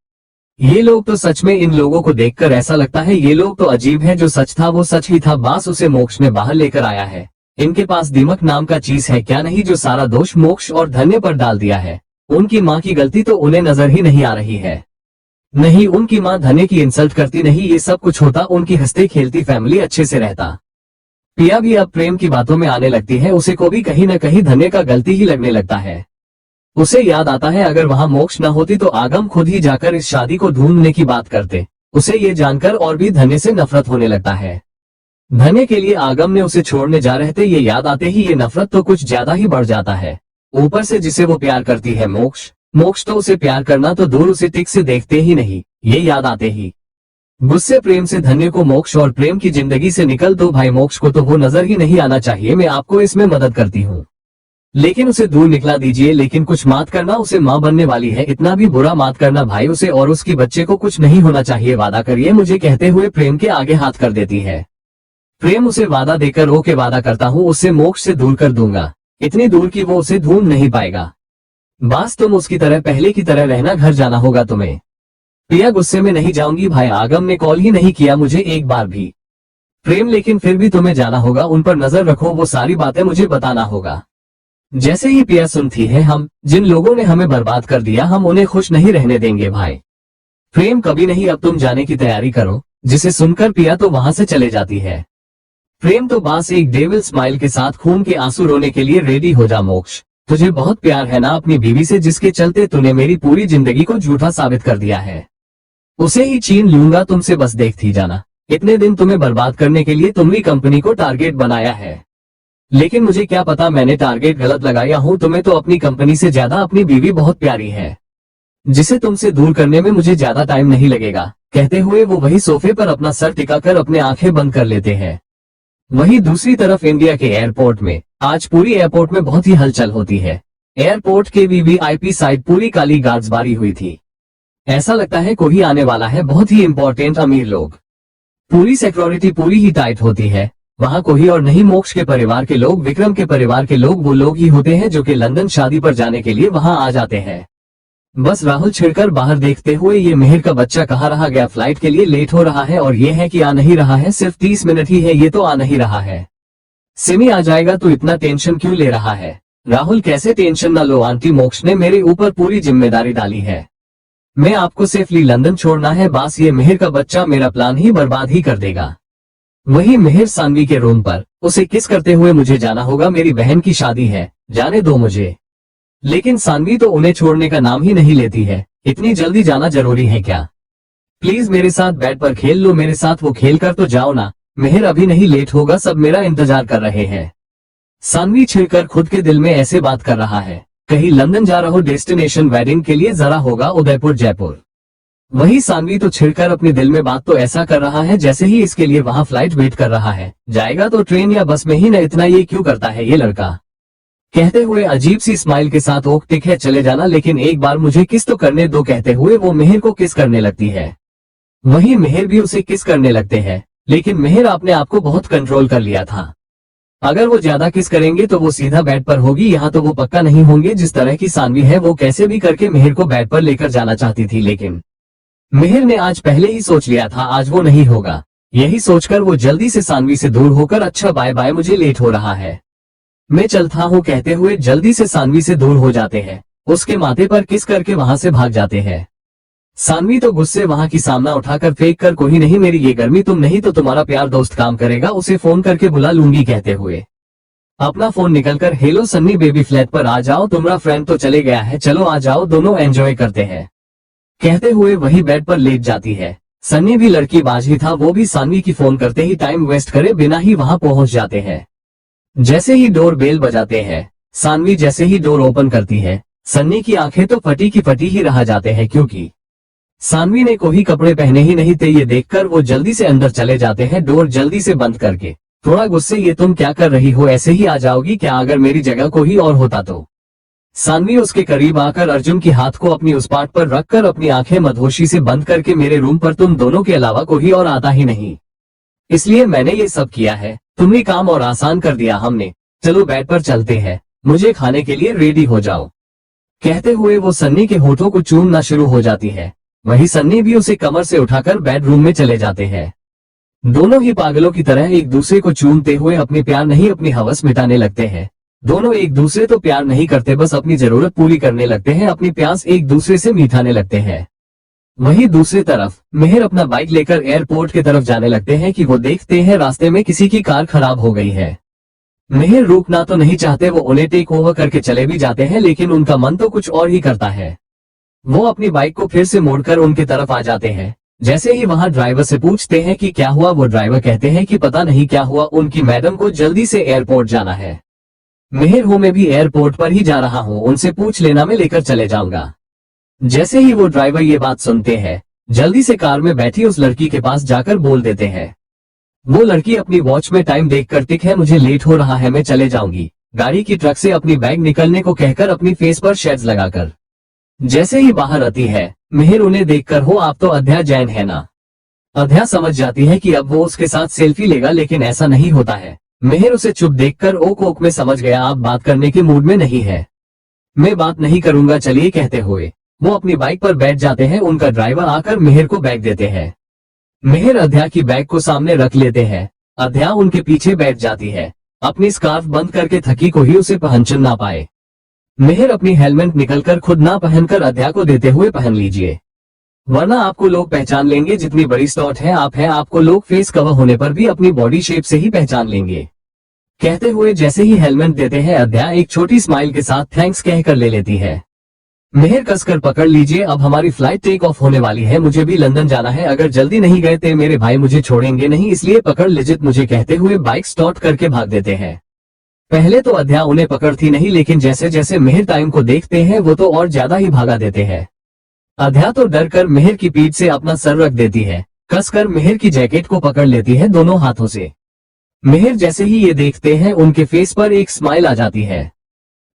ये लोग तो सच में, इन लोगों को देखकर ऐसा लगता है ये लोग तो अजीब है, जो सच था वो सच ही था, बस उसे मोक्ष ने बाहर लेकर आया है। इनके पास दिमाग नाम का चीज है क्या नहीं जो सारा दोष मोक्ष और धन्य पर डाल दिया है। उनकी माँ की गलती तो उन्हें नजर ही नहीं आ रही है। नहीं, उनकी माँ धन्य की इंसल्ट करती नहीं, ये सब कुछ होता उनकी हंसती खेलती फैमिली अच्छे से रहता। पिया भी अब प्रेम की बातों में आने लगती है, उसे को भी कहीं न कहीं धन्य का गलती ही लगने लगता है। उसे याद आता है अगर वहाँ मोक्ष न होती तो आगम खुद ही जाकर इस शादी को ढूंढने की बात करते। उसे ये जानकर और भी धन्य से नफरत होने लगता है। धन्य के लिए आगम ने उसे छोड़ने जा रहे थे, ये याद आते ही ये नफरत तो कुछ ज्यादा ही बढ़ जाता है। ऊपर से जिसे वो प्यार करती है मोक्ष तो उसे प्यार करना तो दूर, उसे टिक से देखते ही नहीं। ये याद आते ही गुस्से प्रेम से धन्य को मोक्ष और प्रेम की जिंदगी से निकल दो भाई, मोक्ष को तो वो नजर ही नहीं आना चाहिए, मैं आपको इसमें मदद करती हूँ, लेकिन उसे दूर निकला दीजिए। लेकिन कुछ मात करना, उसे माँ बनने वाली है, इतना भी बुरा मात करना भाई, उसे और उसकी बच्चे को कुछ नहीं होना चाहिए, वादा करिए मुझे कहते हुए प्रेम के आगे हाथ कर देती है। प्रेम उसे वादा देकर ओके वादा करता हूँ, उससे मोक्ष से दूर कर दूंगा, इतनी दूर कि वो उसे ढूंढ नहीं पाएगा। बस तुम उसकी तरह पहले की तरह रहना, घर जाना होगा तुम्हें। प्रिया गुस्से में नहीं जाऊंगी भाई, आगम ने कॉल ही नहीं किया मुझे एक बार भी। प्रेम लेकिन फिर भी तुम्हें जाना होगा, उन पर नजर रखो, वो सारी बातें मुझे बताना होगा। जैसे ही प्रिया सुनती है, हम जिन लोगों ने हमें बर्बाद कर दिया हम उन्हें खुश नहीं रहने देंगे भाई। प्रेम कभी नहीं, अब तुम जाने की तैयारी करो। जिसे सुनकर प्रिया तो वहां से चले जाती है। प्रेम तो बस एक डेविल स्माइल के साथ खून के आंसू रोने के लिए रेडी हो जा मोक्ष, तुझे बहुत प्यार है ना अपनी बीवी से, जिसके चलते तूने मेरी पूरी जिंदगी को झूठा साबित कर दिया है। उसे ही छीन लूंगा तुमसे, बस देखती जाना। इतने दिन तुम्हें बर्बाद करने के लिए तुम्हारी कंपनी को टारगेट बनाया है, लेकिन मुझे क्या पता मैंने टारगेट गलत लगाया हूँ। तुम्हें तो अपनी कंपनी से ज्यादा अपनी बीवी बहुत प्यारी है, जिसे तुमसे दूर करने में मुझे ज्यादा टाइम नहीं लगेगा। कहते हुए वो वही सोफे पर अपना सर टिकाकर अपने आंखें बंद कर लेते हैं। वहीं दूसरी तरफ इंडिया के एयरपोर्ट में आज पूरी एयरपोर्ट में बहुत ही हलचल होती है। एयरपोर्ट के वीवीआईपी साइड पूरी काली गार्ड्सबारी हुई थी, ऐसा लगता है कोई आने वाला है, बहुत ही इंपॉर्टेंट अमीर लोग। पूरी सिक्योरिटी पूरी ही टाइट होती है। वहाँ कोई और नहीं, मोक्ष के परिवार के लोग, विक्रम के परिवार के लोग, वो लोग ही होते हैं जो कि लंदन शादी पर जाने के लिए वहाँ आ जाते हैं। बस राहुल छिड़कर बाहर देखते हुए ये मेहर का बच्चा कहाँ रहा गया, फ्लाइट के लिए लेट हो रहा है और ये है कि आ नहीं रहा है, सिर्फ 30 मिनट ही है, ये तो आ नहीं रहा है। सिमी आ जाएगा तो इतना टेंशन क्यों ले रहा है? राहुल कैसे टेंशन न लो आंटी, मोक्ष ने मेरे ऊपर पूरी जिम्मेदारी डाली है, मैं आपको सेफली लंदन छोड़ना है, बस ये मेहर का बच्चा मेरा प्लान ही बर्बाद ही कर देगा। वही मेहर सानवी के रूम पर उसे किस करते हुए मुझे जाना होगा, मेरी बहन की शादी है, जाने दो मुझे। लेकिन सानवी तो उन्हें छोड़ने का नाम ही नहीं लेती है, इतनी जल्दी जाना जरूरी है क्या? प्लीज मेरे साथ बेड पर खेल लो, मेरे साथ वो खेल कर तो जाओ ना। मेहर अभी नहीं, लेट होगा, सब मेरा इंतजार कर रहे हैं। सानवी छिड़कर खुद के दिल में ऐसे बात कर रहा है, कहीं लंदन जा रहा हो डेस्टिनेशन वेडिंग के लिए, जरा होगा उदयपुर जयपुर। वही सानवी तो छिड़कर अपने दिल में बात तो ऐसा कर रहा है जैसे ही इसके लिए वहां फ्लाइट वेट कर रहा है, जाएगा तो ट्रेन या बस में ही न, इतना ये क्यों करता है ये लड़का? कहते हुए अजीब सी स्माइल के साथ ओक टिक है, चले जाना, लेकिन एक बार मुझे किस तो करने दो, कहते हुए वो मेहर को किस करने लगती है। वही मेहर भी उसे किस करने लगते हैं, लेकिन मेहर अपने आप को बहुत कंट्रोल कर लिया था। अगर वो ज्यादा किस करेंगे तो वो सीधा बेड पर होगी, यहाँ तो वो पक्का नहीं होंगे। जिस तरह की सानवी है वो कैसे भी करके मेहर को बेड पर लेकर जाना चाहती थी, लेकिन मेहर ने आज पहले ही सोच लिया था आज वो नहीं होगा। यही सोचकर वो जल्दी से सानवी से दूर होकर, अच्छा बाय बाय, मुझे लेट हो रहा है, मैं चलता हूँ, कहते हुए जल्दी से सानवी से दूर हो जाते हैं। उसके माथे पर किस करके वहां से भाग जाते हैं। सानवी तो गुस्से वहां की सामना उठाकर फेंक कर, कोई नहीं, मेरी ये गर्मी तुम नहीं तो तुम्हारा प्यार दोस्त काम करेगा, उसे फोन करके बुला लूंगी, कहते हुए अपना फोन निकलकर, हेलो सन्नी बेबी, फ्लैट पर आ जाओ, तुम्हारा फ्रेंड तो चले गया है, चलो आ जाओ, दोनों एंजॉय करते हैं, कहते हुए वही बेड पर लेट जाती है। सन्नी भी लड़की बाज ही था, वो भी सानवी की फोन करते ही टाइम वेस्ट करे बिना ही वहां पहुंच जाते हैं। जैसे ही डोर बेल बजाते हैं, सानवी जैसे ही डोर ओपन करती है, सन्नी की आंखें तो फटी की फटी ही रह जाते हैं, क्योंकि सानवी ने कोई कपड़े पहने ही नहीं थे। ये देखकर वो जल्दी से अंदर चले जाते हैं, डोर जल्दी से बंद करके। थोड़ा गुस्से, ये तुम क्या कर रही हो, ऐसे ही आ जाओगी क्या, अगर मेरी जगह कोई और होता तो? सानवी उसके करीब आकर अर्जुन की हाथ को अपनी उस पाट पर रखकर अपनी आंखें मदहोशी से बंद करके, मेरे रूम पर तुम दोनों के अलावा कोई और आता ही नहीं, इसलिए मैंने ये सब किया है, तुमने काम और आसान कर दिया हमने, चलो बेड पर चलते हैं, मुझे खाने के लिए रेडी हो जाओ, कहते हुए वो सन्नी के होठों को चूमना शुरू हो जाती है। वही सन्नी भी उसे कमर से उठाकर बेडरूम में चले जाते हैं। दोनों ही पागलों की तरह एक दूसरे को चूमते हुए अपनी प्यार नहीं अपनी हवस मिटाने लगते हैं। दोनों एक दूसरे तो प्यार नहीं करते, बस अपनी जरूरत पूरी करने लगते हैं, अपनी प्यास एक दूसरे से मिटाने लगते हैं। वहीं दूसरी तरफ मेहर अपना बाइक लेकर एयरपोर्ट की तरफ जाने लगते हैं कि वो देखते हैं रास्ते में किसी की कार खराब हो गई है। मेहर रुकना तो नहीं चाहते, वो उन्हें टेक ओवर करके चले भी जाते हैं, लेकिन उनका मन तो कुछ और ही करता है। वो अपनी बाइक को फिर से मोड़कर उनकी तरफ आ जाते हैं। जैसे ही वहां ड्राइवर से पूछते हैं कि क्या हुआ, वो ड्राइवर कहते हैं कि पता नहीं क्या हुआ, उनकी मैडम को जल्दी से एयरपोर्ट जाना है। मेहर हो मैं भी एयरपोर्ट पर ही जा रहा हूँ, उनसे पूछ लेना, मैं लेकर चले जाऊंगा। जैसे ही वो ड्राइवर ये बात सुनते हैं, जल्दी से कार में बैठी उस लड़की के पास जाकर बोल देते हैं। वो लड़की अपनी वॉच में टाइम देखकर, टिक है मुझे लेट हो रहा है, मैं चले जाऊंगी। गाड़ी की ट्रक से अपनी बैग निकलने को कहकर अपनी फेस पर शेड्स लगाकर जैसे ही बाहर आती है, मेहर उन्हें देखकर, हो आप तो अध्या जैन है ना। अध्या समझ जाती है कि अब वो उसके साथ सेल्फी लेगा, लेकिन ऐसा नहीं होता है। मेहर उसे चुप देखकर ओक ओक में समझ गया, आप बात करने के मूड में नहीं है, मैं बात नहीं करूंगा, चलिए कहते हुए वो अपनी बाइक पर बैठ जाते हैं। उनका ड्राइवर आकर मेहर को बैग देते हैं। मेहर अध्या की बैग को सामने रख लेते हैं। अध्या उनके पीछे बैठ जाती है, अपनी स्कार्फ बंद करके ताकि कोई उसे पहचान ना पाए। मेहर अपनी हेलमेट निकलकर खुद ना पहनकर अध्या को देते हुए, पहन लीजिए वरना आपको लोग पहचान लेंगे, जितनी बड़ी स्टॉट है आपको लोग फेस कवर होने पर भी अपनी बॉडी शेप से ही पहचान लेंगे। कहते हुए जैसे ही हेलमेट देते हैं, अध्या एक छोटी स्माइल के साथ थैंक्स कहकर ले लेती है। मेहर कसकर पकड़ लीजिए, अब हमारी फ्लाइट टेक ऑफ होने वाली है, मुझे भी लंदन जाना है, अगर जल्दी नहीं गए तो मेरे भाई मुझे छोड़ेंगे नहीं, इसलिए पकड़ लीजिए मुझे, कहते हुए बाइक स्टार्ट करके भाग देते हैं। पहले तो अध्या उन्हें पकड़ती नहीं, लेकिन जैसे जैसे मेहर टाइम को देखते हैं, वो तो और ज्यादा ही भागा देते हैं। अध्या तो डर कर मेहर की पीठ से अपना सर रख देती है, कसकर मेहर की जैकेट को पकड़ लेती है दोनों हाथों से। मेहर जैसे ही ये देखते हैं, उनके फेस पर एक स्माइल आ जाती है।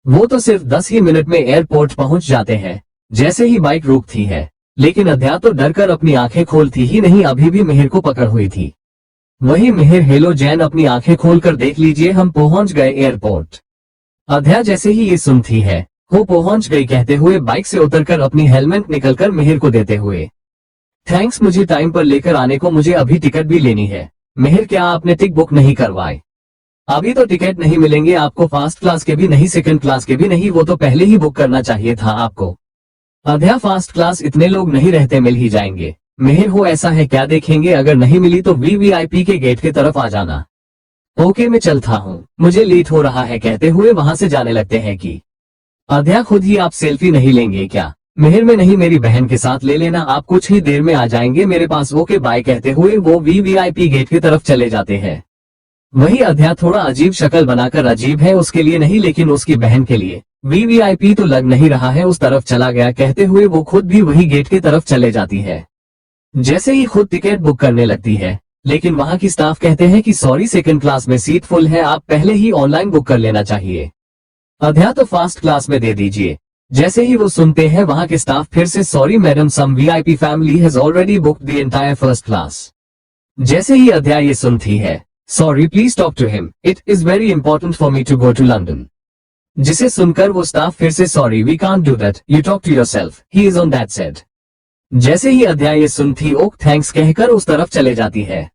वो तो सिर्फ 10 ही मिनट में एयरपोर्ट पहुंच जाते हैं। जैसे ही बाइक रुकती है, लेकिन अध्या तो डर कर अपनी आंखें खोलती ही नहीं, अभी भी मेहर को पकड़ हुई थी। वही मेहर, हेलो जैन, अपनी आंखें खोलकर देख लीजिए, हम पहुंच गए एयरपोर्ट। अध्या जैसे ही ये सुनती है, वो पहुंच गई कहते हुए बाइक से उतरकर अपनी हेलमेट निकलकर मेहर को देते हुए, थैंक्स मुझे टाइम पर लेकर आने को, मुझे अभी टिकट भी लेनी है। मेहर, क्या आपने टिकट बुक नहीं करवाई? अभी तो टिकट नहीं मिलेंगे आपको, फास्ट क्लास के भी नहीं, सेकंड क्लास के भी नहीं, वो तो पहले ही बुक करना चाहिए था आपको। अध्या, फास्ट क्लास इतने लोग नहीं रहते, मिल ही जाएंगे। मेहर, हो ऐसा है क्या, देखेंगे, अगर नहीं मिली तो वीवीआईपी के गेट की तरफ आ जाना। ओके मैं चलता हूँ, मुझे लेट हो रहा है, कहते हुए वहां से जाने लगते हैं कि अध्या, खुद ही आप सेल्फी नहीं लेंगे क्या? मेहर, में नहीं, मेरी बहन के साथ ले लेना, आप कुछ ही देर में आ जाएंगे मेरे पास। ओके बाय, कहते हुए वो वीवीआईपी गेट की तरफ चले जाते हैं। वही अध्या थोड़ा अजीब शक्ल बनाकर, अजीब है उसके लिए नहीं लेकिन उसकी बहन के लिए, वीवीआईपी तो लग नहीं रहा है, उस तरफ चला गया, कहते हुए वो खुद भी वही गेट की तरफ चले जाती है। जैसे ही खुद टिकट बुक करने लगती है, लेकिन वहां की स्टाफ कहते हैं कि सॉरी सेकंड क्लास में सीट फुल है, आप पहले ही ऑनलाइन बुक कर लेना चाहिए। अध्या, तो फास्ट क्लास में दे दीजिए। जैसे ही वो सुनते हैं, वहां के स्टाफ फिर से, sorry madam, some VIP family has already booked the entire first class. जैसे ही अध्या ये सुनती है, sorry please talk to him, it is very important for me to go to London. जिसे सुनकर वो स्टाफ फिर से, sorry we can't do that, you talk to yourself, he is on that set. जैसे ही अध्या ये सुनती, ओक थैंक्स कहकर उस तरफ चले जाती है।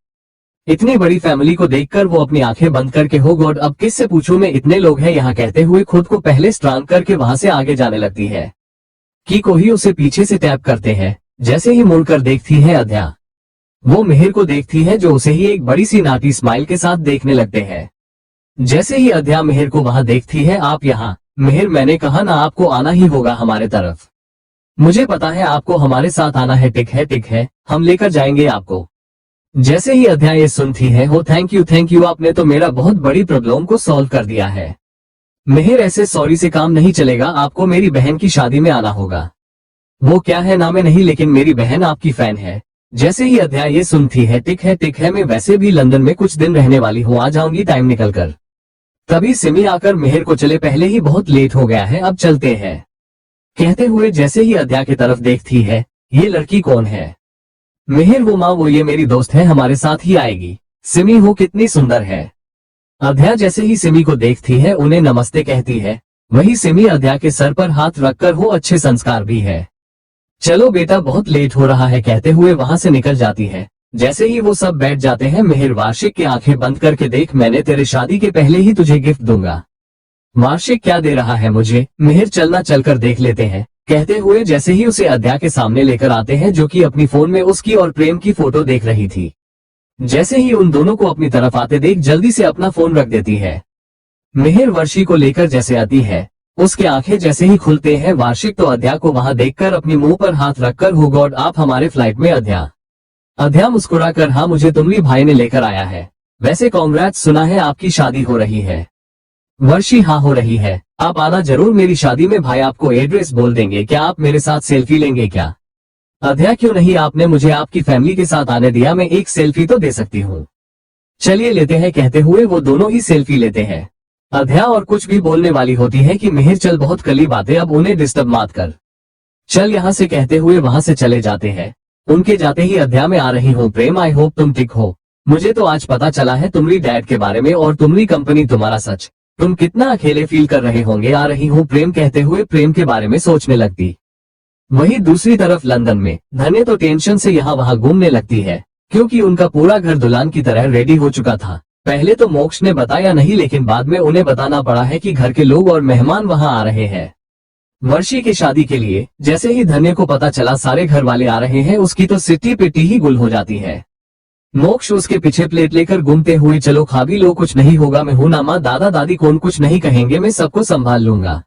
इतनी बड़ी फैमिली को देखकर वो अपनी आंखें बंद करके, हो गॉड अब किससे पूछूं मैं, इतने लोग हैं यहाँ, कहते हुए खुद को पहले स्ट्रांग करके वहां से आगे जाने लगती है कि कोई उसे पीछे से टैप करते हैं। जैसे ही मुड़कर देखती है अध्या, वो मेहर को देखती है, जो उसे ही एक बड़ी सी नाटी स्माइल के साथ देखने लगते हैं। जैसे ही अध्या मेहर को वहां देखती है, आप यहाँ? मेहर, मैंने कहा ना आपको आना ही होगा हमारे तरफ, मुझे पता है आपको हमारे साथ आना है, टिक है, हम लेकर जाएंगे आपको। जैसे ही अध्या ये सुनती है, हो थैंक यू, आपने तो मेरा बहुत बड़ी प्रॉब्लम को सॉल्व कर दिया है। मेहर, ऐसे सॉरी से काम नहीं चलेगा, आपको मेरी बहन की शादी में आना होगा। वो क्या है नाम है नहीं, लेकिन मेरी बहन आपकी फैन है। जैसे ही अध्या ये सुनती है, टिक है, मैं वैसे भी लंदन में कुछ दिन रहने वाली हूँ, आ जाऊंगी टाइम निकल कर। तभी सिमी आकर मेहर को, चले पहले ही बहुत लेट हो गया है, अब चलते हैं, कहते हुए जैसे ही अध्या की तरफ देखती है, ये लड़की कौन है? मेहर, वो माँ, वो ये मेरी दोस्त है, हमारे साथ ही आएगी। सिमी, हो कितनी सुंदर है। अध्या जैसे ही सिमी को देखती है, उन्हें नमस्ते कहती है। वही सिमी अध्या के सर पर हाथ रखकर, हो अच्छे संस्कार भी है, चलो बेटा बहुत लेट हो रहा है, कहते हुए वहां से निकल जाती है। जैसे ही वो सब बैठ जाते हैं मिहिर वार्षिक की आंखें बंद करके देख, मैंने तेरे शादी के पहले ही तुझे गिफ्ट दूंगा। वार्षिक क्या दे रहा है मुझे? मिहिर चलना चलकर देख लेते हैं, कहते हुए जैसे ही उसे अद्या के सामने लेकर आते हैं जो कि अपनी फोन में उसकी और प्रेम की फोटो देख रही थी। जैसे ही उन दोनों को अपनी तरफ आते देख जल्दी से अपना फोन रख देती है। मिहिर वर्षी को लेकर जैसे आती है, उसके आंखें जैसे ही खुलते हैं वार्षिक तो अद्या को वहां देखकर अपनी मुंह पर हाथ रखकर, हो गॉड आप हमारे फ्लाइट में अद्या। अद्या मुस्कुराकर, हाँ मुझे तुम्हारी भाई ने लेकर आया है। वैसे कांग्रेट्स, सुना है आपकी शादी हो रही है। वर्षी, हाँ हो रही है। आप आना जरूर मेरी शादी में। भाई आपको एड्रेस बोल देंगे, क्या आप मेरे साथ सेल्फी लेंगे क्या? अद्या, क्यों नहीं, आपने मुझे आपकी फैमिली के साथ आने दिया, मैं एक सेल्फी तो दे सकती हूँ। चलिए लेते हैं, कहते हुए वो दोनों ही सेल्फी लेते हैं। अद्या और कुछ भी बोलने वाली होती है कि मिहिर चल बहुत कली बातें, अब उन्हें डिस्टर्ब मत कर, चल यहाँ से, कहते हुए वहां से चले जाते हैं। उनके जाते ही अद्या, में आ रही हूँ प्रेम, आई होप तुम ठीक हो। मुझे तो आज पता चला है तुम्हारी डैड के बारे में और तुम्हारी कंपनी, तुम्हारा सच, तुम कितना अकेले फील कर रहे होंगे। आ रही हूँ प्रेम, कहते हुए प्रेम के बारे में सोचने लगती। वहीं दूसरी तरफ लंदन में धन्य तो टेंशन से यहाँ वहां घूमने लगती है, क्योंकि उनका पूरा घर दुल्हन की तरह रेडी हो चुका था। पहले तो मोक्ष ने बताया नहीं, लेकिन बाद में उन्हें बताना पड़ा है कि घर के लोग और मेहमान वहां आ रहे हैं वर्षी की शादी के लिए। जैसे ही धन्य को पता चला सारे घर वाले आ रहे हैं, उसकी तो सिट्टी पिट्टी ही गुल हो जाती है। मोक्ष उसके पीछे प्लेट लेकर घूमते हुए, चलो खा भी लो, कुछ नहीं होगा, मैं हूं ना माँ, दादा दादी कौन कुछ नहीं कहेंगे, मैं सबको संभाल लूंगा।